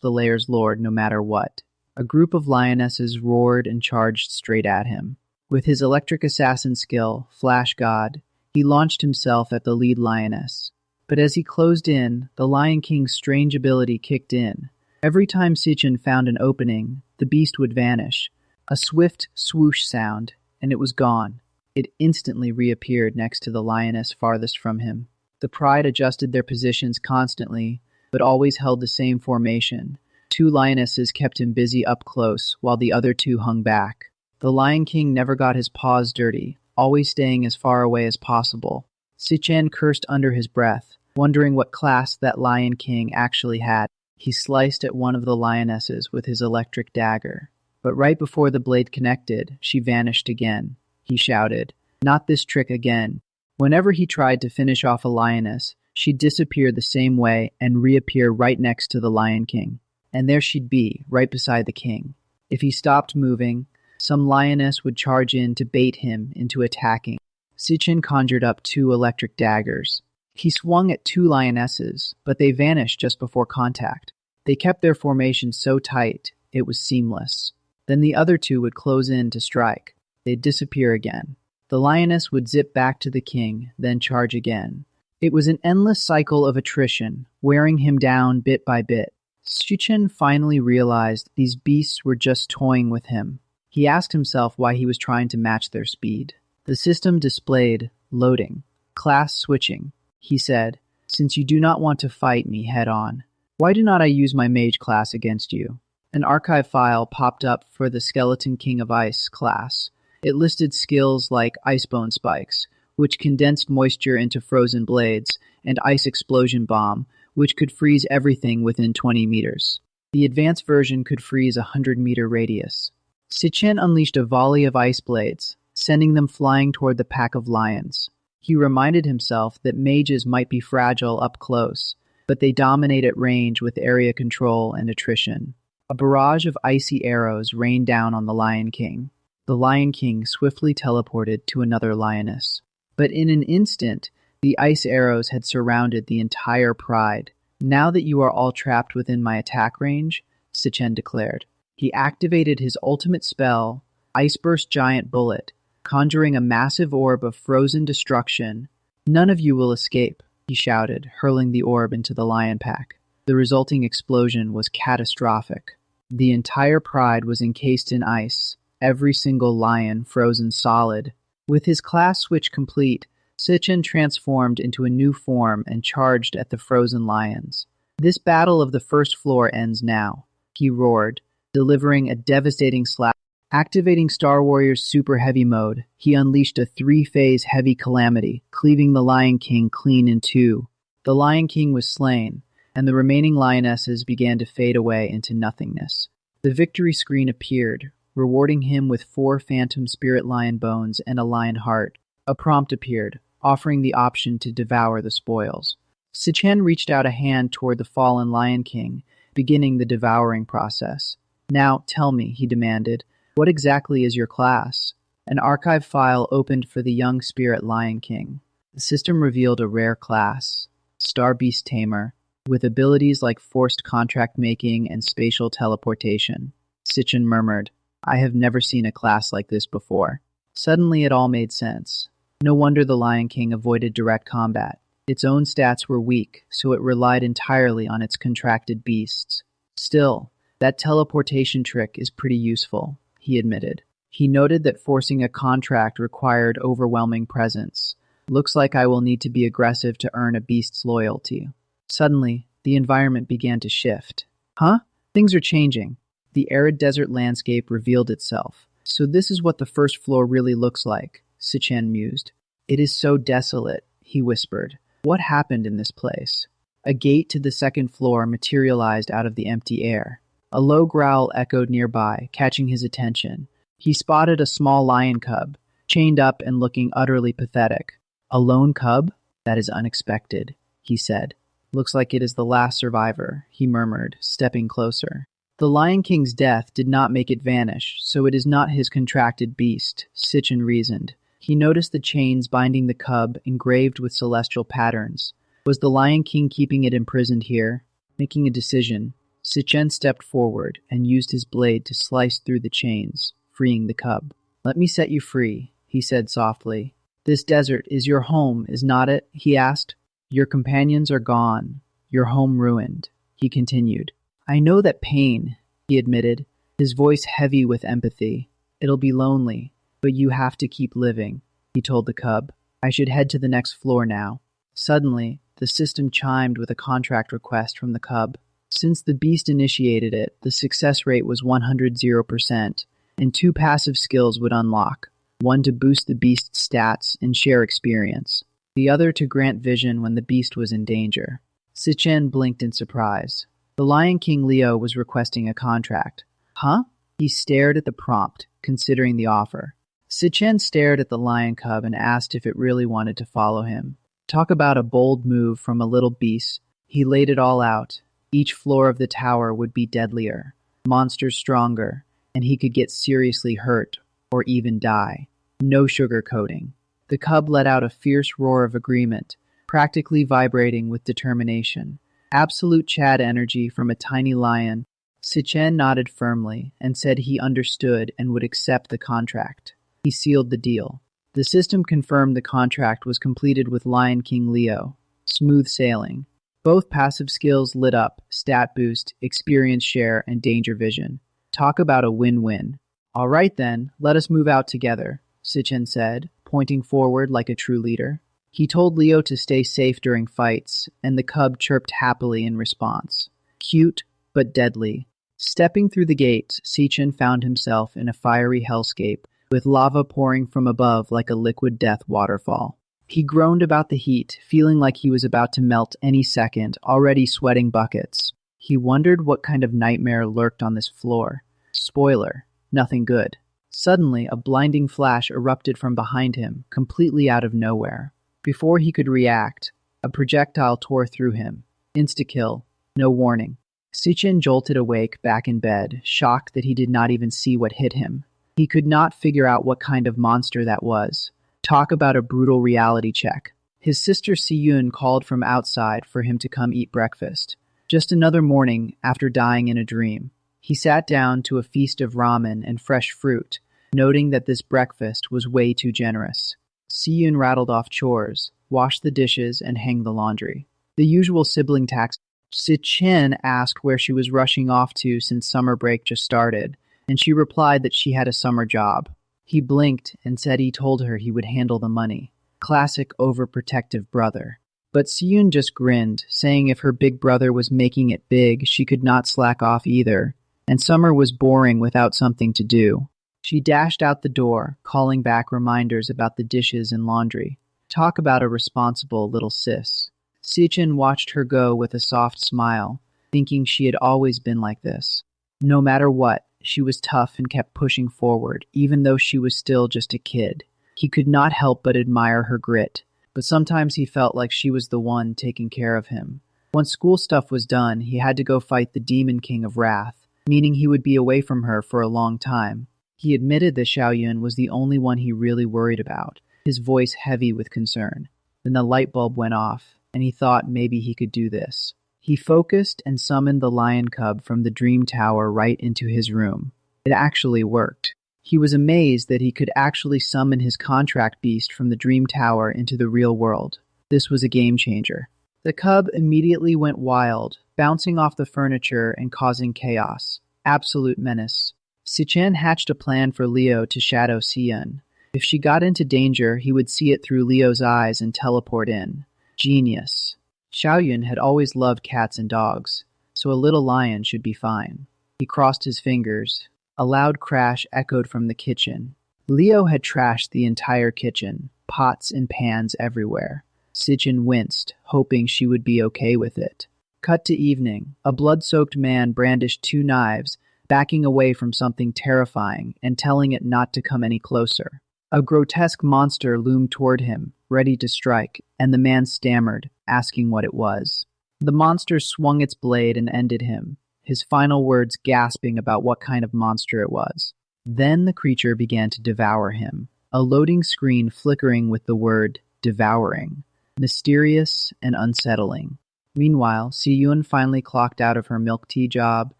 Speaker 1: the layer's lord no matter what. A group of lionesses roared and charged straight at him. With his electric assassin skill, Flash God, he launched himself at the lead lioness. But as he closed in, the Lion King's strange ability kicked in. Every time Si Chen found an opening, the beast would vanish. A swift swoosh sound, and it was gone. It instantly reappeared next to the lioness farthest from him. The pride adjusted their positions constantly, but always held the same formation. 2 lionesses kept him busy up close, while the other 2 hung back. The Lion King never got his paws dirty, always staying as far away as possible. Si Chen cursed under his breath, wondering what class that Lion King actually had. He sliced at one of the lionesses with his electric dagger. But right before the blade connected, she vanished again. He shouted, "Not this trick again." Whenever he tried to finish off a lioness, she'd disappear the same way and reappear right next to the Lion King. And there she'd be, right beside the king. If he stopped moving, some lioness would charge in to bait him into attacking. Si Chen conjured up 2 electric daggers. He swung at 2 lionesses, but they vanished just before contact. They kept their formation so tight, it was seamless. Then the other 2 would close in to strike. They'd disappear again. The lioness would zip back to the king, then charge again. It was an endless cycle of attrition, wearing him down bit by bit. Si Chen finally realized these beasts were just toying with him. He asked himself why he was trying to match their speed. The system displayed loading, class switching. He said, "Since you do not want to fight me head-on, why do not I use my mage class against you?" An archive file popped up for the Skeleton King of Ice class. It listed skills like Icebone Spikes, which condensed moisture into frozen blades, and Ice Explosion Bomb, which could freeze everything within 20 meters. The advanced version could freeze a 100-meter radius. Si Chen unleashed a volley of ice blades, sending them flying toward the pack of lions. He reminded himself that mages might be fragile up close, but they dominate at range with area control and attrition. A barrage of icy arrows rained down on the Lion King. The Lion King swiftly teleported to another lioness. But in an instant, the ice arrows had surrounded the entire pride. "Now that you are all trapped within my attack range," Si Chen declared. He activated his ultimate spell, Ice Burst Giant Bullet, conjuring a massive orb of frozen destruction. "None of you will escape," he shouted, hurling the orb into the lion pack. The resulting explosion was catastrophic. The entire pride was encased in ice, every single lion frozen solid. With his class switch complete, Si Chen transformed into a new form and charged at the frozen lions. "This battle of the first floor ends now," he roared, delivering a devastating slap. Activating Star Warrior's Super Heavy Mode, he unleashed a 3-phase heavy calamity, cleaving the Lion King clean in 2. The Lion King was slain, and the remaining lionesses began to fade away into nothingness. The victory screen appeared, rewarding him with 4 phantom spirit lion bones and a lion heart. A prompt appeared, offering the option to devour the spoils. Si Chen reached out a hand toward the fallen Lion King, beginning the devouring process. "Now, tell me," he demanded, "what exactly is your class?" An archive file opened for the young spirit Lion King. The system revealed a rare class, Star Beast Tamer, with abilities like forced contract making and spatial teleportation. Si Chen murmured, "I have never seen a class like this before." Suddenly it all made sense. No wonder the Lion King avoided direct combat. Its own stats were weak, so it relied entirely on its contracted beasts. Still, that teleportation trick is pretty useful, he admitted. He noted that forcing a contract required overwhelming presence. "Looks like I will need to be aggressive to earn a beast's loyalty." Suddenly, the environment began to shift. Huh? Things are changing. The arid desert landscape revealed itself. So this is what the first floor really looks like, Si Chen mused. It is so desolate, he whispered. What happened in this place? A gate to the second floor materialized out of the empty air. A low growl echoed nearby, catching his attention. He spotted a small lion cub, chained up and looking utterly pathetic. A lone cub? That is unexpected, he said. Looks like it is the last survivor, he murmured, stepping closer. The Lion King's death did not make it vanish, so it is not his contracted beast, Si Chen reasoned. He noticed the chains binding the cub engraved with celestial patterns. Was the Lion King keeping it imprisoned here? Making a decision, Si Chen stepped forward and used his blade to slice through the chains, freeing the cub. Let me set you free, he said softly. This desert is your home, is not it? He asked. Your companions are gone, your home ruined, he continued. I know that pain, he admitted, his voice heavy with empathy. It'll be lonely, but you have to keep living, he told the cub. I should head to the next floor now. Suddenly, the system chimed with a contract request from the cub. Since the beast initiated it, the success rate was 100%, and 2 passive skills would unlock, one to boost the beast's stats and share experience, the other to grant vision when the beast was in danger. Si Chen blinked in surprise. The Lion King Leo was requesting a contract. Huh? He stared at the prompt, considering the offer. Si Chen stared at the lion cub and asked if it really wanted to follow him. Talk about a bold move from a little beast. He laid it all out. Each floor of the tower would be deadlier, monsters stronger, and he could get seriously hurt or even die. No sugarcoating. The cub let out a fierce roar of agreement, practically vibrating with determination. Absolute Chad energy from a tiny lion. Si Chen nodded firmly and said he understood and would accept the contract. He sealed the deal. The system confirmed the contract was completed with Lion King Leo. Smooth sailing. Both passive skills lit up, stat boost, experience share, and danger vision. Talk about a win-win. All right then, let us move out together, Si Chen said, pointing forward like a true leader. He told Leo to stay safe during fights, and the cub chirped happily in response. Cute, but deadly. Stepping through the gates, Si Chen found himself in a fiery hellscape, with lava pouring from above like a liquid death waterfall. He groaned about the heat, feeling like he was about to melt any second, already sweating buckets. He wondered what kind of nightmare lurked on this floor. Spoiler, nothing good. Suddenly, a blinding flash erupted from behind him, completely out of nowhere. Before he could react, a projectile tore through him. Insta-kill. No warning. Si Chen jolted awake, back in bed, shocked that he did not even see what hit him. He could not figure out what kind of monster that was. Talk about a brutal reality check. His sister Si called from outside for him to come eat breakfast. Just another morning after dying in a dream. He sat down to a feast of ramen and fresh fruit, noting that this breakfast was way too generous. Si rattled off chores, washed the dishes, and hang the laundry. The usual sibling tax. Si Chen asked where she was rushing off to since summer break just started, and she replied that she had a summer job. He blinked and said he told her he would handle the money. Classic overprotective brother. But Si just grinned, saying if her big brother was making it big, she could not slack off either, and summer was boring without something to do. She dashed out the door, calling back reminders about the dishes and laundry. Talk about a responsible little sis. Si Chen watched her go with a soft smile, thinking she had always been like this. No matter what, she was tough and kept pushing forward, even though she was still just a kid. He could not help but admire her grit, but sometimes he felt like she was the one taking care of him. Once school stuff was done, he had to go fight the Demon King of Wrath, meaning he would be away from her for a long time. He admitted that Xiaoyun was the only one he really worried about, his voice heavy with concern. Then the light bulb went off, and he thought maybe he could do this. He focused and summoned the lion cub from the dream tower right into his room. It actually worked. He was amazed that he could actually summon his contract beast from the dream tower into the real world. This was a game changer. The cub immediately went wild, bouncing off the furniture and causing chaos. Absolute menace. Si Chen hatched a plan for Leo to shadow Si Chen. If she got into danger, he would see it through Leo's eyes and teleport in. Genius. Xiaoyun had always loved cats and dogs, so a little lion should be fine. He crossed his fingers. A loud crash echoed from the kitchen. Leo had trashed the entire kitchen, pots and pans everywhere. Si Chen winced, hoping she would be okay with it. Cut to evening. A blood-soaked man brandished 2 knives, backing away from something terrifying and telling it not to come any closer. A grotesque monster loomed toward him, ready to strike, and the man stammered, asking what it was. The monster swung its blade and ended him, his final words gasping about what kind of monster it was. Then the creature began to devour him, a loading screen flickering with the word devouring, mysterious and unsettling. Meanwhile, Si-Yun finally clocked out of her milk tea job,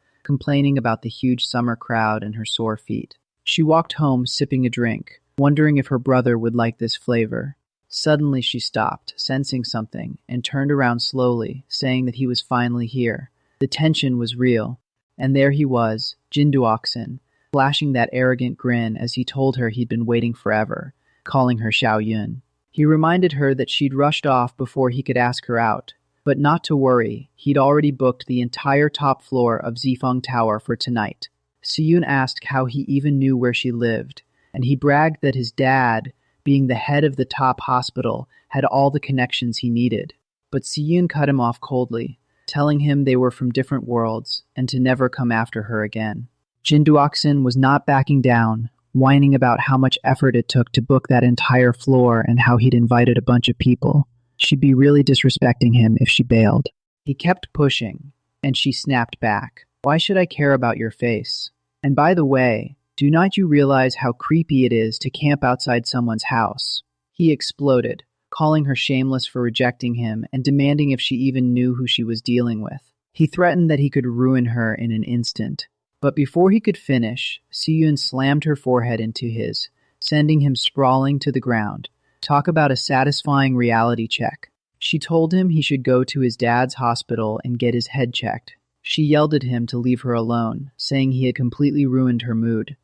Speaker 1: complaining about the huge summer crowd and her sore feet. She walked home sipping a drink, wondering if her brother would like this flavor. Suddenly she stopped, sensing something, and turned around slowly, saying that he was finally here. The tension was real, and there he was, Jinduoxin, flashing that arrogant grin as he told her he'd been waiting forever, calling her Xiaoyun. He reminded her that she'd rushed off before he could ask her out, but not to worry, he'd already booked the entire top floor of Zifeng Tower for tonight. Si-Yun asked how he even knew where she lived, and he bragged that his dad, being the head of the top hospital, had all the connections he needed. But Si-Yun cut him off coldly, telling him they were from different worlds and to never come after her again. Jinduoxin was not backing down, whining about how much effort it took to book that entire floor and how he'd invited a bunch of people. She'd be really disrespecting him if she bailed. He kept pushing, and she snapped back. "Why should I care about your face? And by the way, do not you realize how creepy it is to camp outside someone's house?" He exploded, calling her shameless for rejecting him and demanding if she even knew who she was dealing with. He threatened that he could ruin her in an instant. But before he could finish, Si-Yun slammed her forehead into his, sending him sprawling to the ground. Talk about a satisfying reality check. She told him he should go to his dad's hospital and get his head checked. She yelled at him to leave her alone, saying he had completely ruined her mood.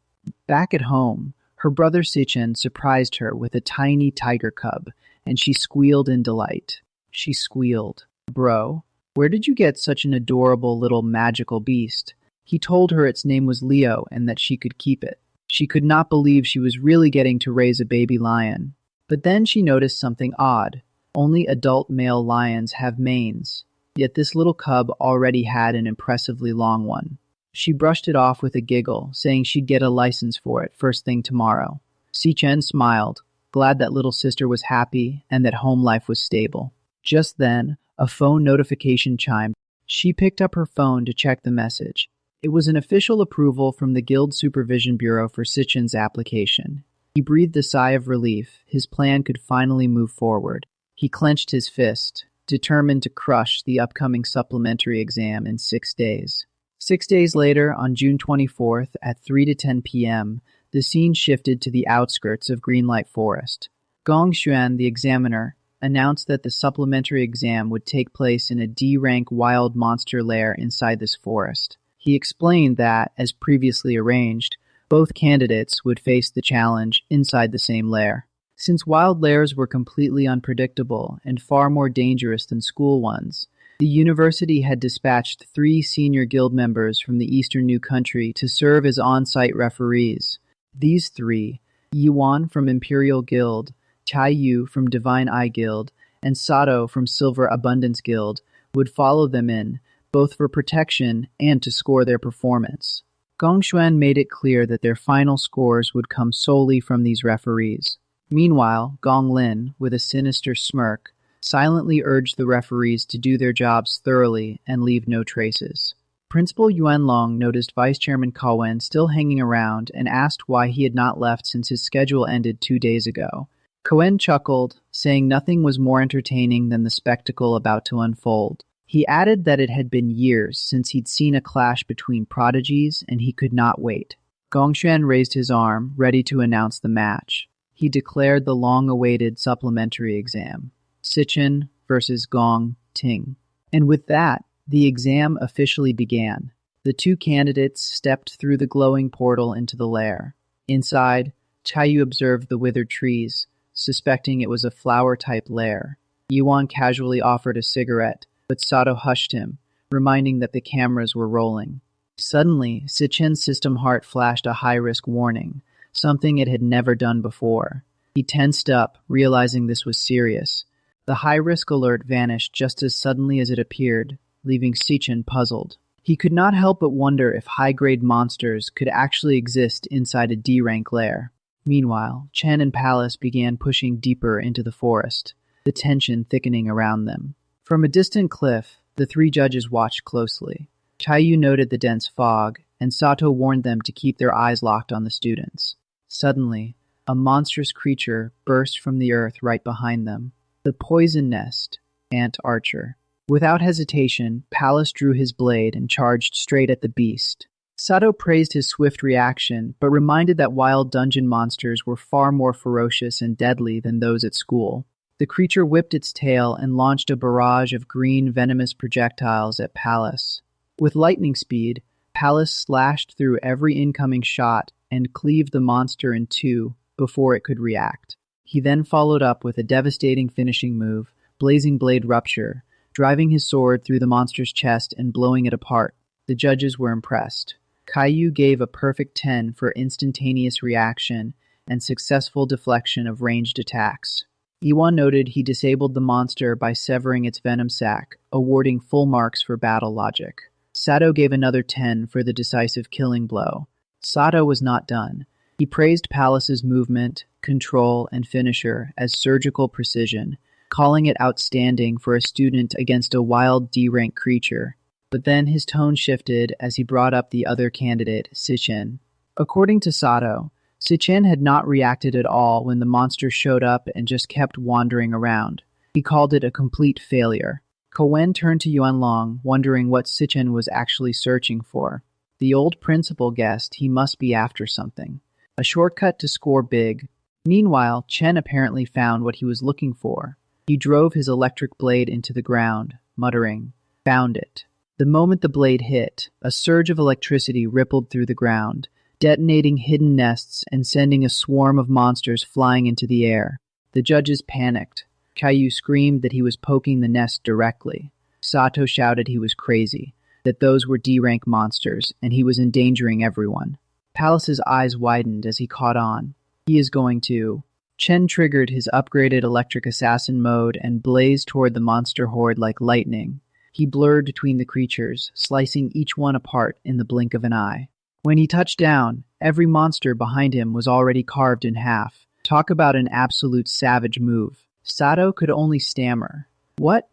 Speaker 1: Back at home, her brother Si Chen surprised her with a tiny tiger cub, and she squealed in delight. She squealed, "Bro, where did you get such an adorable little magical beast?" He told her its name was Leo and that she could keep it. She could not believe she was really getting to raise a baby lion. But then she noticed something odd. Only adult male lions have manes, yet this little cub already had an impressively long one. She brushed it off with a giggle, saying she'd get a license for it first thing tomorrow. Si Chen smiled, glad that little sister was happy and that home life was stable. Just then, a phone notification chimed. She picked up her phone to check the message. It was an official approval from the Guild Supervision Bureau for Si Chen's application. He breathed a sigh of relief. His plan could finally move forward. He clenched his fist, determined to crush the upcoming supplementary exam in 6 days. 6 days later, on June 24th at 3 to 10 p.m., the scene shifted to the outskirts of Greenlight Forest. Gong Cheng, the examiner, announced that the supplementary exam would take place in a D-rank wild monster lair inside this forest. He explained that, as previously arranged, both candidates would face the challenge inside the same lair. Since wild lairs were completely unpredictable and far more dangerous than school ones, the university had dispatched 3 senior guild members from the Eastern New Country to serve as on-site referees. These 3, Yuan from Imperial Guild, Chai Yu from Divine Eye Guild, and Sato from Silver Abundance Guild, would follow them in, both for protection and to score their performance. Gong Cheng made it clear that their final scores would come solely from these referees. Meanwhile, Gong Lin, with a sinister smirk, silently urged the referees to do their jobs thoroughly and leave no traces. Principal Yuanlong noticed Vice Chairman Kawen still hanging around and asked why he had not left since his schedule ended 2 days ago. Kawen chuckled, saying nothing was more entertaining than the spectacle about to unfold. He added that it had been years since he'd seen a clash between prodigies and he could not wait. Gong Cheng raised his arm, ready to announce the match. He declared the long-awaited supplementary exam. Si Chen versus Gong Ting. And with that, the exam officially began. The 2 candidates stepped through the glowing portal into the lair. Inside, Chai Yu observed the withered trees, suspecting it was a flower-type lair. Yuan casually offered a cigarette, but Sato hushed him, reminding that the cameras were rolling. Suddenly, Si Chen's system heart flashed a high-risk warning, something it had never done before. He tensed up, realizing this was serious. The high-risk alert vanished just as suddenly as it appeared, leaving Si Chen puzzled. He could not help but wonder if high-grade monsters could actually exist inside a D-rank lair. Meanwhile, Chen and Palace began pushing deeper into the forest, the tension thickening around them. From a distant cliff, the three judges watched closely. Chayu noted the dense fog, and Sato warned them to keep their eyes locked on the students. Suddenly, a monstrous creature burst from the earth right behind them. The poison nest, Ant Archer. Without hesitation, Palace drew his blade and charged straight at the beast. Sato praised his swift reaction, but reminded that wild dungeon monsters were far more ferocious and deadly than those at school. The creature whipped its tail and launched a barrage of green, venomous projectiles at Palace. With lightning speed, Palace slashed through every incoming shot and cleaved the monster in two before it could react. He then followed up with a devastating finishing move, Blazing Blade Rupture, driving his sword through the monster's chest and blowing it apart. The judges were impressed. Caillou gave a perfect 10 for instantaneous reaction and successful deflection of ranged attacks. Iwan noted he disabled the monster by severing its venom sac, awarding full marks for battle logic. Sato gave another 10 for the decisive killing blow. Sato was not done. He praised Palace's movement, control, and finisher as surgical precision, calling it outstanding for a student against a wild D-rank creature. But then his tone shifted as he brought up the other candidate, Si Chen. According to Sato, Si Chen had not reacted at all when the monster showed up and just kept wandering around. He called it a complete failure. Kowen turned to Yuanlong, wondering what Si Chen was actually searching for. The old principal guessed he must be after something. A shortcut to score big. Meanwhile, Chen apparently found what he was looking for. He drove his electric blade into the ground, muttering, "Found it." The moment the blade hit, a surge of electricity rippled through the ground, detonating hidden nests and sending a swarm of monsters flying into the air. The judges panicked. Caillou screamed that he was poking the nest directly. Sato shouted he was crazy, that those were D-rank monsters, and he was endangering everyone. Palace's eyes widened as he caught on. He is going to... Chen triggered his upgraded electric assassin mode and blazed toward the monster horde like lightning. He blurred between the creatures, slicing each one apart in the blink of an eye. When he touched down, every monster behind him was already carved in half. Talk about an absolute savage move. Sato could only stammer. What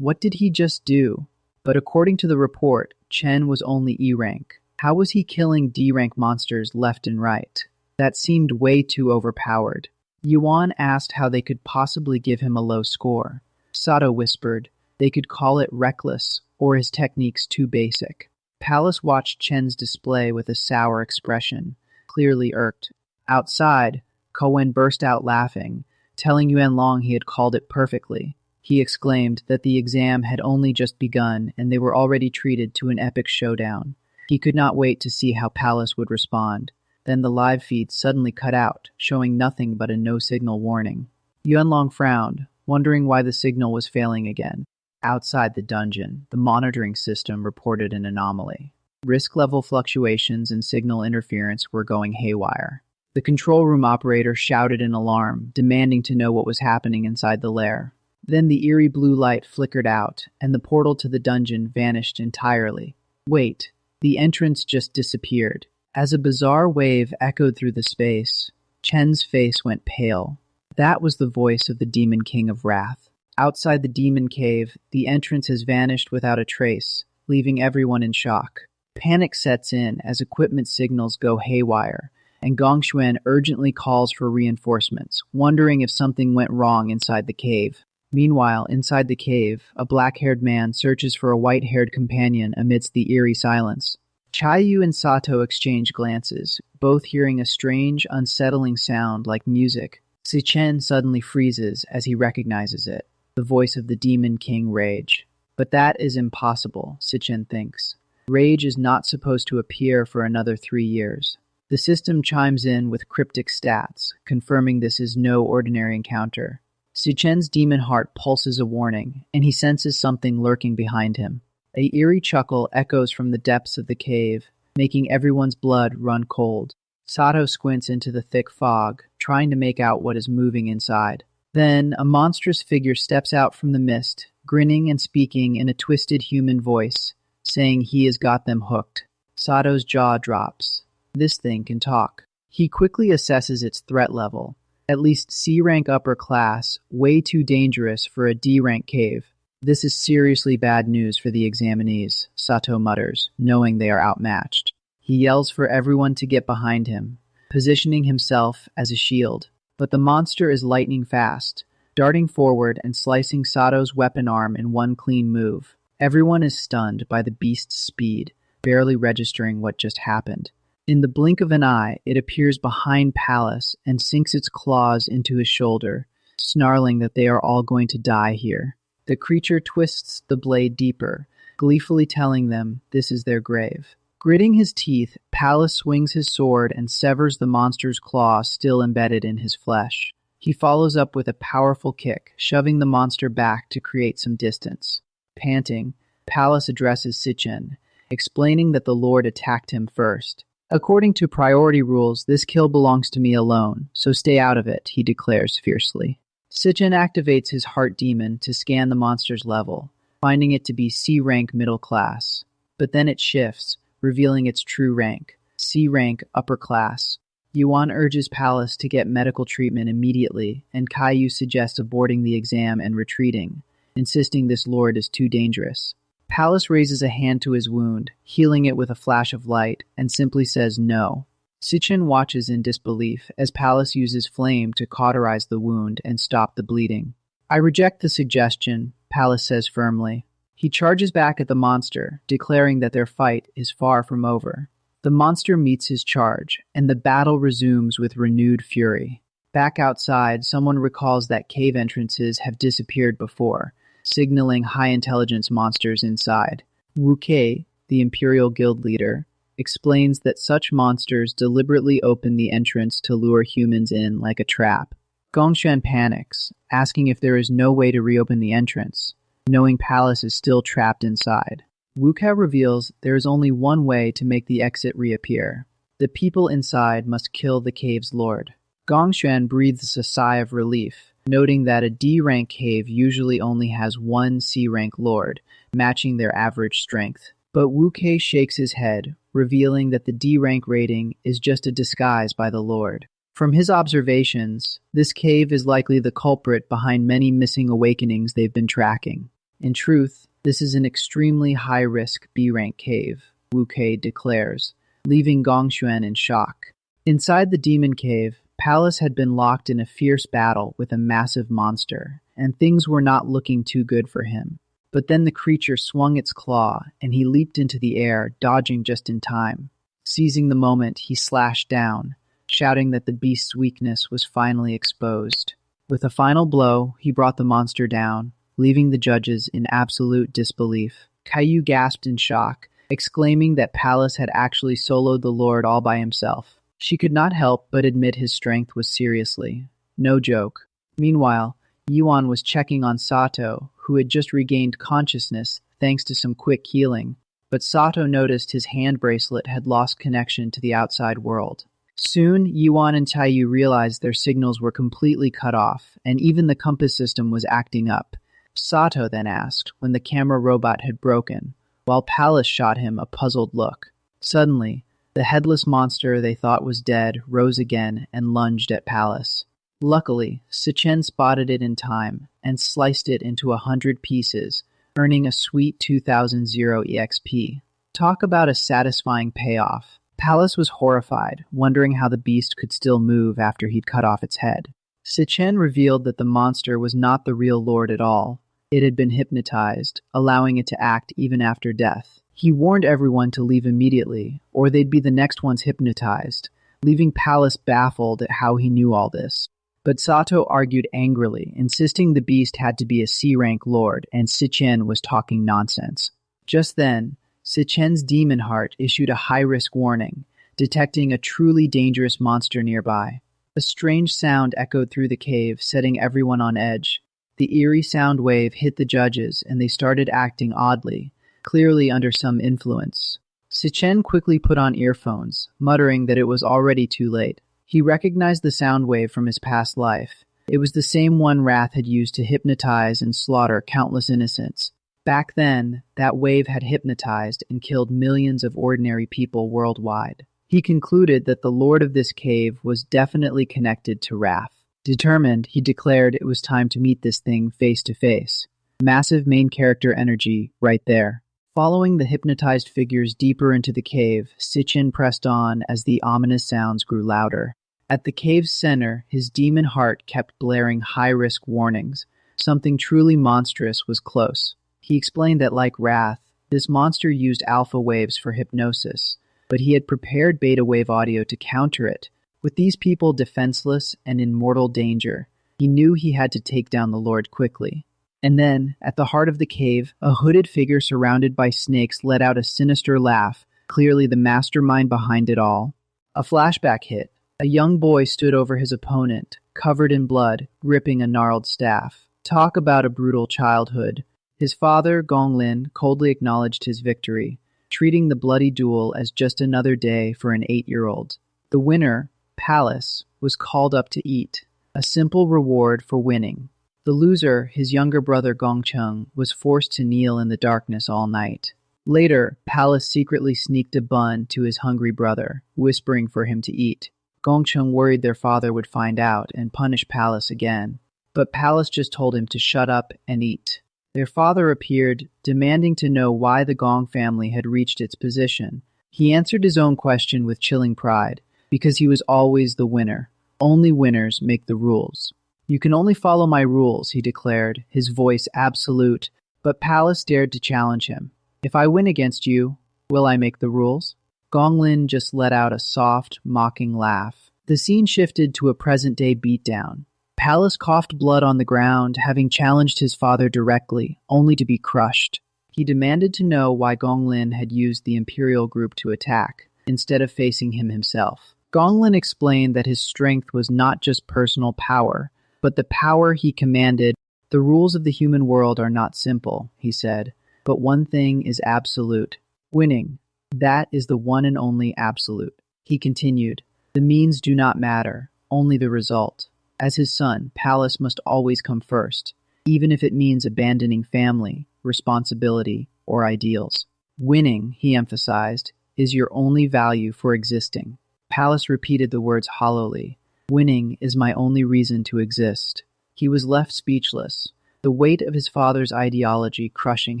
Speaker 1: did he just do? But according to the report, Chen was only E-rank. How was he killing D-rank monsters left and right? That seemed way too overpowered. Yuan asked how they could possibly give him a low score. Sato whispered, they could call it reckless, or his techniques too basic. Palace watched Chen's display with a sour expression, clearly irked. Outside, Kowen burst out laughing, telling Yuanlong he had called it perfectly. He exclaimed that the exam had only just begun and they were already treated to an epic showdown. He could not wait to see how Palace would respond. Then the live feed suddenly cut out, showing nothing but a no-signal warning. Yuanlong frowned, wondering why the signal was failing again. Outside the dungeon, the monitoring system reported an anomaly. Risk level fluctuations and signal interference were going haywire. The control room operator shouted in alarm, demanding to know what was happening inside the lair. Then the eerie blue light flickered out, and the portal to the dungeon vanished entirely. Wait, the entrance just disappeared. As a bizarre wave echoed through the space, Chen's face went pale. That was the voice of the Demon King of Wrath. Outside the demon cave, the entrance has vanished without a trace, leaving everyone in shock. Panic sets in as equipment signals go haywire, and Gong Cheng urgently calls for reinforcements, wondering if something went wrong inside the cave. Meanwhile, inside the cave, a black-haired man searches for a white-haired companion amidst the eerie silence. Chayu and Sato exchange glances, both hearing a strange, unsettling sound like music. Si Chen suddenly freezes as he recognizes it, the voice of the Demon King Rage. But that is impossible, Si Chen thinks. Rage is not supposed to appear for another 3 years. The system chimes in with cryptic stats, confirming this is no ordinary encounter. Si Chen's demon heart pulses a warning, and he senses something lurking behind him. A eerie chuckle echoes from the depths of the cave, making everyone's blood run cold. Sato squints into the thick fog, trying to make out what is moving inside. Then, a monstrous figure steps out from the mist, grinning and speaking in a twisted human voice, saying he has got them hooked. Sato's jaw drops. This thing can talk. He quickly assesses its threat level. At least C-rank upper class, way too dangerous for a D-rank cave. This is seriously bad news for the examinees, Sato mutters, knowing they are outmatched. He yells for everyone to get behind him, positioning himself as a shield. But the monster is lightning fast, darting forward and slicing Sato's weapon arm in one clean move. Everyone is stunned by the beast's speed, barely registering what just happened. In the blink of an eye, it appears behind Palace and sinks its claws into his shoulder, snarling that they are all going to die here. The creature twists the blade deeper, gleefully telling them this is their grave. Gritting his teeth, Palace swings his sword and severs the monster's claw still embedded in his flesh. He follows up with a powerful kick, shoving the monster back to create some distance. Panting, Palace addresses Si Chen, explaining that the Lord attacked him first. According to priority rules, this kill belongs to me alone, so stay out of it, he declares fiercely. Si Chen activates his heart demon to scan the monster's level, finding it to be C-rank middle class. But then it shifts, revealing its true rank, C-rank upper class. Yuan urges Palace to get medical treatment immediately, and Caillou suggests aborting the exam and retreating, insisting this lord is too dangerous. Palace raises a hand to his wound, healing it with a flash of light, and simply says no. Si Chen watches in disbelief as Palace uses flame to cauterize the wound and stop the bleeding. I reject the suggestion, Palace says firmly. He charges back at the monster, declaring that their fight is far from over. The monster meets his charge, and the battle resumes with renewed fury. Back outside, someone recalls that cave entrances have disappeared before, signaling high-intelligence monsters inside. Wu Kei, the Imperial Guild leader, explains that such monsters deliberately open the entrance to lure humans in like a trap. Gong Cheng panics, asking if there is no way to reopen the entrance, knowing Palace is still trapped inside. Wu Kei reveals there is only one way to make the exit reappear. The people inside must kill the cave's lord. Gong Cheng breathes a sigh of relief, noting that a D-rank cave usually only has one C-rank lord, matching their average strength. But Wu Kei shakes his head, revealing that the D-rank rating is just a disguise by the lord. From his observations, this cave is likely the culprit behind many missing awakenings they've been tracking. In truth, this is an extremely high-risk B-rank cave, Wu Kei declares, leaving Gong Cheng in shock. Inside the demon cave, Palace had been locked in a fierce battle with a massive monster, and things were not looking too good for him. But then the creature swung its claw, and he leaped into the air, dodging just in time. Seizing the moment, he slashed down, shouting that the beast's weakness was finally exposed. With a final blow, he brought the monster down, leaving the judges in absolute disbelief. Caillou gasped in shock, exclaiming that Palace had actually soloed the Lord all by himself. She could not help but admit his strength was seriously no joke. Meanwhile, Yuan was checking on Sato, who had just regained consciousness thanks to some quick healing, but Sato noticed his hand bracelet had lost connection to the outside world. Soon, Yuan and Caillou realized their signals were completely cut off, and even the compass system was acting up. Sato then asked when the camera robot had broken, while Palace shot him a puzzled look. Suddenly, the headless monster they thought was dead rose again and lunged at Palace. Luckily, Si Chen spotted it in time and sliced it into 100 pieces, earning a sweet 2000 EXP. Talk about a satisfying payoff. Palace was horrified, wondering how the beast could still move after he'd cut off its head. Si Chen revealed that the monster was not the real lord at all. It had been hypnotized, allowing it to act even after death. He warned everyone to leave immediately, or they'd be the next ones hypnotized, leaving Palace baffled at how he knew all this. But Sato argued angrily, insisting the beast had to be a C-rank lord, and Si Chen was talking nonsense. Just then, Si Chen's demon heart issued a high-risk warning, detecting a truly dangerous monster nearby. A strange sound echoed through the cave, setting everyone on edge. The eerie sound wave hit the judges, and they started acting oddly, clearly under some influence. Si Chen quickly put on earphones, muttering that it was already too late. He recognized the sound wave from his past life. It was the same one Wrath had used to hypnotize and slaughter countless innocents. Back then, that wave had hypnotized and killed millions of ordinary people worldwide. He concluded that the lord of this cave was definitely connected to Wrath. Determined, he declared it was time to meet this thing face to face. Massive main character energy right there. Following the hypnotized figures deeper into the cave, Si Chen pressed on as the ominous sounds grew louder. At the cave's center, his demon heart kept blaring high-risk warnings. Something truly monstrous was close. He explained that, like Wrath, this monster used alpha waves for hypnosis, but he had prepared beta wave audio to counter it. With these people defenseless and in mortal danger, he knew he had to take down the Lord quickly. And then, at the heart of the cave, a hooded figure surrounded by snakes let out a sinister laugh, clearly the mastermind behind it all. A flashback hit. A young boy stood over his opponent, covered in blood, gripping a gnarled staff. Talk about a brutal childhood. His father, Gong Lin, coldly acknowledged his victory, treating the bloody duel as just another day for an 8-year-old. The winner, Palace, was called up to eat, a simple reward for winning. The loser, his younger brother Gong Cheng, was forced to kneel in the darkness all night. Later, Palace secretly sneaked a bun to his hungry brother, whispering for him to eat. Gong Cheng worried their father would find out and punish Palace again, but Palace just told him to shut up and eat. Their father appeared, demanding to know why the Gong family had reached its position. He answered his own question with chilling pride, because he was always the winner. Only winners make the rules. You can only follow my rules, he declared, his voice absolute, but Palace dared to challenge him. If I win against you, will I make the rules? Gong Lin just let out a soft, mocking laugh. The scene shifted to a present-day beatdown. Palace coughed blood on the ground, having challenged his father directly, only to be crushed. He demanded to know why Gong Lin had used the Imperial group to attack, instead of facing him himself. Gong Lin explained that his strength was not just personal power, but the power he commanded. The rules of the human world are not simple, he said, but one thing is absolute. Winning. That is the one and only absolute. He continued, the means do not matter, only the result. As his son, Palace must always come first, even if it means abandoning family, responsibility, or ideals. Winning, he emphasized, is your only value for existing. Palace repeated the words hollowly. Winning is my only reason to exist. He was left speechless, the weight of his father's ideology crushing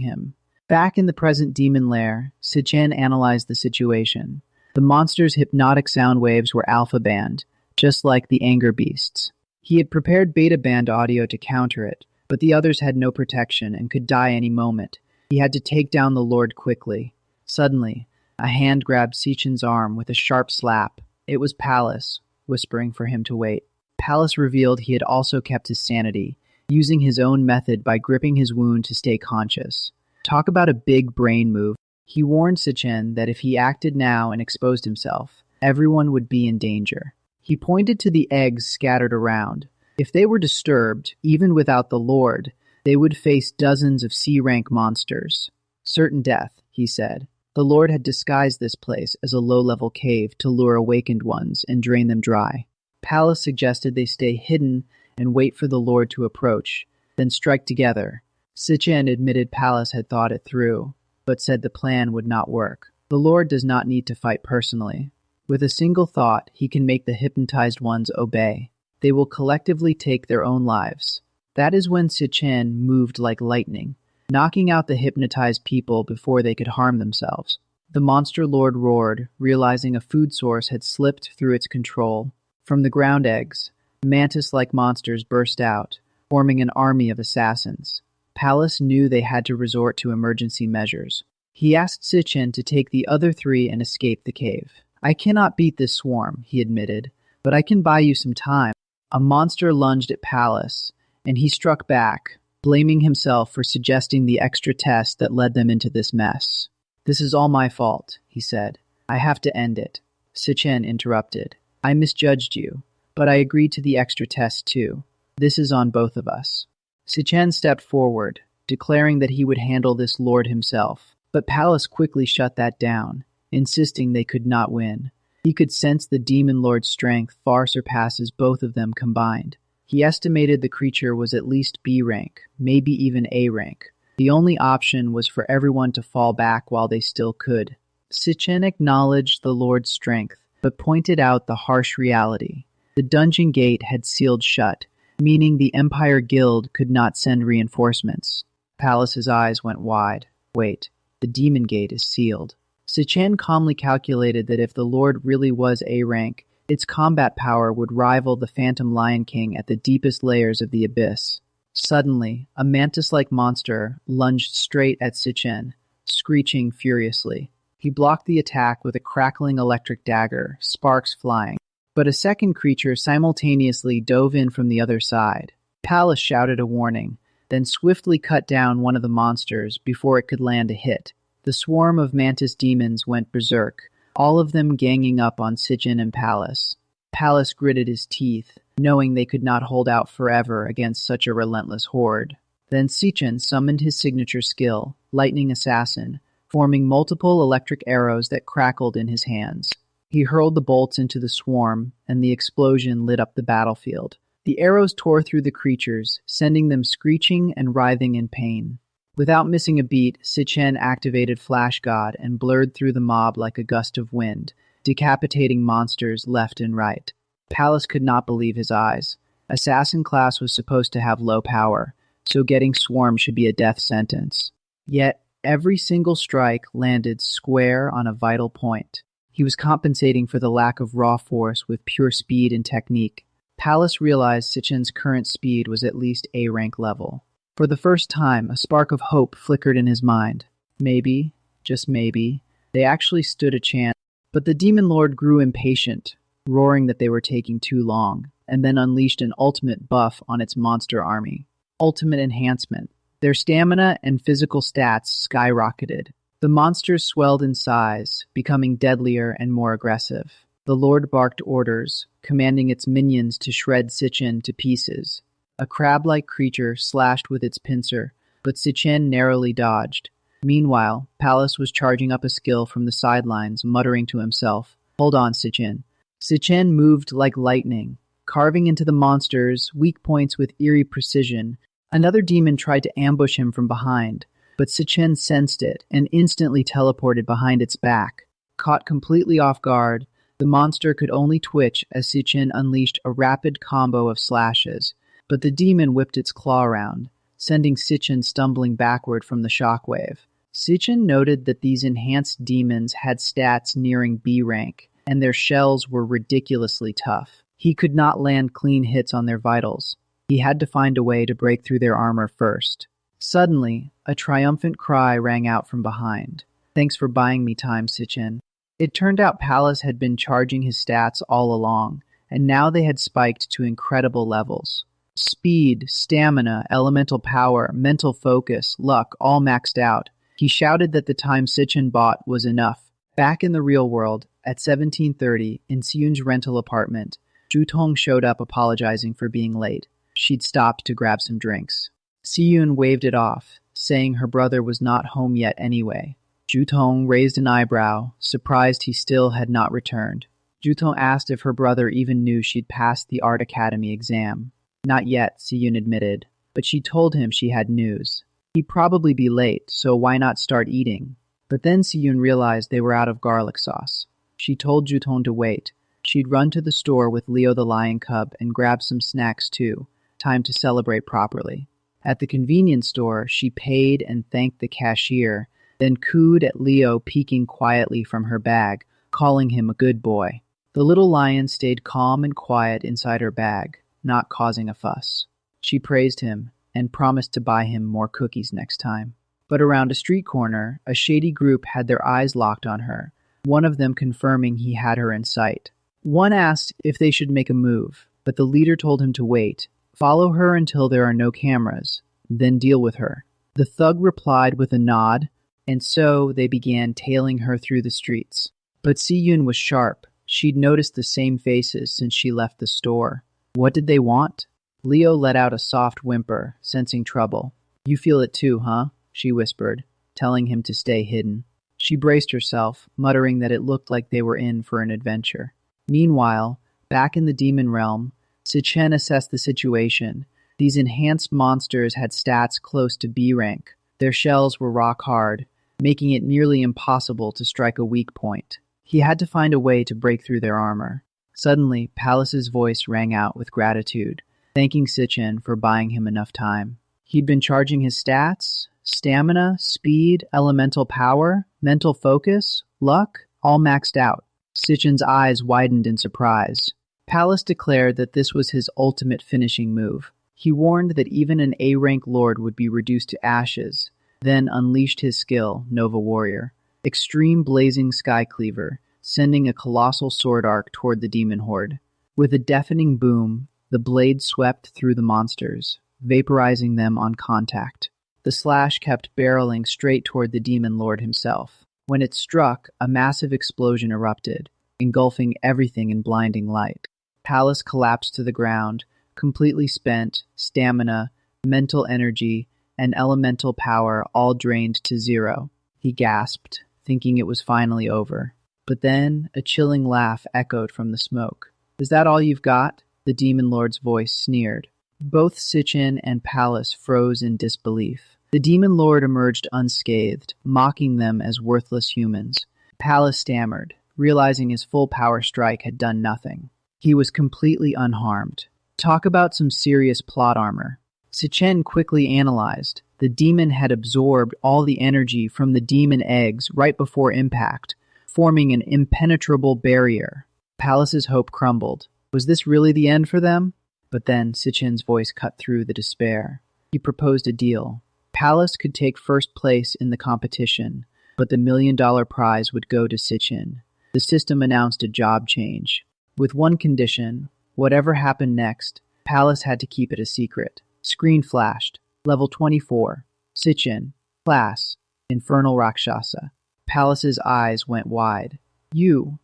Speaker 1: him. Back in the present demon lair, Si Chen analyzed the situation. The monster's hypnotic sound waves were alpha band, just like the anger beasts. He had prepared beta band audio to counter it, but the others had no protection and could die any moment. He had to take down the Lord quickly. Suddenly, a hand grabbed Si Chen's arm with a sharp slap. It was Palace, whispering for him to wait. Palace revealed he had also kept his sanity, using his own method by gripping his wound to stay conscious. Talk about a big brain move. He warned Si Chen that if he acted now and exposed himself, everyone would be in danger. He pointed to the eggs scattered around. If they were disturbed, even without the Lord, they would face dozens of C-rank monsters. Certain death, he said. The Lord had disguised this place as a low-level cave to lure awakened ones and drain them dry. Palace suggested they stay hidden and wait for the Lord to approach, then strike together. Si Chen admitted Palace had thought it through, but said the plan would not work. The Lord does not need to fight personally. With a single thought, he can make the hypnotized ones obey. They will collectively take their own lives. That is when Si Chen moved like lightning, knocking out the hypnotized people before they could harm themselves. The monster lord roared, realizing a food source had slipped through its control. From the ground eggs, mantis-like monsters burst out, forming an army of assassins. Palace knew they had to resort to emergency measures. He asked Si Chen to take the other 3 and escape the cave. I cannot beat this swarm, he admitted, but I can buy you some time. A monster lunged at Palace, and he struck back, blaming himself for suggesting the extra test that led them into this mess. This is all my fault, he said. I have to end it. Si Chen interrupted. I misjudged you. but I agreed to the extra test too. This is on both of us. Si Chen stepped forward, declaring that he would handle this lord himself, but Pallas quickly shut that down, insisting they could not win. He could sense the demon lord's strength far surpasses both of them combined. He estimated the creature was at least B rank, maybe even A rank. The only option was for everyone to fall back while they still could. Si Chen acknowledged the lord's strength, but pointed out the harsh reality. The dungeon gate had sealed shut, meaning the Empire Guild could not send reinforcements. Pallas's eyes went wide. Wait, the demon gate is sealed. Si Chen calmly calculated that if the Lord really was A rank, its combat power would rival the Phantom Lion King at the deepest layers of the abyss. Suddenly, a mantis-like monster lunged straight at Si Chen, screeching furiously. He blocked the attack with a crackling electric dagger, sparks flying. But a second creature simultaneously dove in from the other side. Pallas shouted a warning, then swiftly cut down one of the monsters before it could land a hit. The swarm of mantis demons went berserk, all of them ganging up on Si Chen and Pallas. Pallas gritted his teeth, knowing they could not hold out forever against such a relentless horde. Then Si Chen summoned his signature skill, Lightning Assassin, forming multiple electric arrows that crackled in his hands. He hurled the bolts into the swarm, and the explosion lit up the battlefield. The arrows tore through the creatures, sending them screeching and writhing in pain. Without missing a beat, Si Chen activated Flash God and blurred through the mob like a gust of wind, decapitating monsters left and right. Pallas could not believe his eyes. Assassin class was supposed to have low power, so getting swarmed should be a death sentence. Yet, every single strike landed square on a vital point. He was compensating for the lack of raw force with pure speed and technique. Pallas realized Si Chen's current speed was at least A rank level. For the first time, a spark of hope flickered in his mind. Maybe, just maybe, they actually stood a chance. But the demon lord grew impatient, roaring that they were taking too long, and then unleashed an ultimate buff on its monster army. Ultimate enhancement. Their stamina and physical stats skyrocketed. The monsters swelled in size, becoming deadlier and more aggressive. The Lord barked orders, commanding its minions to shred Si Chen to pieces. A crab-like creature slashed with its pincer, but Si Chen narrowly dodged. Meanwhile, Pallas was charging up a skill from the sidelines, muttering to himself, "Hold on, Si Chen." Si Chen moved like lightning, carving into the monsters' weak points with eerie precision. Another demon tried to ambush him from behind, but Si Chen sensed it and instantly teleported behind its back. Caught completely off guard, the monster could only twitch as Si Chen unleashed a rapid combo of slashes, but the demon whipped its claw around, sending Si Chen stumbling backward from the shockwave. Si Chen noted that these enhanced demons had stats nearing B rank, and their shells were ridiculously tough. He could not land clean hits on their vitals. He had to find a way to break through their armor first. Suddenly, a triumphant cry rang out from behind. "Thanks for buying me time, Si Chen." It turned out Pallas had been charging his stats all along, and now they had spiked to incredible levels. Speed, stamina, elemental power, mental focus, luck, all maxed out. He shouted that the time Si Chen bought was enough. Back in the real world, at 17:30, in Siyun's rental apartment, Jutong showed up apologizing for being late. She'd stopped to grab some drinks. Siyun waved it off, saying her brother was not home yet anyway. Jutong raised an eyebrow, surprised he still had not returned. Jutong asked if her brother even knew she'd passed the Art Academy exam. Not yet, Siyun admitted, but she told him she had news. He'd probably be late, so why not start eating? But then Siyun realized they were out of garlic sauce. She told Jutong to wait. She'd run to the store with Leo the lion cub and grab some snacks too. Time to celebrate properly. At the convenience store, she paid and thanked the cashier, then cooed at Leo peeking quietly from her bag, calling him a good boy. The little lion stayed calm and quiet inside her bag, not causing a fuss. She praised him and promised to buy him more cookies next time. But around a street corner, a shady group had their eyes locked on her, one of them confirming he had her in sight. One asked if they should make a move, but the leader told him to wait. Follow her until there are no cameras, then deal with her. The thug replied with a nod, and so they began tailing her through the streets. But Siyun was sharp. She'd noticed the same faces since she left the store. What did they want? Leo let out a soft whimper, sensing trouble. You feel it too, huh? She whispered, telling him to stay hidden. She braced herself, muttering that it looked like they were in for an adventure. Meanwhile, back in the demon realm, Si Chen assessed the situation. These enhanced monsters had stats close to B rank. Their shells were rock hard, making it nearly impossible to strike a weak point. He had to find a way to break through their armor. Suddenly, Palace's voice rang out with gratitude, thanking Si Chen for buying him enough time. He'd been charging his stats, stamina, speed, elemental power, mental focus, luck, all maxed out. Si Chen's eyes widened in surprise. Palace declared that this was his ultimate finishing move. He warned that even an A-rank lord would be reduced to ashes, then unleashed his skill, Nova Warrior. Extreme Blazing Sky Cleaver, sending a colossal sword arc toward the demon horde. With a deafening boom, the blade swept through the monsters, vaporizing them on contact. The slash kept barreling straight toward the demon lord himself. When it struck, a massive explosion erupted, engulfing everything in blinding light. Palace collapsed to the ground, completely spent, stamina, mental energy, and elemental power all drained to zero. He gasped, thinking it was finally over. But then, a chilling laugh echoed from the smoke. Is that all you've got? The demon lord's voice sneered. Both Si Chen and Palace froze in disbelief. The demon lord emerged unscathed, mocking them as worthless humans. Palace stammered, realizing his full power strike had done nothing. He was completely unharmed. Talk about some serious plot armor. Si Chen quickly analyzed. The demon had absorbed all the energy from the demon eggs right before impact, forming an impenetrable barrier. Palace's hope crumbled. Was this really the end for them? But then Si Chen's voice cut through the despair. He proposed a deal. Palace could take first place in the competition, but the $1 million prize would go to Si Chen. The system announced a job change. With one condition, whatever happened next, Palace had to keep it a secret. Screen flashed. Level 24. Si Chen. Class. Infernal Rakshasa. Palace's eyes went wide. You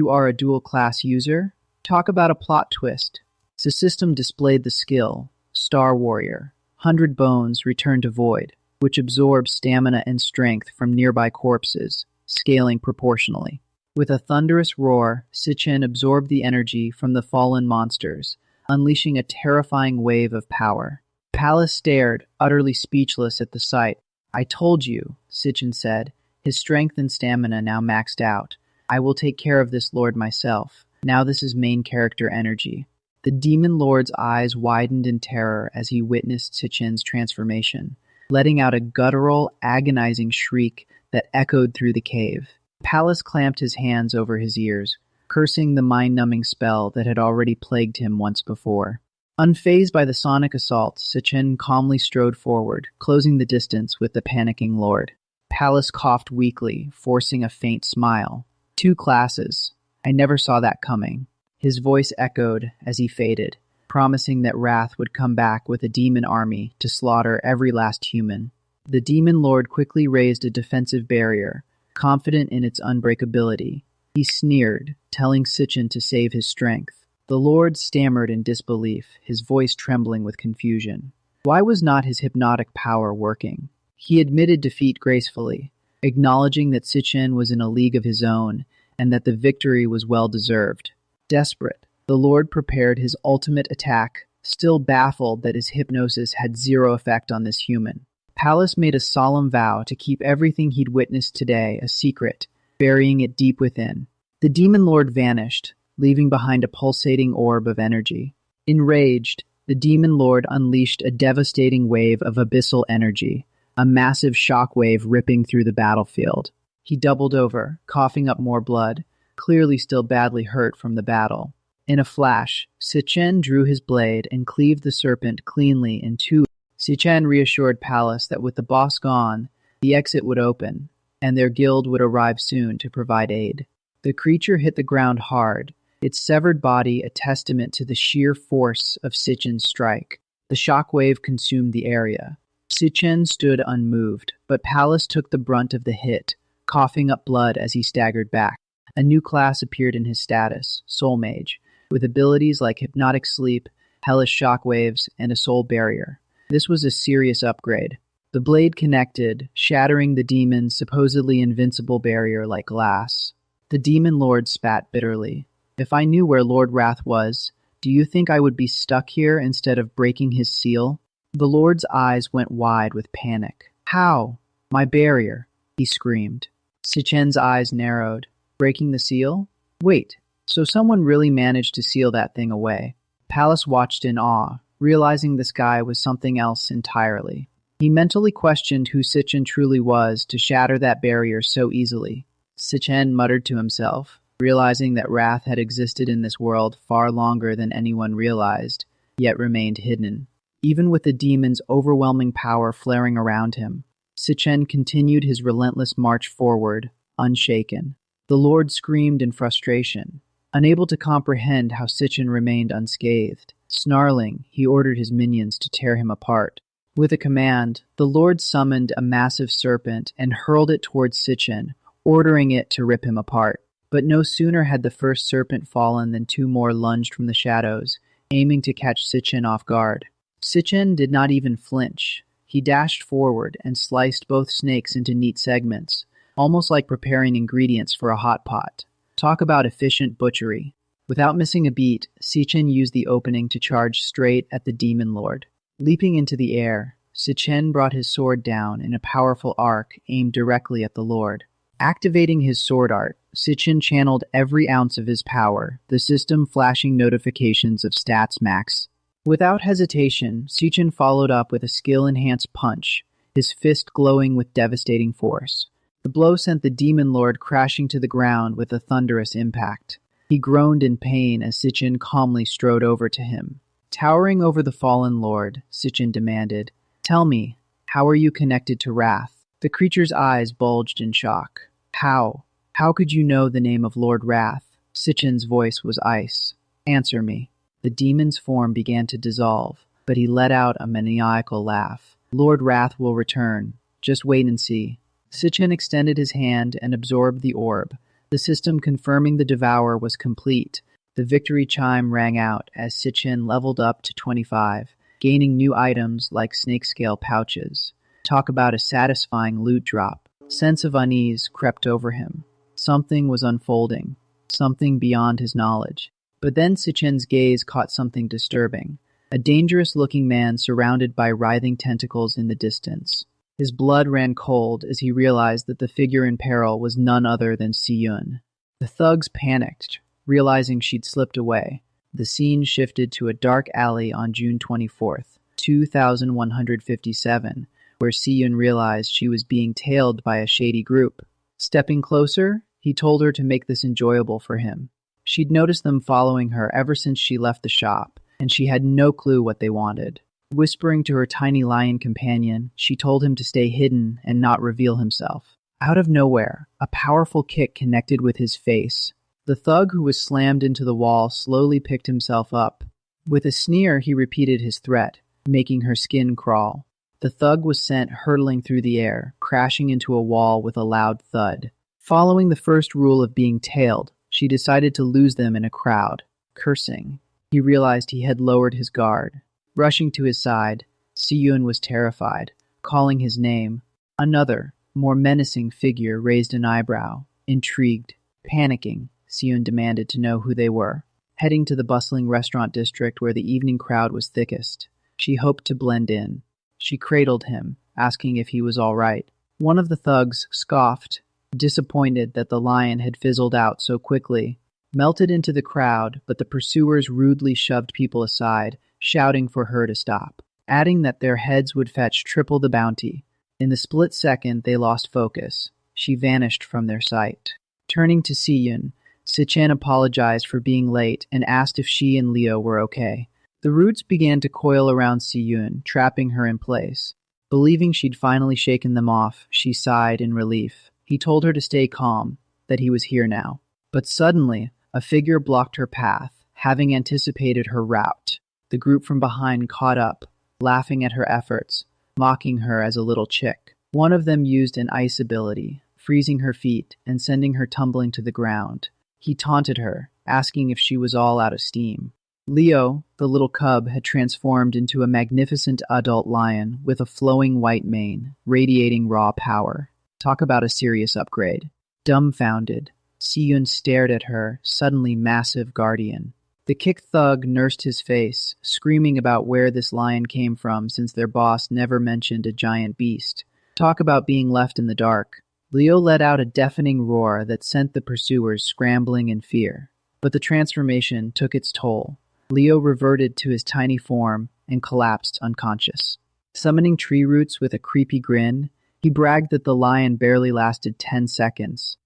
Speaker 1: are a dual-class user? Talk about a plot twist. The system displayed the skill, Star Warrior. 100 bones return to void, which absorbs stamina and strength from nearby corpses, scaling proportionally. With a thunderous roar, Si Chen absorbed the energy from the fallen monsters, unleashing a terrifying wave of power. Palace stared, utterly speechless at the sight. I told you, Si Chen said, his strength and stamina now maxed out. I will take care of this lord myself. Now this is main character energy. The demon lord's eyes widened in terror as he witnessed Si Chen's transformation, letting out a guttural, agonizing shriek that echoed through the cave. Palace clamped his hands over his ears, cursing the mind-numbing spell that had already plagued him once before. Unfazed by the sonic assault, Si Chen calmly strode forward, closing the distance with the panicking lord. Palace coughed weakly, forcing a faint smile. 2 classes. I never saw that coming. His voice echoed as he faded, promising that Wrath would come back with a demon army to slaughter every last human. The demon lord quickly raised a defensive barrier, confident in its unbreakability. He sneered, telling Si Chen to save his strength. The lord stammered in disbelief, his voice trembling with confusion. Why was not his hypnotic power working? He admitted defeat gracefully, acknowledging that Si Chen was in a league of his own and that the victory was well-deserved. Desperate, the lord prepared his ultimate attack, still baffled that his hypnosis had zero effect on this human. Palace made a solemn vow to keep everything he'd witnessed today a secret, burying it deep within. The demon lord vanished, leaving behind a pulsating orb of energy. Enraged, the demon lord unleashed a devastating wave of abyssal energy, a massive shockwave ripping through the battlefield. He doubled over, coughing up more blood, clearly still badly hurt from the battle. In a flash, Si Chen drew his blade and cleaved the serpent cleanly in 2. Si Chen reassured Palace that with the boss gone, the exit would open, and their guild would arrive soon to provide aid. The creature hit the ground hard, its severed body a testament to the sheer force of Si Chen's strike. The shockwave consumed the area. Si Chen stood unmoved, but Palace took the brunt of the hit, coughing up blood as he staggered back. A new class appeared in his status, Soul Mage, with abilities like Hypnotic Sleep, Hellish Shockwaves, and a Soul Barrier. This was a serious upgrade. The blade connected, shattering the demon's supposedly invincible barrier like glass. The Demon Lord spat bitterly. If I knew where Lord Wrath was, do you think I would be stuck here instead of breaking his seal? The Lord's eyes went wide with panic. How? My barrier, he screamed. Si Chen's eyes narrowed. Breaking the seal? Wait, so someone really managed to seal that thing away. Palace watched in awe, realizing this guy was something else entirely. He mentally questioned who Si Chen truly was to shatter that barrier so easily. Si Chen muttered to himself, realizing that Wrath had existed in this world far longer than anyone realized, yet remained hidden. Even with the demon's overwhelming power flaring around him, Si Chen continued his relentless march forward, unshaken. The Lord screamed in frustration, unable to comprehend how Si Chen remained unscathed. Snarling, he ordered his minions to tear him apart. With a command, the Lord summoned a massive serpent and hurled it towards Si Chen, ordering it to rip him apart. But no sooner had the first serpent fallen than two more lunged from the shadows, aiming to catch Si Chen off guard. Si Chen did not even flinch. He dashed forward and sliced both snakes into neat segments, almost like preparing ingredients for a hot pot. Talk about efficient butchery. Without missing a beat, Si Chen used the opening to charge straight at the Demon Lord. Leaping into the air, Si Chen brought his sword down in a powerful arc aimed directly at the Lord. Activating his sword art, Si Chen channeled every ounce of his power, the system flashing notifications of stats max. Without hesitation, Si Chen followed up with a skill-enhanced punch, his fist glowing with devastating force. The blow sent the Demon Lord crashing to the ground with a thunderous impact. He groaned in pain as Si Chen calmly strode over to him. Towering over the fallen Lord, Si Chen demanded, "Tell me, how are you connected to Wrath?" The creature's eyes bulged in shock. How? How could you know the name of Lord Wrath? Si Chen's voice was ice. Answer me. The demon's form began to dissolve, but he let out a maniacal laugh. Lord Wrath will return. Just wait and see. Si Chen extended his hand and absorbed the orb. The system confirming the Devourer was complete. The victory chime rang out as Si Chen leveled up to 25, gaining new items like snakescale pouches. Talk about a satisfying loot drop. Sense of unease crept over him. Something was unfolding, something beyond his knowledge. But then Si Chen's gaze caught something disturbing. A dangerous-looking man surrounded by writhing tentacles in the distance. His blood ran cold as he realized that the figure in peril was none other than Si Chen. The thugs panicked, realizing she'd slipped away. The scene shifted to a dark alley on June 24th, 2157, where Si Chen realized she was being tailed by a shady group. Stepping closer, he told her to make this enjoyable for him. She'd noticed them following her ever since she left the shop, and she had no clue what they wanted. Whispering to her tiny lion companion, she told him to stay hidden and not reveal himself. Out of nowhere, a powerful kick connected with his face. The thug who was slammed into the wall slowly picked himself up. With a sneer, he repeated his threat, making her skin crawl. The thug was sent hurtling through the air, crashing into a wall with a loud thud. Following the first rule of being tailed, she decided to lose them in a crowd. Cursing, he realized he had lowered his guard. Rushing to his side, Si Chen was terrified, calling his name. Another, more menacing figure raised an eyebrow. Intrigued, panicking, Si Chen demanded to know who they were. Heading to the bustling restaurant district where the evening crowd was thickest, she hoped to blend in. She cradled him, asking if he was all right. One of the thugs scoffed, disappointed that the lion had fizzled out so quickly. Melted into the crowd, but the pursuers rudely shoved people aside, shouting for her to stop, adding that their heads would fetch triple the bounty. In the split second, they lost focus. She vanished from their sight. Turning to Si Chen, Si Chen apologized for being late and asked if she and Leo were okay. The roots began to coil around Si Chen, trapping her in place. Believing she'd finally shaken them off, she sighed in relief. He told her to stay calm, that he was here now. But suddenly, a figure blocked her path, having anticipated her route. The group from behind caught up, laughing at her efforts, mocking her as a little chick. One of them used an ice ability, freezing her feet and sending her tumbling to the ground. He taunted her, asking if she was all out of steam. Leo, the little cub, had transformed into a magnificent adult lion with a flowing white mane, radiating raw power. Talk about a serious upgrade. Dumbfounded, Si Chen stared at her, suddenly massive guardian. The kick thug nursed his face, screaming about where this lion came from since their boss never mentioned a giant beast. Talk about being left in the dark. Leo let out a deafening roar that sent the pursuers scrambling in fear. But the transformation took its toll. Leo reverted to his tiny form and collapsed unconscious. Summoning tree roots with a creepy grin, he bragged that the lion barely lasted 10 seconds.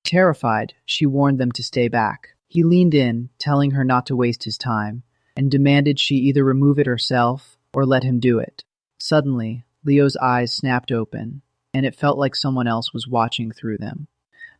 Speaker 1: Terrified, she warned them to stay back. He leaned in, telling her not to waste his time, and demanded she either remove it herself or let him do it. Suddenly, Leo's eyes snapped open, and it felt like someone else was watching through them.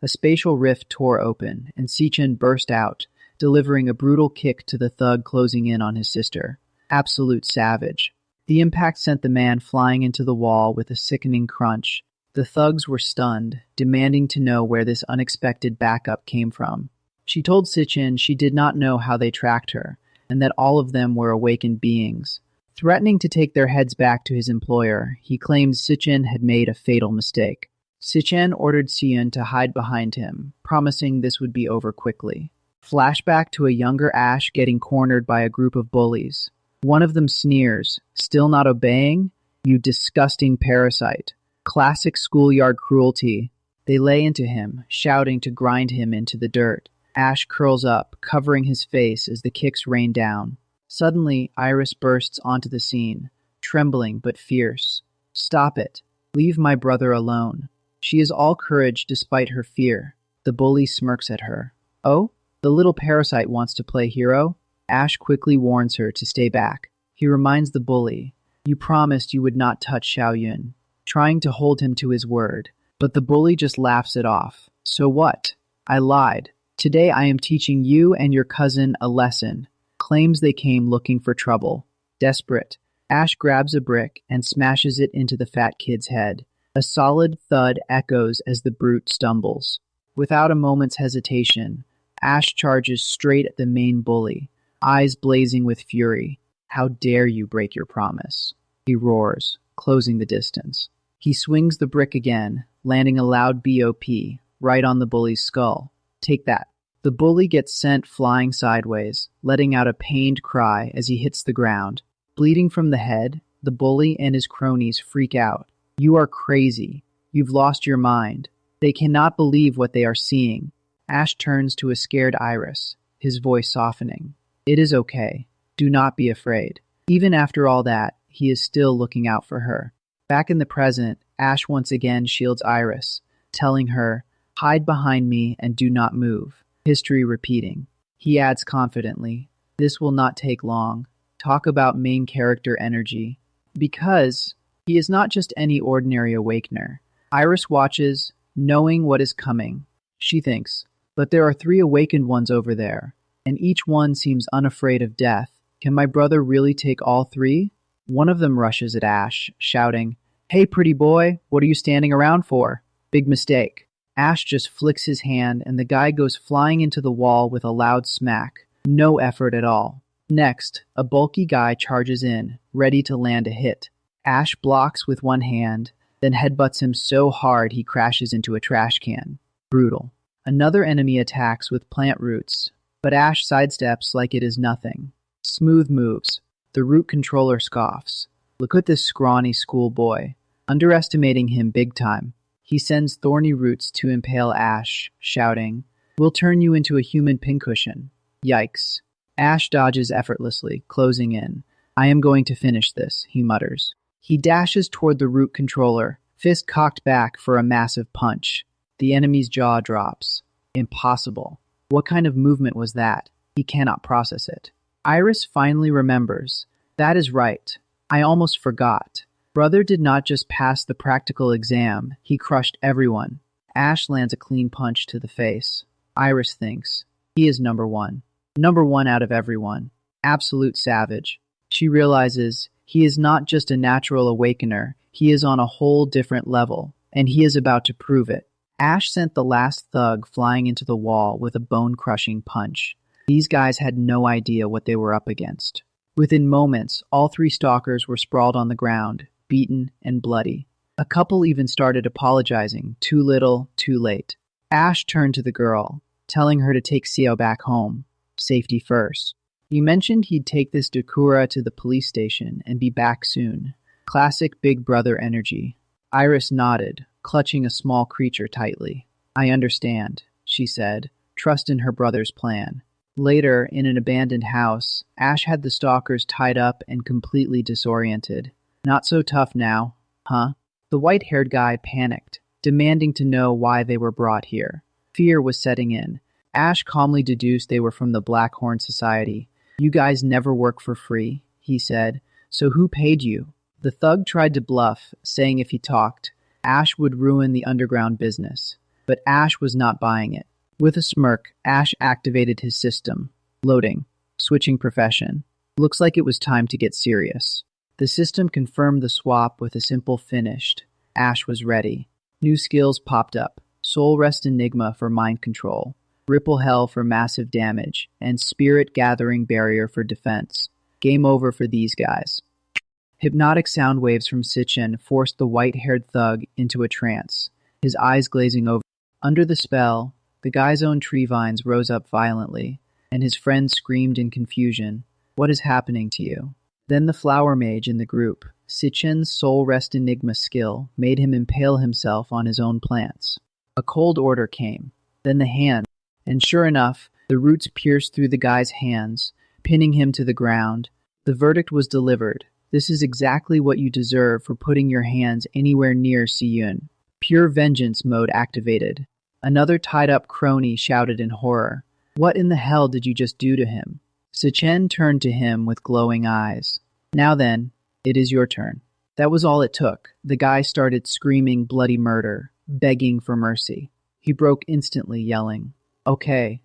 Speaker 1: A spatial rift tore open, and Si Chen burst out, delivering a brutal kick to the thug closing in on his sister. Absolute savage. The impact sent the man flying into the wall with a sickening crunch. The thugs were stunned, demanding to know where this unexpected backup came from. She told Si Chen she did not know how they tracked her, and that all of them were awakened beings. Threatening to take their heads back to his employer, he claimed Si Chen had made a fatal mistake. Si Chen ordered Si Chen to hide behind him, promising this would be over quickly. Flashback to a younger Ash getting cornered by a group of bullies. One of them sneers, "Still not obeying? You disgusting parasite." Classic schoolyard cruelty. They lay into him, shouting to grind him into the dirt. Ash curls up, covering his face as the kicks rain down. Suddenly, Iris bursts onto the scene, trembling but fierce. "Stop it. Leave my brother alone." She is all courage despite her fear. The bully smirks at her. "Oh? The little parasite wants to play hero?" Ash quickly warns her to stay back. He reminds the bully, "You promised you would not touch Xiaoyun," trying to hold him to his word. But the bully just laughs it off. "So what? I lied. Today I am teaching you and your cousin a lesson." Claims they came looking for trouble. Desperate, Ash grabs a brick and smashes it into the fat kid's head. A solid thud echoes as the brute stumbles. Without a moment's hesitation, Ash charges straight at the main bully, eyes blazing with fury. "How dare you break your promise?" he roars, closing the distance. He swings the brick again, landing a loud BOP right on the bully's skull. "Take that." The bully gets sent flying sideways, letting out a pained cry as he hits the ground. Bleeding from the head, the bully and his cronies freak out. "You are crazy. You've lost your mind." They cannot believe what they are seeing. Ash turns to a scared Iris, his voice softening. "It is okay. Do not be afraid." Even after all that, he is still looking out for her. Back in the present, Ash once again shields Iris, telling her, "Hide behind me and do not move." History repeating. He adds confidently, "This will not take long." Talk about main character energy. Because he is not just any ordinary awakener. Iris watches, knowing what is coming. She thinks, "But there are 3 awakened ones over there, and each one seems unafraid of death. Can my brother really take all 3? One of them rushes at Ash, shouting, "Hey, pretty boy, what are you standing around for?" Big mistake. Ash just flicks his hand and the guy goes flying into the wall with a loud smack. No effort at all. Next, a bulky guy charges in, ready to land a hit. Ash blocks with one hand, then headbutts him so hard he crashes into a trash can. Brutal. Another enemy attacks with plant roots, but Ash sidesteps like it is nothing. Smooth moves. The root controller scoffs. "Look at this scrawny schoolboy." Underestimating him big time. He sends thorny roots to impale Ash, shouting, "We'll turn you into a human pincushion." Yikes. Ash dodges effortlessly, closing in. "I am going to finish this," he mutters. He dashes toward the root controller, fist cocked back for a massive punch. The enemy's jaw drops. Impossible. What kind of movement was that? He cannot process it. Iris finally remembers. That is right. I almost forgot. Brother did not just pass the practical exam, he crushed everyone. Ash lands a clean punch to the face. Iris thinks, he is number 1. Number 1 out of everyone. Absolute savage. She realizes he is not just a natural awakener, he is on a whole different level, and he is about to prove it. Ash sent the last thug flying into the wall with a bone-crushing punch. These guys had no idea what they were up against. Within moments, all three stalkers were sprawled on the ground, beaten and bloody. A couple even started apologizing, too little, too late. Ash turned to the girl, telling her to take Seo back home. Safety first. He mentioned he'd take this Dakura to the police station and be back soon. Classic Big Brother energy. Iris nodded, clutching a small creature tightly. I understand, she said. Trust in her brother's plan. Later, in an abandoned house, Ash had the stalkers tied up and completely disoriented. Not so tough now, huh? The white-haired guy panicked, demanding to know why they were brought here. Fear was setting in. Ash calmly deduced they were from the Blackhorn Society. You guys never work for free, he said. So who paid you? The thug tried to bluff, saying if he talked, Ash would ruin the underground business. But Ash was not buying it. With a smirk, Ash activated his system. Loading. Switching profession. Looks like it was time to get serious. The system confirmed the swap with a simple finished. Ash was ready. New skills popped up. Soul Rest Enigma for mind control. Ripple Hell for massive damage. And Spirit Gathering Barrier for defense. Game over for these guys. Hypnotic sound waves from Si Chen forced the white-haired thug into a trance, his eyes glazing over. Under the spell, the guy's own tree vines rose up violently, and his friends screamed in confusion. What is happening to you? Then the flower mage in the group, Si Chen's Soul Rest Enigma skill, made him impale himself on his own plants. A cold order came, then the hand, and sure enough, the roots pierced through the guy's hands, pinning him to the ground. The verdict was delivered. This is exactly what you deserve for putting your hands anywhere near Si Yun. Pure vengeance mode activated. Another tied-up crony shouted in horror. What in the hell did you just do to him? Si Chen turned to him with glowing eyes. Now then, it is your turn. That was all it took. The guy started screaming bloody murder, begging for mercy. He broke instantly, yelling, Okay,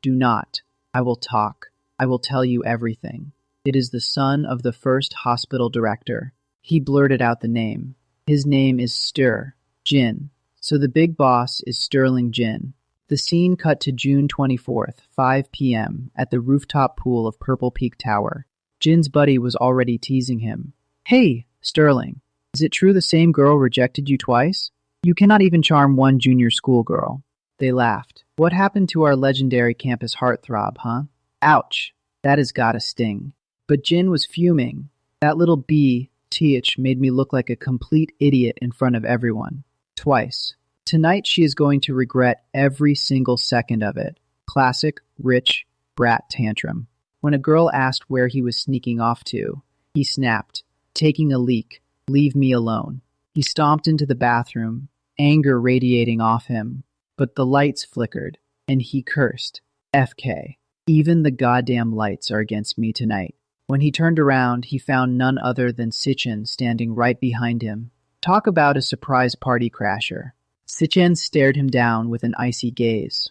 Speaker 1: do not. I will talk. I will tell you everything. It is the son of the first hospital director. He blurted out the name. His name is Jin. So the big boss is Sterling Jin. The scene cut to June 24th, 5 p.m. at the rooftop pool of Purple Peak Tower. Jin's buddy was already teasing him. Hey, Sterling, is it true the same girl rejected you twice? You cannot even charm one junior schoolgirl. They laughed. What happened to our legendary campus heartthrob, huh? Ouch, that has gotta sting. But Jin was fuming. That little bee, Teach, made me look like a complete idiot in front of everyone. Twice. Tonight she is going to regret every single second of it. Classic, rich, brat tantrum. When a girl asked where he was sneaking off to, he snapped, taking a leak, leave me alone. He stomped into the bathroom, anger radiating off him, but the lights flickered, and he cursed, FK. Even the goddamn lights are against me tonight. When he turned around, he found none other than Si Chen standing right behind him. Talk about a surprise party crasher. Si Chen stared him down with an icy gaze.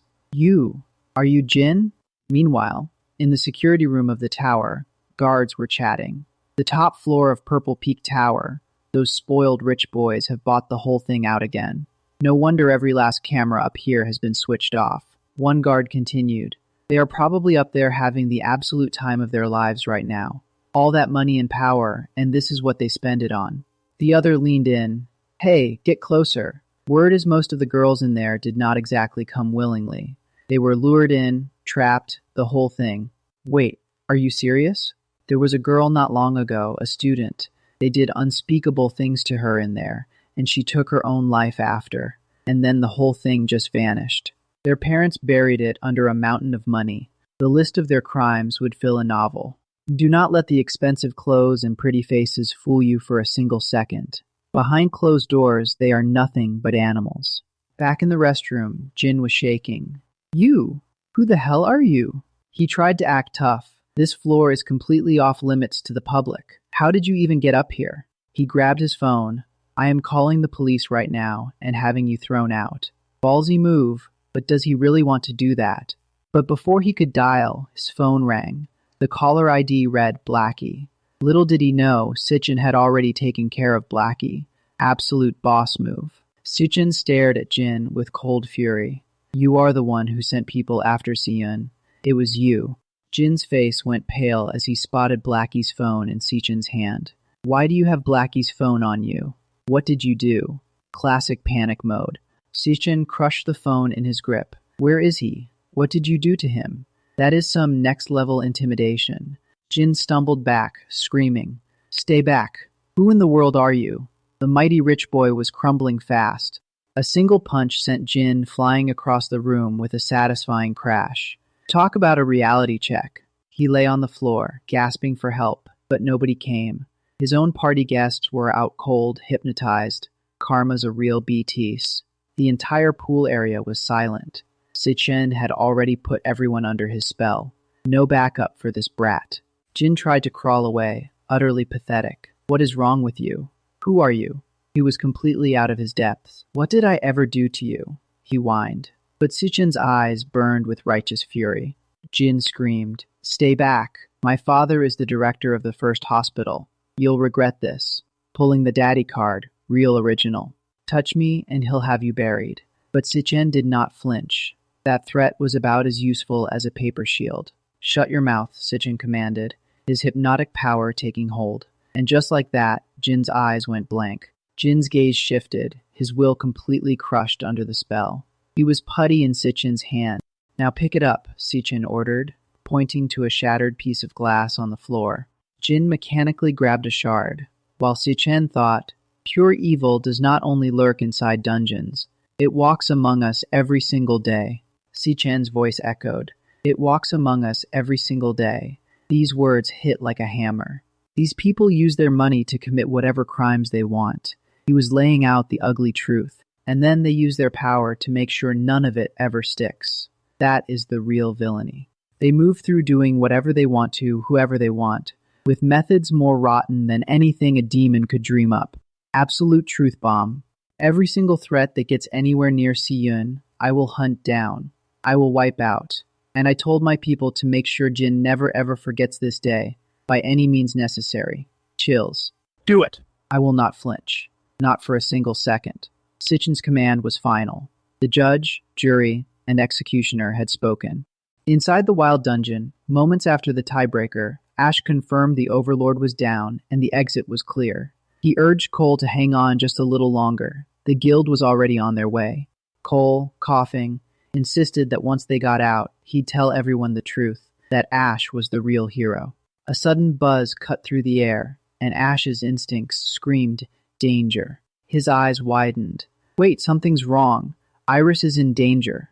Speaker 1: Are you Jin? Meanwhile, in the security room of the tower, guards were chatting. The top floor of Purple Peak Tower, those spoiled rich boys have bought the whole thing out again. No wonder every last camera up here has been switched off. One guard continued. They are probably up there having the absolute time of their lives right now. All that money and power, and this is what they spend it on. The other leaned in. Hey, get closer. Word is most of the girls in there did not exactly come willingly. They were lured in, trapped, the whole thing. Wait, are you serious? There was a girl not long ago, a student. They did unspeakable things to her in there, and she took her own life after. And then the whole thing just vanished. Their parents buried it under a mountain of money. The list of their crimes would fill a novel. Do not let the expensive clothes and pretty faces fool you for a single second. Behind closed doors, they are nothing but animals. Back in the restroom, Jin was shaking. You? Who the hell are you? He tried to act tough. This floor is completely off limits to the public. How did you even get up here? He grabbed his phone. I am calling the police right now and having you thrown out. Ballsy move, but does he really want to do that? But before he could dial, his phone rang. The caller ID read Blackie. Little did he know, Si Chen had already taken care of Blackie. Absolute boss move. Si Chen stared at Jin with cold fury. You are the one who sent people after Si Chen. It was you. Jin's face went pale as he spotted Blackie's phone in Si Chen's hand. Why do you have Blackie's phone on you? What did you do? Classic panic mode. Si Chen crushed the phone in his grip. Where is he? What did you do to him? That is some next-level intimidation. Jin stumbled back, screaming. Stay back. Who in the world are you? The mighty rich boy was crumbling fast. A single punch sent Jin flying across the room with a satisfying crash. Talk about a reality check. He lay on the floor, gasping for help, but nobody came. His own party guests were out cold, hypnotized. Karma's a real beast. The entire pool area was silent. Si Chen had already put everyone under his spell. No backup for this brat. Jin tried to crawl away, utterly pathetic. What is wrong with you? Who are you? He was completely out of his depths. What did I ever do to you? He whined. But Si Chen's eyes burned with righteous fury. Jin screamed, Stay back. My father is the director of the first hospital. You'll regret this. Pulling the daddy card, real original. Touch me and he'll have you buried. But Si Chen did not flinch. That threat was about as useful as a paper shield. Shut your mouth, Si Chen commanded, his hypnotic power taking hold. And just like that, Jin's eyes went blank. Jin's gaze shifted, his will completely crushed under the spell. He was putty in Si Chen's hand. Now pick it up, Si Chen ordered, pointing to a shattered piece of glass on the floor. Jin mechanically grabbed a shard, while Si Chen thought, pure evil does not only lurk inside dungeons. It walks among us every single day. Si Chen's voice echoed. It walks among us every single day. These words hit like a hammer. These people use their money to commit whatever crimes they want. He was laying out the ugly truth, and then they use their power to make sure none of it ever sticks. That is the real villainy. They move through doing whatever they want to, whoever they want, with methods more rotten than anything a demon could dream up. Absolute truth bomb. Every single threat that gets anywhere near Si Chen, I will hunt down. I will wipe out. And I told my people to make sure Jin never ever forgets this day, by any means necessary. Chills.
Speaker 2: Do it.
Speaker 1: I will not flinch. Not for a single second. Si Chen's command was final. The judge, jury, and executioner had spoken. Inside the wild dungeon, moments after the tiebreaker, Ash confirmed the Overlord was down and the exit was clear. He urged Cole to hang on just a little longer. The guild was already on their way. Cole, coughing, insisted that once they got out, he'd tell everyone the truth, that Ash was the real hero. A sudden buzz cut through the air, and Ash's instincts screamed, danger. His eyes widened. Wait, something's wrong. Iris is in danger.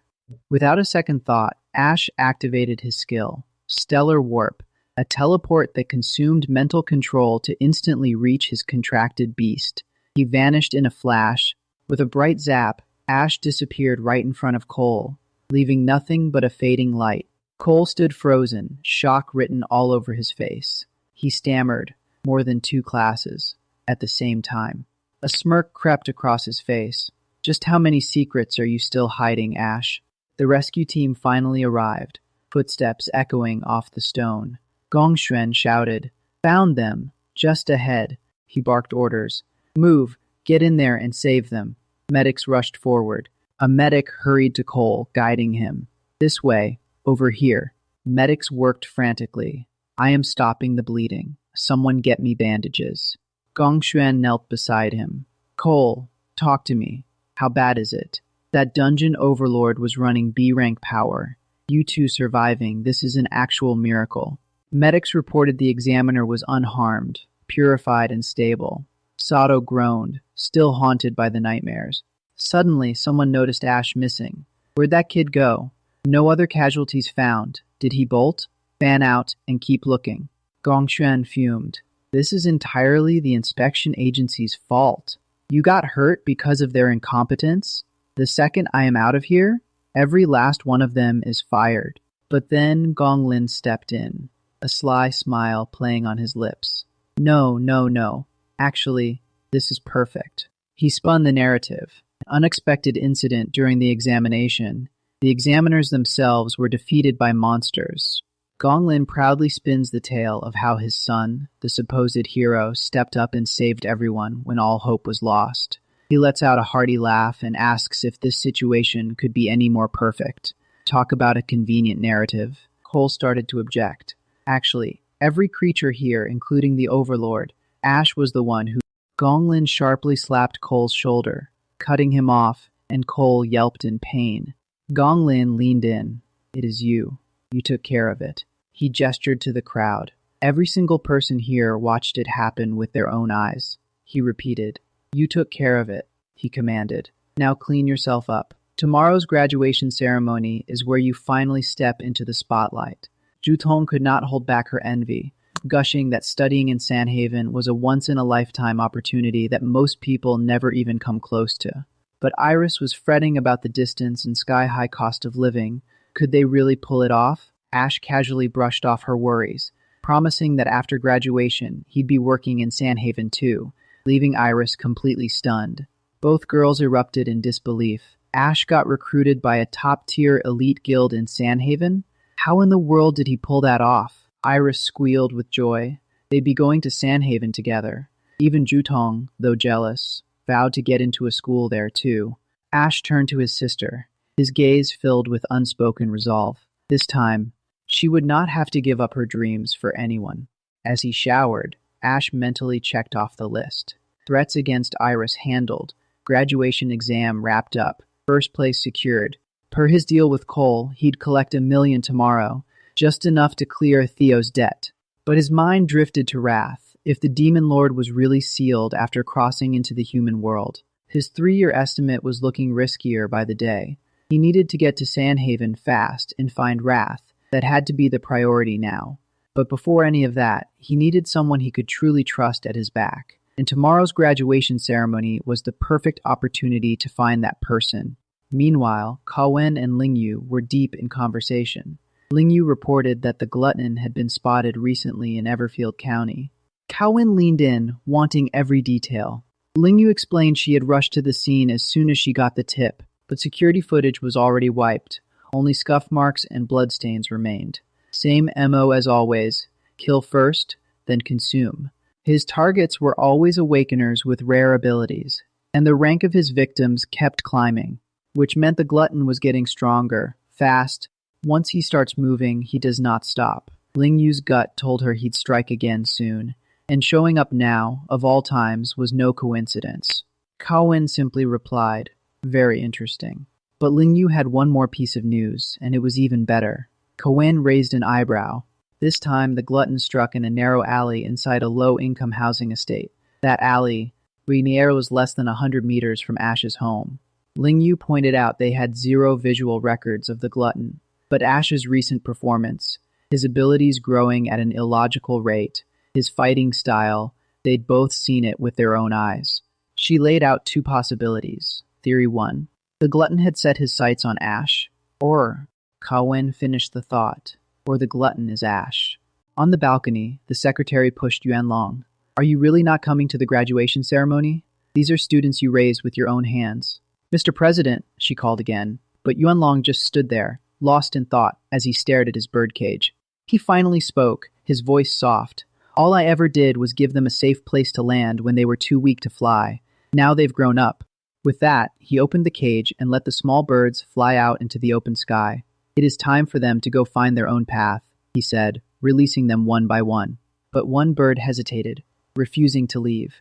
Speaker 1: Without a second thought, Ash activated his skill, Stellar Warp, a teleport that consumed mental control to instantly reach his contracted beast. He vanished in a flash. With a bright zap, Ash disappeared right in front of Cole, leaving nothing but a fading light. Cole stood frozen, shock written all over his face. He stammered, more than 2 classes, at the same time. A smirk crept across his face. Just how many secrets are you still hiding, Ash? The rescue team finally arrived, footsteps echoing off the stone. Gong Cheng shouted, Found them! Just ahead. He barked orders. Move, get in there and save them. Medics rushed forward. A medic hurried to Cole, guiding him. This way, over here. Medics worked frantically. I am stopping the bleeding. Someone get me bandages. Gong Cheng knelt beside him. Cole, talk to me. How bad is it? That dungeon overlord was running B-rank power. You two surviving, this is an actual miracle. Medics reported the examiner was unharmed, purified and stable. Sato groaned, still haunted by the nightmares. Suddenly, someone noticed Ash missing. Where'd that kid go? No other casualties found. Did he bolt? Fan out and keep looking. Gong Cheng fumed. This is entirely the inspection agency's fault. You got hurt because of their incompetence? The second I am out of here, every last one of them is fired. But then Gong Lin stepped in, a sly smile playing on his lips. No. Actually, this is perfect. He spun the narrative. An unexpected incident during the examination. The examiners themselves were defeated by monsters. Gong Lin proudly spins the tale of how his son, the supposed hero, stepped up and saved everyone when all hope was lost. He lets out a hearty laugh and asks if this situation could be any more perfect. Talk about a convenient narrative. Cole started to object. Actually, every creature here, including the Overlord, Ash was the one who... Gonglin sharply slapped Cole's shoulder, cutting him off, and Cole yelped in pain. Gonglin leaned in. It is you. You took care of it. He gestured to the crowd. Every single person here watched it happen with their own eyes. He repeated. You took care of it, he commanded. Now clean yourself up. Tomorrow's graduation ceremony is where you finally step into the spotlight. Jutong could not hold back her envy, gushing that studying in Sandhaven was a once-in-a-lifetime opportunity that most people never even come close to. But Iris was fretting about the distance and sky-high cost of living. Could they really pull it off? Ash casually brushed off her worries, promising that after graduation he'd be working in Sandhaven too, leaving Iris completely stunned. Both girls erupted in disbelief. Ash got recruited by a top-tier elite guild in Sandhaven? How in the world did he pull that off? Iris squealed with joy. They'd be going to Sandhaven together. Even Jutong, though jealous, vowed to get into a school there too. Ash turned to his sister, his gaze filled with unspoken resolve. This time, she would not have to give up her dreams for anyone. As he showered, Ash mentally checked off the list. Threats against Iris handled. Graduation exam wrapped up. First place secured. Per his deal with Cole, he'd collect $1 million tomorrow, just enough to clear Theo's debt. But his mind drifted to wrath. If the Demon Lord was really sealed after crossing into the human world, his 3-year estimate was looking riskier by the day. He needed to get to Sandhaven fast and find Wrath. That had to be the priority now. But before any of that, he needed someone he could truly trust at his back. And tomorrow's graduation ceremony was the perfect opportunity to find that person. Meanwhile, Kawen and Lingyu were deep in conversation. Lingyu reported that the Glutton had been spotted recently in Everfield County. Kawen leaned in, wanting every detail. Lingyu explained she had rushed to the scene as soon as she got the tip, but security footage was already wiped. Only scuff marks and bloodstains remained. Same MO as always. Kill first, then consume. His targets were always awakeners with rare abilities, and the rank of his victims kept climbing, which meant the Glutton was getting stronger, fast. Once he starts moving, he does not stop. Lingyu's gut told her he'd strike again soon, and showing up now, of all times, was no coincidence. Kawen simply replied, very interesting. But Lingyu had one more piece of news, and it was even better. Kawen raised an eyebrow. This time, the Glutton struck in a narrow alley inside a low-income housing estate. That alley, Rainier, was less than 100 meters from Ash's home. Lingyu pointed out they had 0 visual records of the Glutton, but Ash's recent performance, his abilities growing at an illogical rate, his fighting style, they'd both seen it with their own eyes. She laid out 2 possibilities. Theory 1. The Glutton had set his sights on Ash, or, Kawen finished the thought, or the Glutton is Ash. On the balcony, the secretary pushed Yuanlong. Are you really not coming to the graduation ceremony? These are students you raised with your own hands. Mr. President, she called again, but Yuanlong just stood there, lost in thought, as he stared at his birdcage. He finally spoke, his voice soft. All I ever did was give them a safe place to land when they were too weak to fly. Now they've grown up. With that, he opened the cage and let the small birds fly out into the open sky. It is time for them to go find their own path, he said, releasing them one by one. But one bird hesitated, refusing to leave.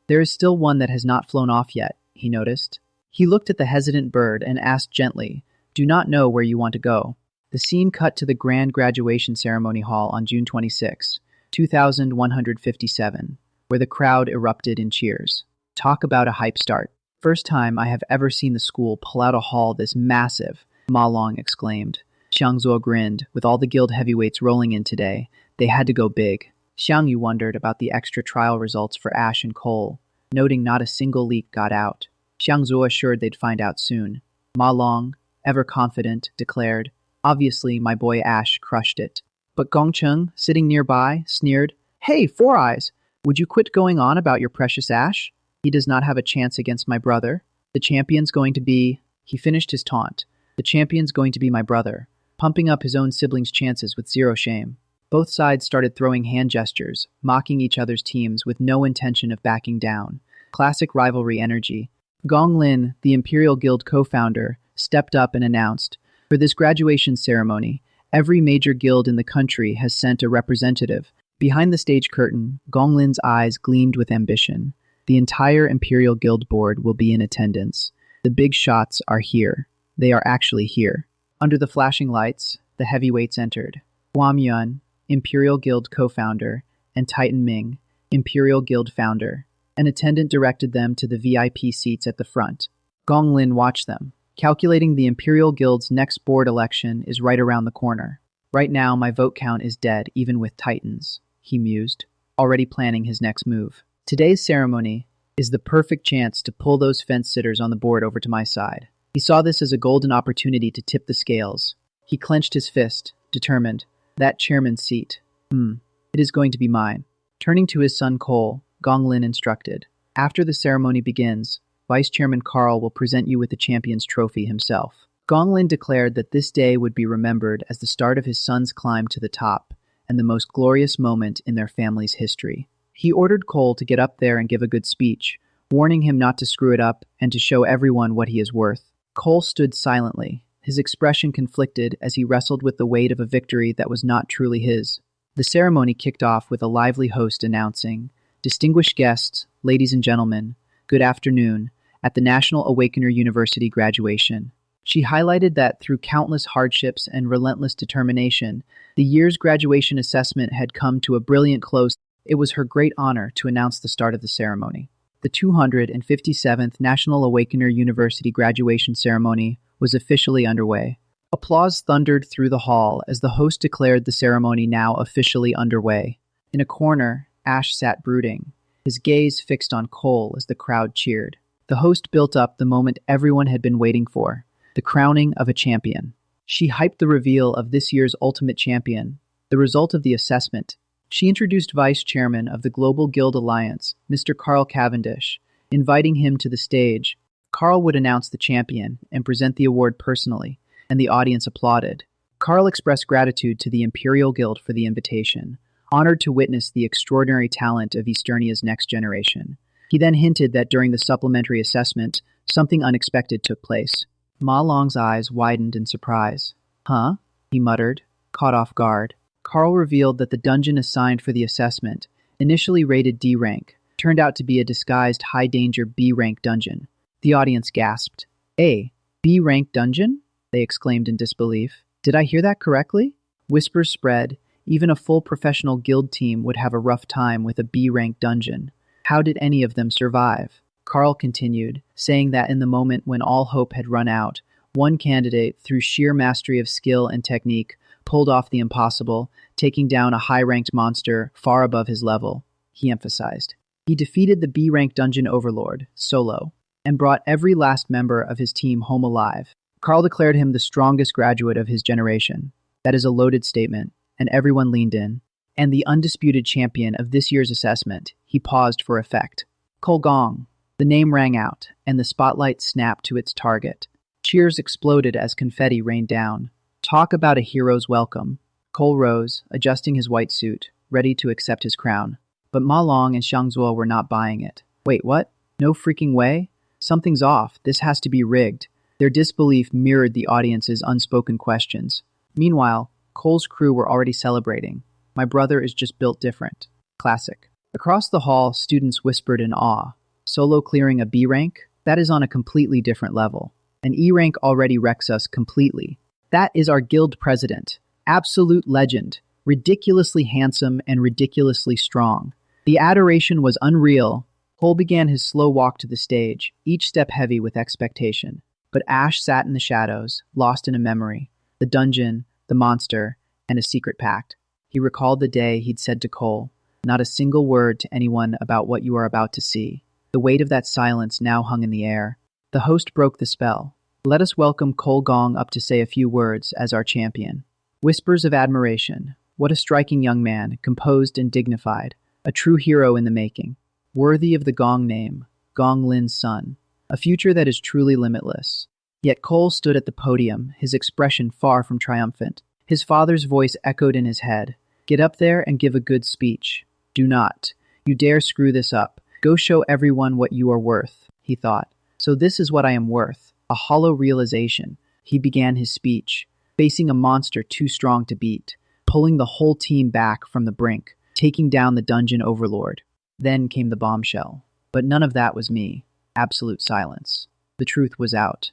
Speaker 1: There is still one that has not flown off yet, he noticed. He looked at the hesitant bird and asked gently, do not know where you want to go. The scene cut to the grand graduation ceremony hall on June 26, 2157, where the crowd erupted in cheers. Talk about a hype start. First time I have ever seen the school pull out a hall this massive, Ma Long exclaimed. Xiang Zuo grinned. With all the guild heavyweights rolling in today, they had to go big. Xiang Yu wondered about the extra trial results for Ash and Cole, noting not a single leak got out. Xiang Zuo assured they'd find out soon. Ma Long, ever confident, declared, obviously my boy Ash crushed it. But Gong Cheng, sitting nearby, sneered, Hey, Four Eyes, would you quit going on about your precious Ash? He does not have a chance against my brother. The champion's going to be... He finished his taunt. The champion's going to be my brother, pumping up his own siblings' chances with 0 shame. Both sides started throwing hand gestures, mocking each other's teams with no intention of backing down. Classic rivalry energy. Gong Lin, the Imperial Guild co-founder, stepped up and announced, "For this graduation ceremony, every major guild in the country has sent a representative." Behind the stage curtain, Gong Lin's eyes gleamed with ambition. "The entire Imperial Guild board will be in attendance. The big shots are here. They are actually here." Under the flashing lights, the heavyweights entered. Guam Yun, Imperial Guild co-founder, and Titan Ming, Imperial Guild founder. An attendant directed them to the VIP seats at the front. Gong Lin watched them, calculating the Imperial Guild's next board election is right around the corner. "Right now, my vote count is dead, even with Titans," he mused, already planning his next move. "Today's ceremony is the perfect chance to pull those fence-sitters on the board over to my side." He saw this as a golden opportunity to tip the scales. He clenched his fist, determined. That chairman's seat. It is going to be mine. Turning to his son Cole, Gong Lin instructed, "After the ceremony begins, Vice Chairman Carl will present you with the champion's trophy himself." Gong Lin declared that this day would be remembered as the start of his son's climb to the top and the most glorious moment in their family's history. He ordered Cole to get up there and give a good speech, warning him not to screw it up and to show everyone what he is worth. Cole stood silently, his expression conflicted as he wrestled with the weight of a victory that was not truly his. The ceremony kicked off with a lively host announcing, "Distinguished guests, ladies and gentlemen, good afternoon, at the National Awakener University graduation." She highlighted that through countless hardships and relentless determination, the year's graduation assessment had come to a brilliant close. It was her great honor to announce the start of the ceremony. The 257th National Awakener University graduation ceremony was officially underway. Applause thundered through the hall as the host declared the ceremony now officially underway. In a corner, Ash sat brooding, his gaze fixed on Cole as the crowd cheered. The host built up the moment everyone had been waiting for, the crowning of a champion. She hyped the reveal of this year's ultimate champion, the result of the assessment. She introduced Vice Chairman of the Global Guild Alliance, Mr. Carl Cavendish, inviting him to the stage. Carl would announce the champion and present the award personally, and the audience applauded. Carl expressed gratitude to the Imperial Guild for the invitation, honored to witness the extraordinary talent of Easternia's next generation. He then hinted that during the supplementary assessment, something unexpected took place. Ma Long's eyes widened in surprise. "Huh?" he muttered, caught off guard. Carl revealed that the dungeon assigned for the assessment, initially rated D rank, turned out to be a disguised high-danger B rank dungeon. The audience gasped. "A B rank dungeon?" they exclaimed in disbelief. "Did I hear that correctly?" Whispers spread. Even a full professional guild team would have a rough time with a B rank dungeon. How did any of them survive? Carl continued, saying that in the moment when all hope had run out, one candidate, through sheer mastery of skill and technique, pulled off the impossible, taking down a high-ranked monster far above his level. He emphasized. He defeated the B-rank dungeon overlord, solo, and brought every last member of his team home alive. Carl declared him the strongest graduate of his generation. That is a loaded statement, and everyone leaned in. And the undisputed champion of this year's assessment, he paused for effect. Cole Gong. The name rang out, and the spotlight snapped to its target. Cheers exploded as confetti rained down. Talk about a hero's welcome. Cole rose, adjusting his white suit, ready to accept his crown. But Ma Long and Xiang Zuo were not buying it. "Wait, what? No freaking way? Something's off. This has to be rigged." Their disbelief mirrored the audience's unspoken questions. Meanwhile, Cole's crew were already celebrating. "My brother is just built different." Classic. Across the hall, students whispered in awe. Solo clearing a B rank? That is on a completely different level. An E rank already wrecks us completely. That is our guild president. Absolute legend. Ridiculously handsome and ridiculously strong. The adoration was unreal. Cole began his slow walk to the stage, each step heavy with expectation. But Ash sat in the shadows, lost in a memory. The dungeon, the monster, and a secret pact. He recalled the day he'd said to Cole, "Not a single word to anyone about what you are about to see." The weight of that silence now hung in the air. The host broke the spell. "Let us welcome Cole Gong up to say a few words as our champion." Whispers of admiration. What a striking young man, composed and dignified. A true hero in the making. Worthy of the Gong name, Gong Lin's son. A future that is truly limitless. Yet Cole stood at the podium, his expression far from triumphant. His father's voice echoed in his head. "Get up there and give a good speech. Do not. You dare screw this up. Go show everyone what you are worth, he thought. So this is what I am worth. A hollow realization. He began his speech, facing a monster too strong to beat, pulling the whole team back from the brink, taking down the dungeon overlord. Then came the bombshell. But none of that was me. Absolute silence. The truth was out.